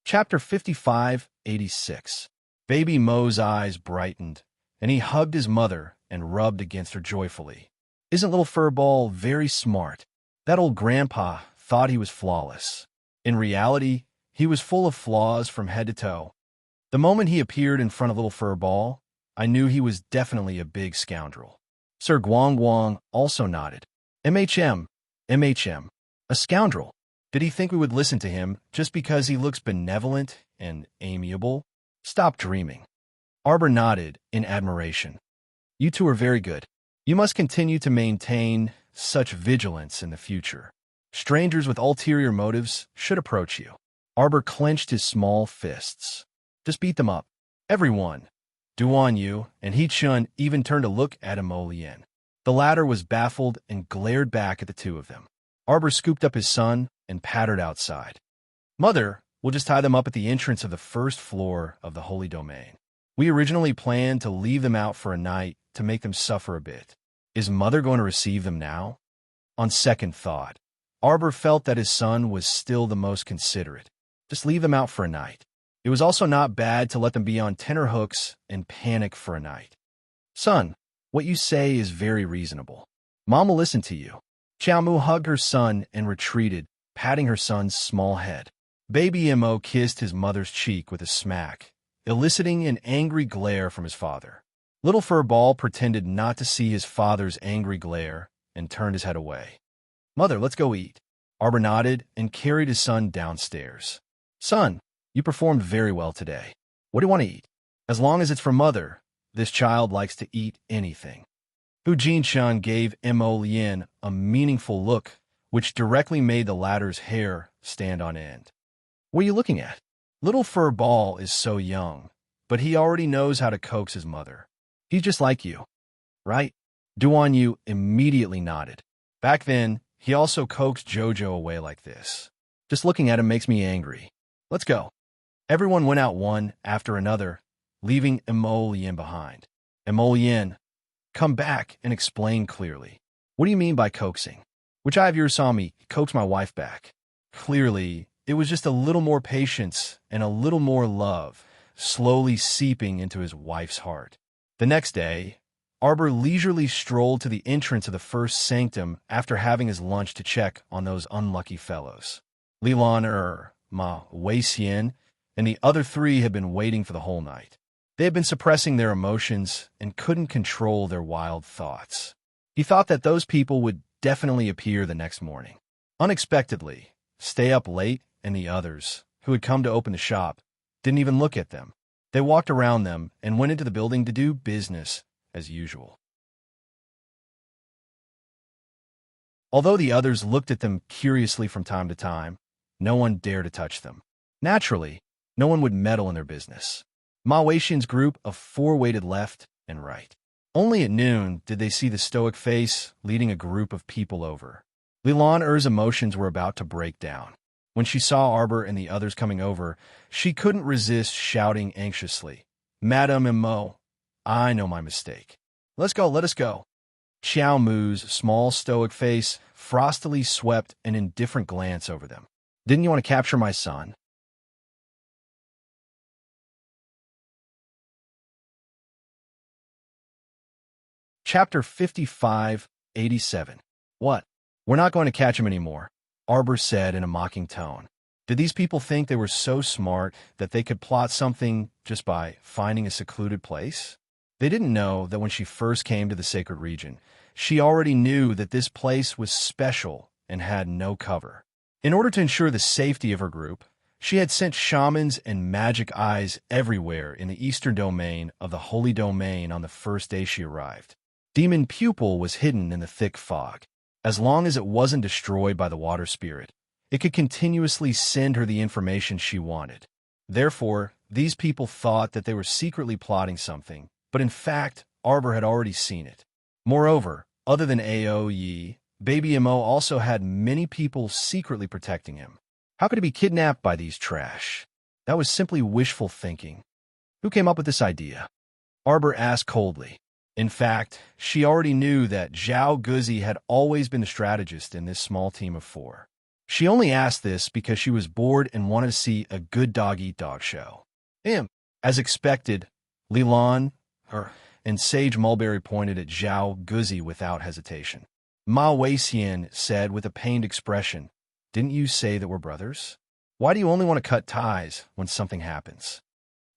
Chapter 55-86. Baby Mo's eyes brightened, and he hugged his mother and rubbed against her joyfully. Isn't little Furball very smart? That old grandpa thought he was flawless. In reality, he was full of flaws from head to toe. The moment he appeared in front of little Furball, I knew he was definitely a big scoundrel. Sir Guang Guang also nodded. MHM, MHM, a scoundrel. Did he think we would listen to him just because he looks benevolent and amiable? Stop dreaming. Arbor nodded in admiration. You two are very good. You must continue to maintain such vigilance in the future. Strangers with ulterior motives should approach you. Arbor clenched his small fists. Just beat them up. Everyone. Duan Yu and He Chun even turned to look at Imolian. The latter was baffled and glared back at the two of them. Arbor scooped up his son and pattered outside. Mother, we'll just tie them up at the entrance of the first floor of the Holy Domain. We originally planned to leave them out for a night to make them suffer a bit. Is Mother going to receive them now? On second thought, Arbor felt that his son was still the most considerate. Just leave them out for a night. It was also not bad to let them be on tenterhooks and panic for a night. Son, what you say is very reasonable. Mom will listen to you. Xiao Mu hugged her son and retreated, patting her son's small head. Baby Mo kissed his mother's cheek with a smack, eliciting an angry glare from his father. Little Furball pretended not to see his father's angry glare and turned his head away. Mother, let's go eat. Arbor nodded and carried his son downstairs. Son, you performed very well today. What do you want to eat? As long as it's for Mother, this child likes to eat anything. Hu Jin-chan gave Mo Lien a meaningful look, which directly made the latter's hair stand on end. What are you looking at? Little Furball is so young, but he already knows how to coax his mother. He's just like you, right? Duan Yu immediately nodded. Back then, he also coaxed Jojo away like this. Just looking at him makes me angry. Let's go. Everyone went out one after another, leaving Emolien behind. Emolien, come back and explain clearly. What do you mean by coaxing? Which eye of yours saw me coax my wife back? Clearly, it was just a little more patience and a little more love, slowly seeping into his wife's heart. The next day, Arbor leisurely strolled to the entrance of the first sanctum after having his lunch to check on those unlucky fellows. Lilan Ma Wei-Xian and the other three had been waiting for the whole night. They had been suppressing their emotions and couldn't control their wild thoughts. He thought that those people would definitely appear the next morning. Unexpectedly, Stay Up Late and the others, who had come to open the shop, didn't even look at them. They walked around them and went into the building to do business as usual. Although the others looked at them curiously from time to time, no one dared to touch them. Naturally, no one would meddle in their business. Ma Weixian's group of four waited left and right. Only at noon did they see the stoic face leading a group of people over. Lilan Er's emotions were about to break down. When she saw Arbor and the others coming over, she couldn't resist shouting anxiously, Madame Mo, I know my mistake. Let's go, let us go. Xiao Mu's small stoic face frostily swept an indifferent glance over them. Didn't you want to capture my son? Chapter 55-87. What? We're not going to catch him anymore, Arbor said in a mocking tone. Did these people think they were so smart that they could plot something just by finding a secluded place? They didn't know that when she first came to the sacred region, she already knew that this place was special and had no cover. In order to ensure the safety of her group, she had sent shamans and magic eyes everywhere in the eastern domain of the Holy Domain on the first day she arrived. Demon Pupil was hidden in the thick fog. As long as it wasn't destroyed by the water spirit, it could continuously send her the information she wanted. Therefore, these people thought that they were secretly plotting something, but in fact, Arbor had already seen it. Moreover, other than Ao Yi, Baby Mo also had many people secretly protecting him. How could he be kidnapped by these trash? That was simply wishful thinking. Who came up with this idea? Arbor asked coldly. In fact, she already knew that Zhao Guzi had always been the strategist in this small team of four. She only asked this because she was bored and wanted to see a good dog-eat-dog show. As expected, Lilan and Sage Mulberry pointed at Zhao Guzi without hesitation. Ma Weixian said with a pained expression, Didn't you say that we're brothers? Why do you only want to cut ties when something happens?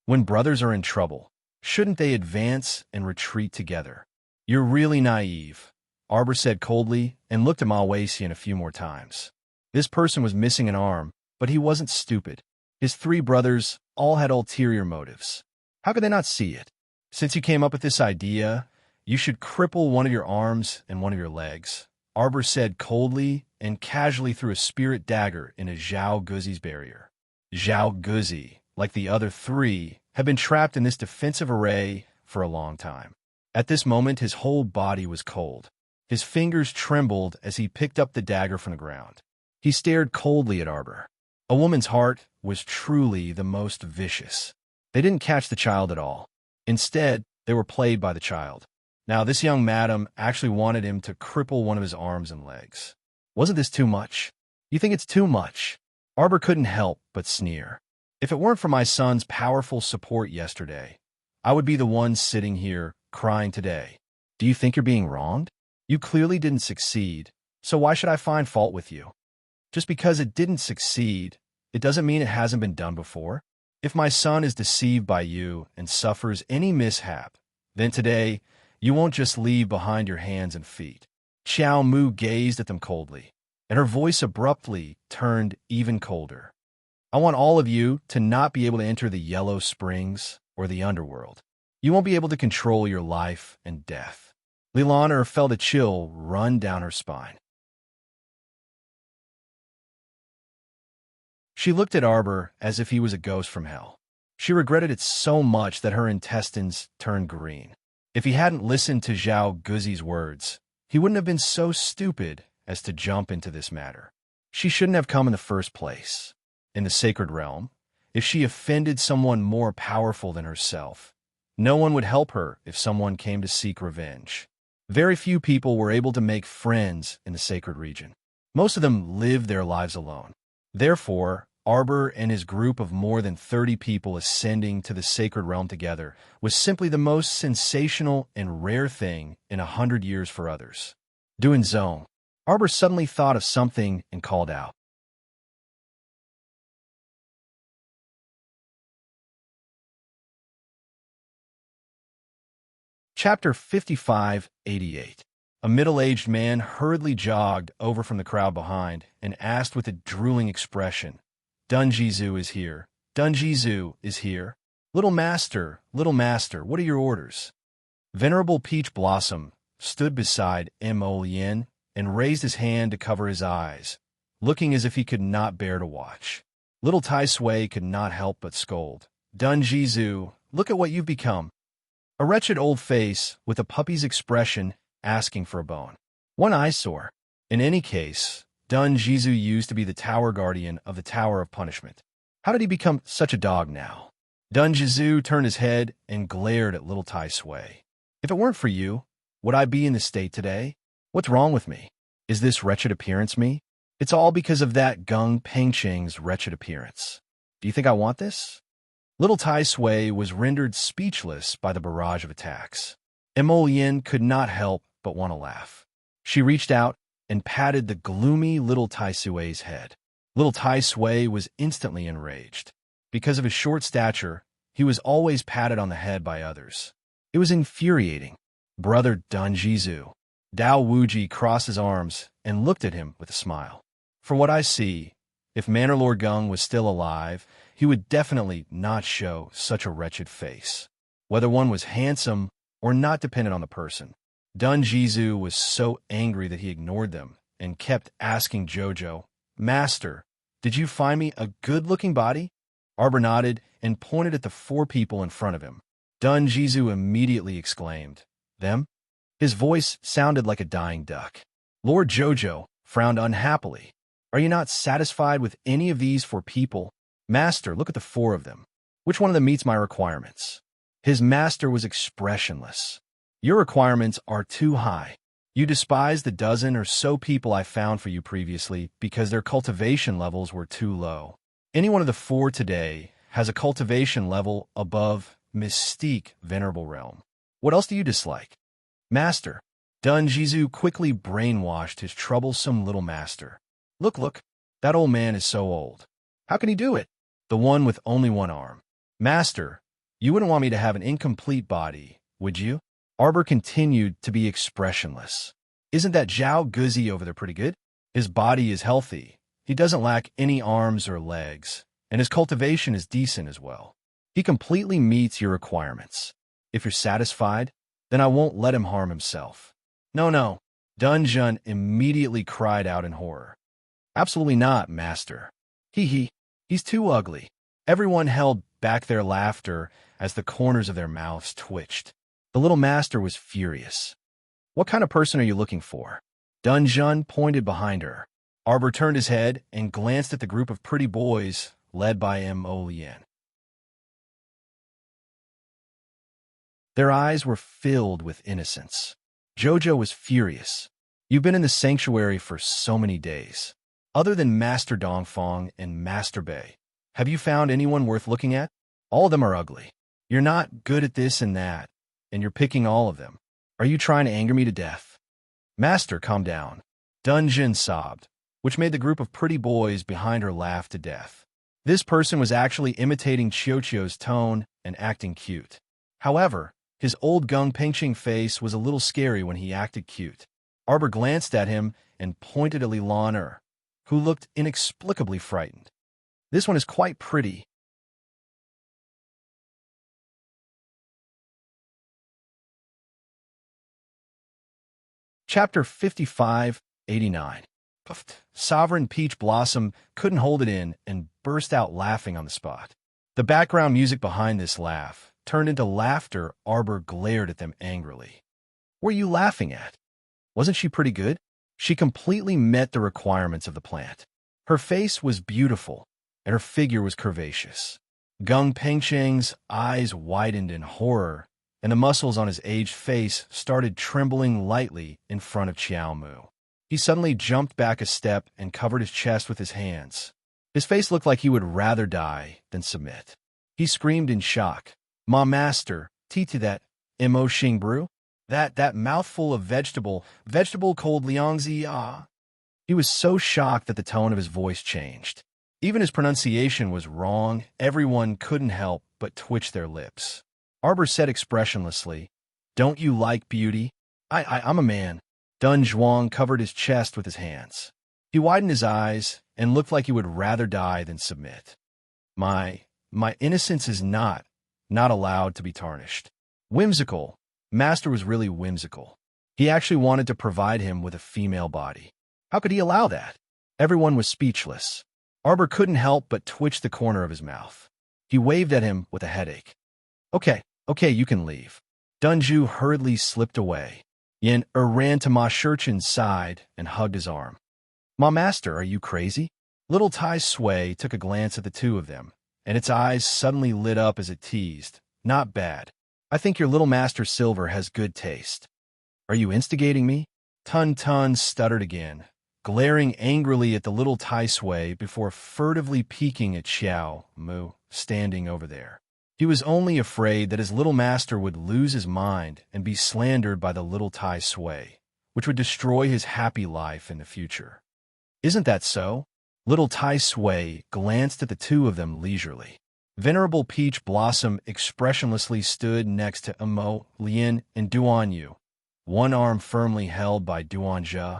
When brothers are in trouble, shouldn't they advance and retreat together? You're really naive, Arbor said coldly and looked at Malwacian a few more times. This person was missing an arm, but he wasn't stupid. His three brothers all had ulterior motives. How could they not see it? Since you came up with this idea, you should cripple one of your arms and one of your legs, Arbor said coldly and casually threw a spirit dagger into Zhao Guzi's barrier. Zhao Guzi, like the other three, had been trapped in this defensive array for a long time. At this moment, his whole body was cold. His fingers trembled as he picked up the dagger from the ground. He stared coldly at Arbor. A woman's heart was truly the most vicious. They didn't catch the child at all. Instead, they were played by the child. Now, this young madam actually wanted him to cripple one of his arms and legs. Wasn't this too much? You think it's too much? Arbor couldn't help but sneer. If it weren't for my son's powerful support yesterday, I would be the one sitting here crying today. Do you think you're being wronged? You clearly didn't succeed, so why should I find fault with you? Just because it didn't succeed, it doesn't mean it hasn't been done before. If my son is deceived by you and suffers any mishap, then today you won't just leave behind your hands and feet. Xiao Mu gazed at them coldly, and her voice abruptly turned even colder. I want all of you to not be able to enter the Yellow Springs or the underworld. You won't be able to control your life and death. Lilaner felt a chill run down her spine. She looked at Arbor as if he was a ghost from hell. She regretted it so much that her intestines turned green. If he hadn't listened to Zhao Guzi's words, he wouldn't have been so stupid as to jump into this matter. She shouldn't have come in the first place. In the sacred realm, if she offended someone more powerful than herself, no one would help her if someone came to seek revenge. Very few people were able to make friends in the sacred region. Most of them lived their lives alone. Therefore, Arbor and his group of more than 30 people ascending to the sacred realm together was simply the most sensational and rare thing in 100 years for others. Doing Zone, Arbor suddenly thought of something and called out. Chapter 55-88. A middle-aged man hurriedly jogged over from the crowd behind and asked with a drooling expression, Dunjizu is here. Dunjizu is here. Little master, what are your orders? Venerable Peach Blossom stood beside Mo Yin and raised his hand to cover his eyes, looking as if he could not bear to watch. Little Tai Sui could not help but scold. Dunjizu, look at what you've become. A wretched old face with a puppy's expression asking for a bone. One eyesore. In any case, Dunjizu used to be the tower guardian of the Tower of Punishment. How did he become such a dog now? Dunjizu turned his head and glared at little Tai Sui. If it weren't for you, would I be in this state today? What's wrong with me? Is this wretched appearance me? It's all because of that Gung Pengcheng's wretched appearance. Do you think I want this? Little Tai Sui was rendered speechless by the barrage of attacks. Mo Yin could not help but want to laugh. She reached out and patted the gloomy little Tai Sui's head. Little Tai Sui was instantly enraged. Because of his short stature, he was always patted on the head by others. It was infuriating. Brother Dunjizu. Dao Wuji crossed his arms and looked at him with a smile. For what I see, if Manor Lord Gung was still alive, he would definitely not show such a wretched face. Whether one was handsome or not depended on the person. Dunjizu was so angry that he ignored them and kept asking Jojo, Master, did you find me a good-looking body? Arbor nodded and pointed at the 4 people in front of him. Dunjizu immediately exclaimed, Them? His voice sounded like a dying duck. Lord Jojo frowned unhappily. Are you not satisfied with any of these 4 people? Master, look at the 4 of them. Which one of them meets my requirements? His master was expressionless. Your requirements are too high. You despise the dozen or so people I found for you previously because their cultivation levels were too low. Any one of the 4 today has a cultivation level above Mystique Venerable Realm. What else do you dislike? Master. Dunjizu quickly brainwashed his troublesome little master. Look, that old man is so old. How can he do it? The one with only one arm. Master, you wouldn't want me to have an incomplete body, would you? Arbor continued to be expressionless. Isn't that Zhao Guzi over there pretty good? His body is healthy. He doesn't lack any arms or legs, and his cultivation is decent as well. He completely meets your requirements. If you're satisfied, then I won't let him harm himself. No, no. Dunjun immediately cried out in horror. Absolutely not, master. He's too ugly. Everyone held back their laughter as the corners of their mouths twitched. The little master was furious. What kind of person are you looking for? Dunjun pointed behind her. Arbor turned his head and glanced at the group of pretty boys led by Mo Lian. Their eyes were filled with innocence. Jojo was furious. You've been in the sanctuary for so many days. Other than Master Dongfang and Master Bei, have you found anyone worth looking at? All of them are ugly. You're not good at this and that, and you're picking all of them. Are you trying to anger me to death? Master, calm down. Dunjin sobbed, which made the group of pretty boys behind her laugh to death. This person was actually imitating Qiuqiu's tone and acting cute. However, his old Gung Pengqing face was a little scary when he acted cute. Arbor glanced at him and pointed at Li Lan, who looked inexplicably frightened. This one is quite pretty. Chapter 55-89. Sovereign Peach Blossom couldn't hold it in and burst out laughing on the spot. The background music behind this laugh turned into laughter. Arbor glared at them angrily. What are you laughing at? Wasn't she pretty good? She completely met the requirements of the plant. Her face was beautiful, and her figure was curvaceous. Gung Pengqing's eyes widened in horror, and the muscles on his aged face started trembling lightly in front of Qiao Mu. He suddenly jumped back a step and covered his chest with his hands. His face looked like he would rather die than submit. He screamed in shock. Ma master, to that Mo Xing brew? That mouthful of vegetable cold liangzi ah. He was so shocked that the tone of his voice changed. Even his pronunciation was wrong. Everyone couldn't help but twitch their lips. Arbor said expressionlessly, "Don't you like beauty? I'm a man." Dun Zhuang covered his chest with his hands. He widened his eyes and looked like he would rather die than submit. My innocence is not allowed to be tarnished. Whimsical. Master was really whimsical. He actually wanted to provide him with a female body. How could he allow that? Everyone was speechless. Arbor couldn't help but twitch the corner of his mouth. He waved at him with a headache. Okay, you can leave. Dunju hurriedly slipped away. Yin ran to Ma Shurchen's side and hugged his arm. Ma master, are you crazy? Little Tai Sui took a glance at the two of them, and its eyes suddenly lit up as it teased. Not bad. I think your little master Silver has good taste. Are you instigating me? Tun Tun stuttered again, glaring angrily at the little Tai Sui before furtively peeking at Xiao Mu, standing over there. He was only afraid that his little master would lose his mind and be slandered by the little Tai Sui, which would destroy his happy life in the future. Isn't that so? Little Tai Sui glanced at the two of them leisurely. Venerable Peach Blossom expressionlessly stood next to Mo Lian and Duan Yu, one arm firmly held by Duan Zhe.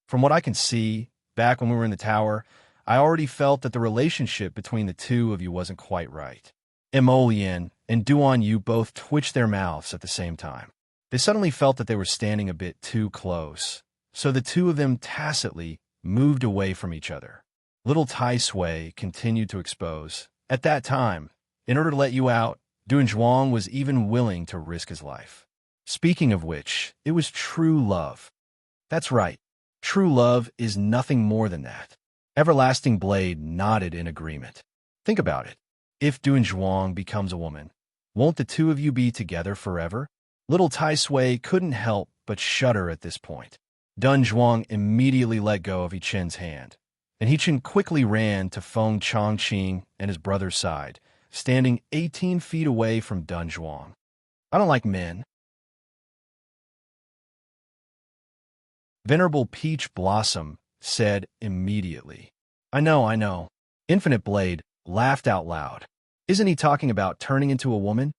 From what I can see, back when we were in the tower, I already felt that the relationship between the two of you wasn't quite right. Mo Lian and Duan Yu both twitched their mouths at the same time. They suddenly felt that they were standing a bit too close, so the two of them tacitly moved away from each other. Little Tai Sui continued to expose. At that time, in order to let you out, Dun Zhuang was even willing to risk his life. Speaking of which, it was true love. That's right. True love is nothing more than that. Everlasting Blade nodded in agreement. Think about it. If Dun Zhuang becomes a woman, won't the two of you be together forever? Little Tai Sui couldn't help but shudder at this point. Dun Zhuang immediately let go of Yichen's hand, and Yichen quickly ran to Feng Chongqing and his brother's side, standing 18 feet away from Dun Zhuang. I don't like men. Venerable Peach Blossom said immediately. I know. Infinite Blade laughed out loud. Isn't he talking about turning into a woman?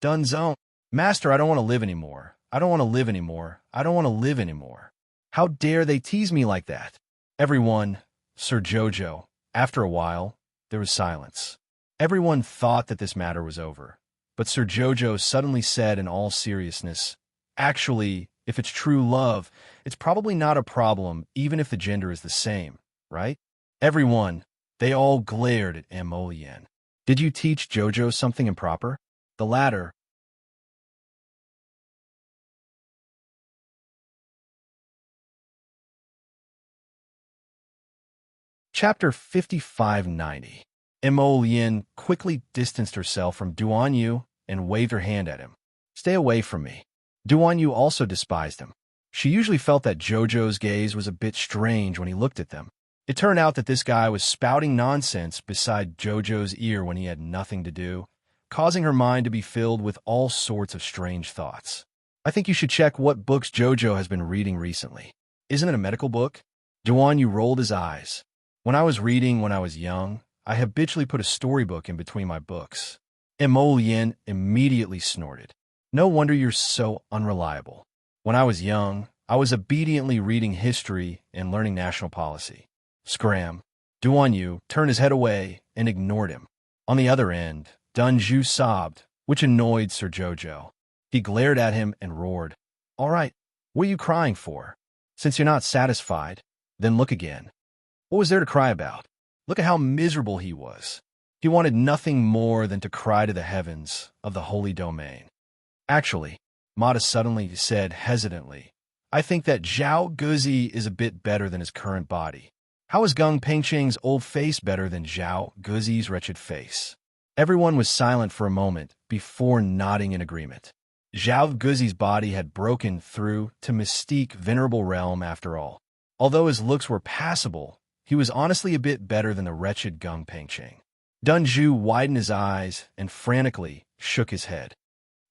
Dun Zong. Master, I don't want to live anymore. I don't want to live anymore. I don't want to live anymore. How dare they tease me like that? Everyone, Sir Jojo. After a while, there was silence. Everyone thought that this matter was over. But Sir Jojo suddenly said in all seriousness, actually, if it's true love, it's probably not a problem even if the gender is the same, right? Everyone, they all glared at Emolien. Did you teach Jojo something improper? The latter. Chapter 5590. Emolien quickly distanced herself from Duan Yu and waved her hand at him. Stay away from me. Duan Yu also despised him. She usually felt that Jojo's gaze was a bit strange when he looked at them. It turned out that this guy was spouting nonsense beside Jojo's ear when he had nothing to do, causing her mind to be filled with all sorts of strange thoughts. I think you should check what books Jojo has been reading recently. Isn't it a medical book? Duan Yu rolled his eyes. When I was reading when I was young, I habitually put a storybook in between my books. Emolien immediately snorted. No wonder you're so unreliable. When I was young, I was obediently reading history and learning national policy. Scram. Duan Yu turned his head away and ignored him. On the other end, Dunju sobbed, which annoyed Sir Jojo. He glared at him and roared, "All right, what are you crying for? Since you're not satisfied, then look again." What was there to cry about? Look at how miserable he was. He wanted nothing more than to cry to the heavens of the holy domain. Actually, Mata suddenly said hesitantly, I think that Zhao Guzi is a bit better than his current body. How is Gung Pengqing's old face better than Zhao Guzi's wretched face? Everyone was silent for a moment before nodding in agreement. Zhao Guzi's body had broken through to mystique venerable realm after all. Although his looks were passable, he was honestly a bit better than the wretched Gung Pengqing. Dunju widened his eyes and frantically shook his head.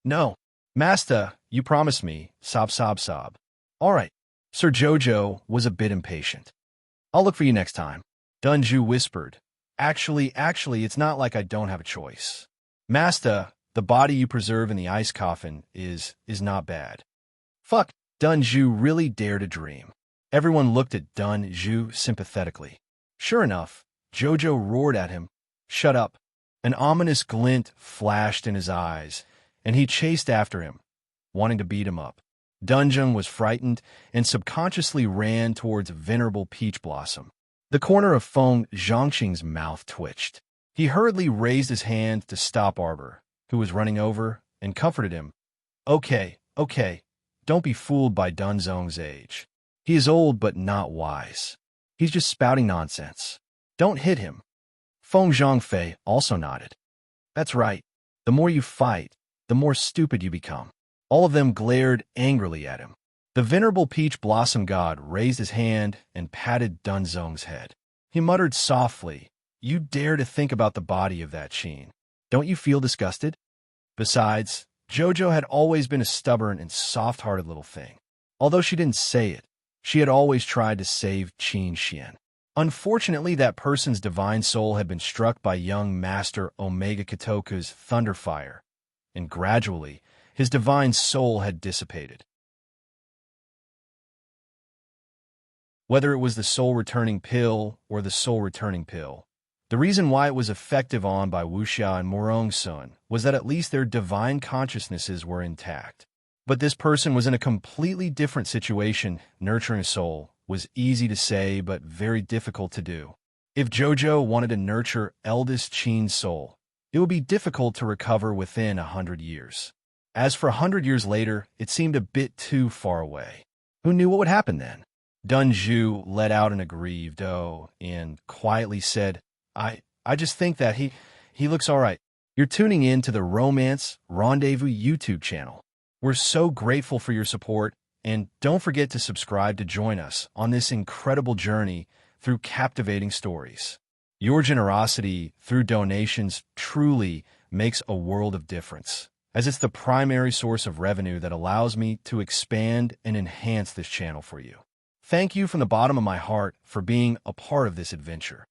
No, Master, you promised me, sob sob sob. All right. Sir Jojo was a bit impatient. I'll look for you next time. Dunju whispered. Actually, it's not like I don't have a choice. Master, the body you preserve in the ice coffin is not bad. Fuck, Dunju really dared to dream. Everyone looked at Dunju sympathetically. Sure enough, Jojo roared at him, Shut up. An ominous glint flashed in his eyes, and he chased after him, wanting to beat him up. Dunjung was frightened and subconsciously ran towards Venerable Peach Blossom. The corner of Feng Zhongqing's mouth twitched. He hurriedly raised his hand to stop Arbor, who was running over, and comforted him. Okay, don't be fooled by Dunzong's age. He is old but not wise. He's just spouting nonsense. Don't hit him. Feng Zhongfei also nodded. That's right. The more you fight, the more stupid you become. All of them glared angrily at him. The Venerable Peach Blossom God raised his hand and patted Dunzong's head. He muttered softly, You dare to think about the body of that Sheen. Don't you feel disgusted? Besides, Jojo had always been a stubborn and soft-hearted little thing. Although she didn't say it, she had always tried to save Qin Xian. Unfortunately, that person's divine soul had been struck by young Master Omega Katoka's thunderfire, and gradually, his divine soul had dissipated. Whether it was the soul-returning pill or the soul-returning pill, the reason why it was effective on by Wuxia and Morong Sun was that at least their divine consciousnesses were intact. But this person was in a completely different situation. Nurturing a soul was easy to say but very difficult to do. If Jojo wanted to nurture eldest Qin's soul, it would be difficult to recover within 100 years. As for 100 years later, it seemed a bit too far away. Who knew what would happen then? Dunju let out an aggrieved "oh" and quietly said, I just think that he looks all right. You're tuning in to the Romance Rendezvous YouTube channel. We're so grateful for your support, and don't forget to subscribe to join us on this incredible journey through captivating stories. Your generosity through donations truly makes a world of difference, as it's the primary source of revenue that allows me to expand and enhance this channel for you. Thank you from the bottom of my heart for being a part of this adventure.